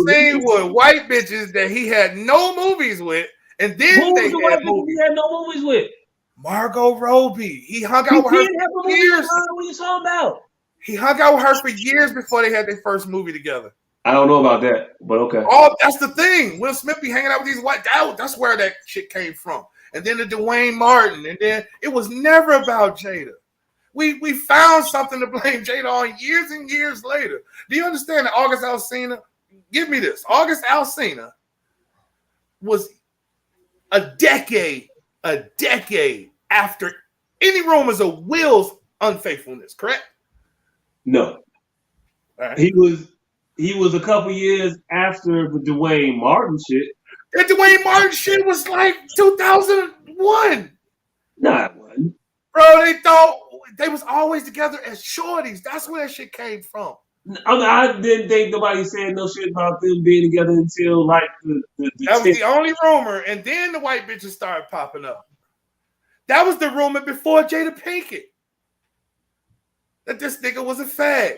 E: seen with white bitches that he had no movies with, and then
A: who was the white bitches he had no movies with?
E: Margot Robbie. He hung out with her for years.
A: What are you talking about?
E: He hung out with her for years before they had their first movie together.
A: I don't know about that, but okay.
E: Oh, that's the thing. Will Smith be hanging out with these white. That's where that shit came from. And then the Dwayne Martin, and then it was never about Jada. We found something to blame Jada on years and years later. Do you understand that August Alsina? Give me this. August Alsina was a decade after any rumors of Will's unfaithfulness, correct?
A: No. Right. He was a couple years after the Dwayne Martin shit.
E: The Dwayne Martin shit was like 2001.
A: Nah, it wasn't.
E: Bro, they thought they was always together as shorties. That's where that shit came from.
A: I didn't think nobody said no shit about them being together until like the
E: that was the only rumor, and then the white bitches started popping up. That was the rumor before Jada Pinkett. That this nigga was a fag.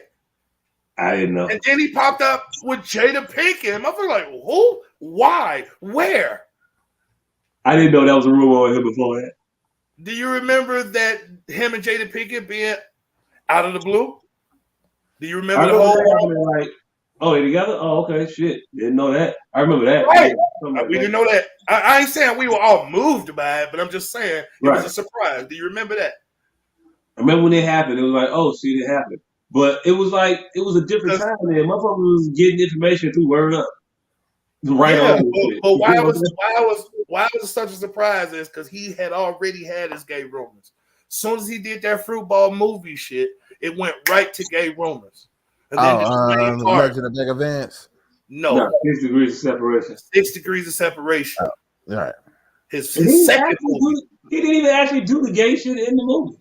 A: I didn't know.
E: And then he popped up with Jada Pinkett. And I was like, who? Why? Where?
A: I didn't know that was a rumor on him before that.
E: Do you remember that him and Jada Pinkett being out of the blue? Do you remember the whole?
A: Like, oh, they together? Oh, okay, shit. Didn't know that. I remember that.
E: Right. We didn't know that. I ain't saying we were all moved by it, but I'm just saying it was a surprise. Do you remember that?
A: I remember when it happened. It was like, oh, see, it happened. But it was like, it was a different time then. Motherfucker was getting information through word up. Right on.
E: But why it was such a surprise is because he had already had his gay rumors. As soon as he did that Fruitball movie shit, it went right to gay rumors. And then
D: the Legend of Mega Vance.
E: No,
A: 6 degrees of separation.
E: 6 degrees of separation.
D: All right.
E: His second movie.
A: He didn't even actually do the gay shit in the movie.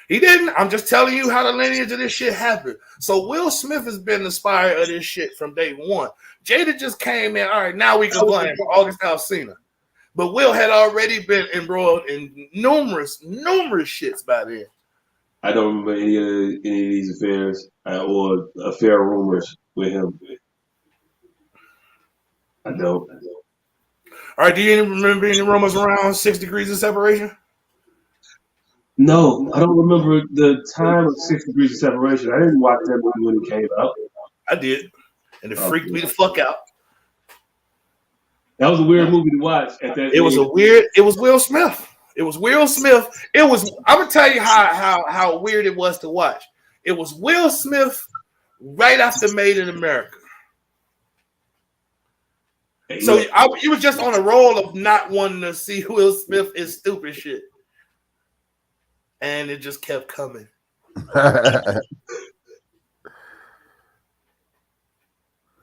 E: He didn't. I'm just telling you how the lineage of this shit happened. So Will Smith has been the spire of this shit from day one. Jada just came in. All right, now we can blame August Alsina. But Will had already been embroiled in numerous shits by then.
A: I don't remember any of these affairs or affair rumors with him. I don't.
E: All right, do you remember any rumors around 6 degrees of separation?
A: No, I don't remember the time of 6 degrees of separation. I didn't watch that movie when it came out.
E: I did, and it freaked me the fuck out.
A: That was a weird movie to watch.
E: It was Will Smith. It was Will Smith. I'm gonna tell you how weird it was to watch. It was Will Smith right after Made in America. So you was just on a roll of not wanting to see Will Smith is stupid shit. And it just kept coming.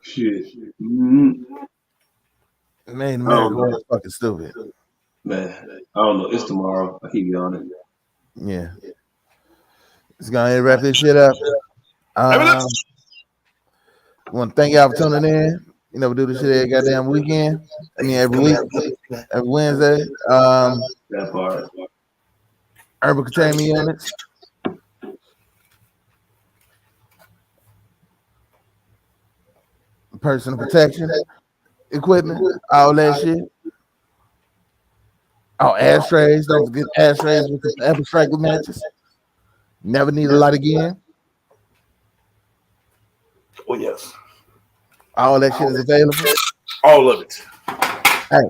A: Shit.
D: Man, America was fucking stupid.
A: Man, I don't know. It's tomorrow. I keep you on it.
D: Yeah. It's gonna wrap this shit up. I want to thank y'all for tuning in. You know, we do this shit every goddamn weekend. I mean, every week, every Wednesday.
A: That part.
D: Urban containment units. Personal protection equipment, all that shit. Oh, ashtrays. Don't forget ashtrays with the apple striker matches. Never need a lot again.
E: Oh, yes.
D: All that shit is available.
E: All of it.
D: Hey,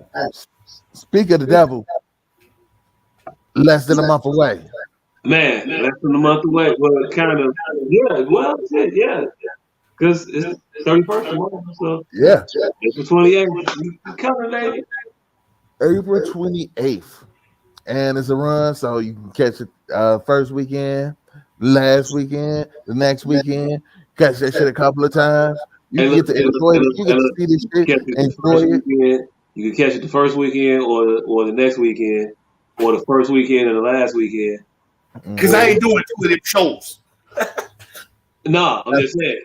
D: speak of the devil. Less than a month away.
A: Man, less than a month away. Well, kind of. Yeah. Well, shit. Yeah. Because it's 31st tomorrow, so
D: Yeah.
A: April 28th. You coming, lady?
D: April 28th. And it's a run, so you can catch it first weekend, last weekend, the next weekend. Catch that shit a couple of times. You
A: Hey,
D: can
A: look,
D: get to
A: hey, look,
D: enjoy
A: hey,
D: it.
A: look,
D: You
A: hey,
D: get to
A: look.
D: see this
A: You
D: shit,
A: can catch it the
D: enjoy
A: first
D: it.
A: weekend. You can catch it the first weekend, or the next weekend, or the first weekend and the last weekend.
E: Because I ain't doing two of them shows.
A: No, I'm just saying.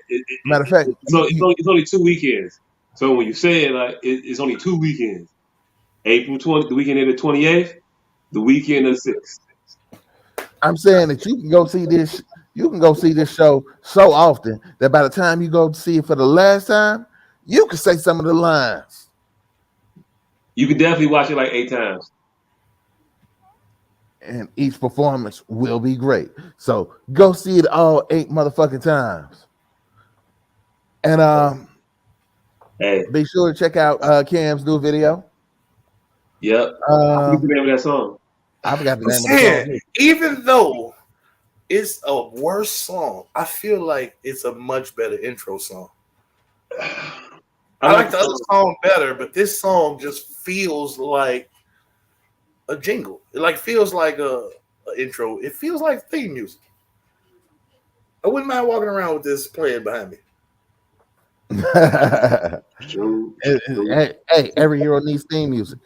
D: Matter of fact,
A: It's only 2 weekends. So when you say it, like it's only 2 weekends. April 20, the weekend of the 28th, the weekend of the 6th.
D: I'm saying that you can go see this. You can go see this show so often that by the time you go see it for the last time, you can say some of the lines.
A: You can definitely watch it like 8 times.
D: And each performance will be great. So go see it all 8 motherfucking times. And
A: Hey,
D: be sure to check out Cam's new video.
A: yep. What's the name of that song?
D: I forgot the
E: I'm
D: name of the
E: saying,
D: song.
E: even though it's a worse song, I feel like it's a much better intro song. I like the other song better, but this song just feels like a jingle. It like feels like a intro. It feels like theme music. I wouldn't mind walking around with this playing behind me.
D: Hey, every hero needs theme music.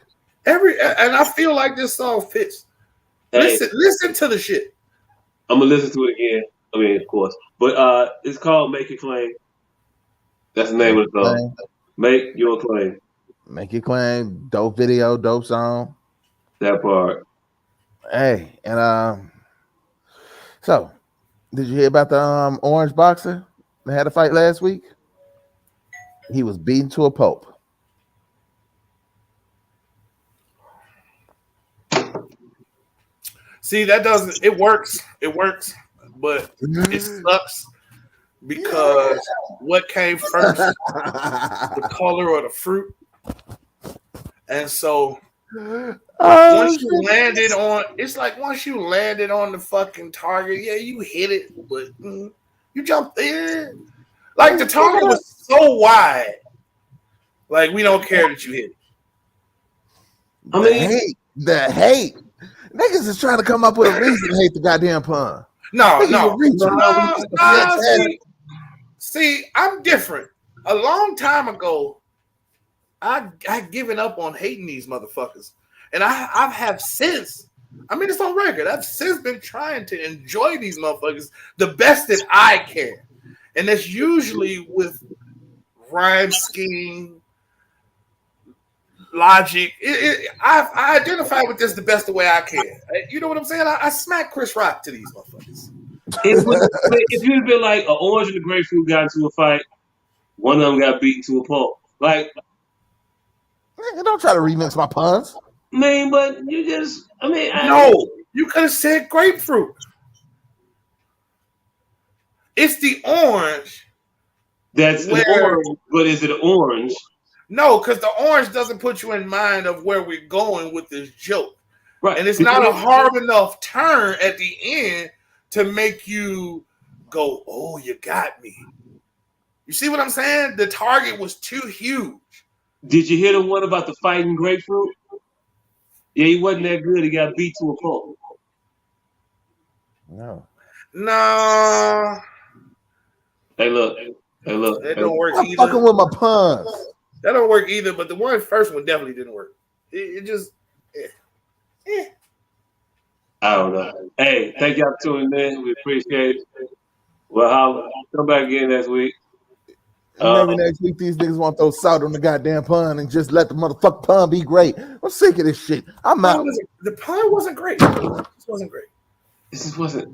E: And I feel like this song fits.
A: Hey,
E: Listen to the shit.
A: I'm gonna listen to it again. I mean, of course, but it's called "Make It Claim." That's the name of the song. Make your claim.
D: Make your claim. Dope video, dope song.
A: That part.
D: Hey, and so did you hear about the orange boxer that had a fight last week? He was beaten to a pulp.
E: See, that doesn't. It works. It works, but it sucks because what came first, the color or the fruit, and so once you landed on, it's like once you landed on the fucking target, yeah, you hit it, but you jumped in. Like the target was so wide, like we don't care that you hit it.
A: I mean,
D: the hate. Niggas is trying to come up with a reason to hate the goddamn pun.
E: No. See, I'm different. A long time ago, I given up on hating these motherfuckers, and I have since. I mean, it's on record. I've since been trying to enjoy these motherfuckers the best that I can, and that's usually with rhyme scheme, logic. I identify with this the best way I can. You know what I'm saying? I smack Chris Rock to these motherfuckers.
A: If you'd been like an orange and a grapefruit got into a fight, one of them got beaten to a pulp. Like,
D: don't try to remix my puns.
A: I mean, but you just,
E: no, you could have said grapefruit. It's the orange.
A: That's an orange, but is it orange?
E: No, because the orange doesn't put you in mind of where we're going with this joke.
A: Right.
E: And it's not a hard enough turn at the end to make you go, oh, you got me. You see what I'm saying? The target was too huge.
A: Did you hear the one about the fighting grapefruit? Yeah, he wasn't that good. He got beat to a pulp.
D: No.
A: Hey, look.
E: That don't work either.
D: Fucking with my puns.
E: That don't work either, but the first one definitely didn't work. It just,
A: I don't know. Hey, thank y'all for tuning in. We appreciate it. Well, holla. Come back again next week.
D: Maybe next week these niggas want to throw salt on the goddamn pun and just let the motherfucking pun be great. I'm sick of this shit. I'm out.
E: The pun wasn't great. It just wasn't great.
A: This just wasn't.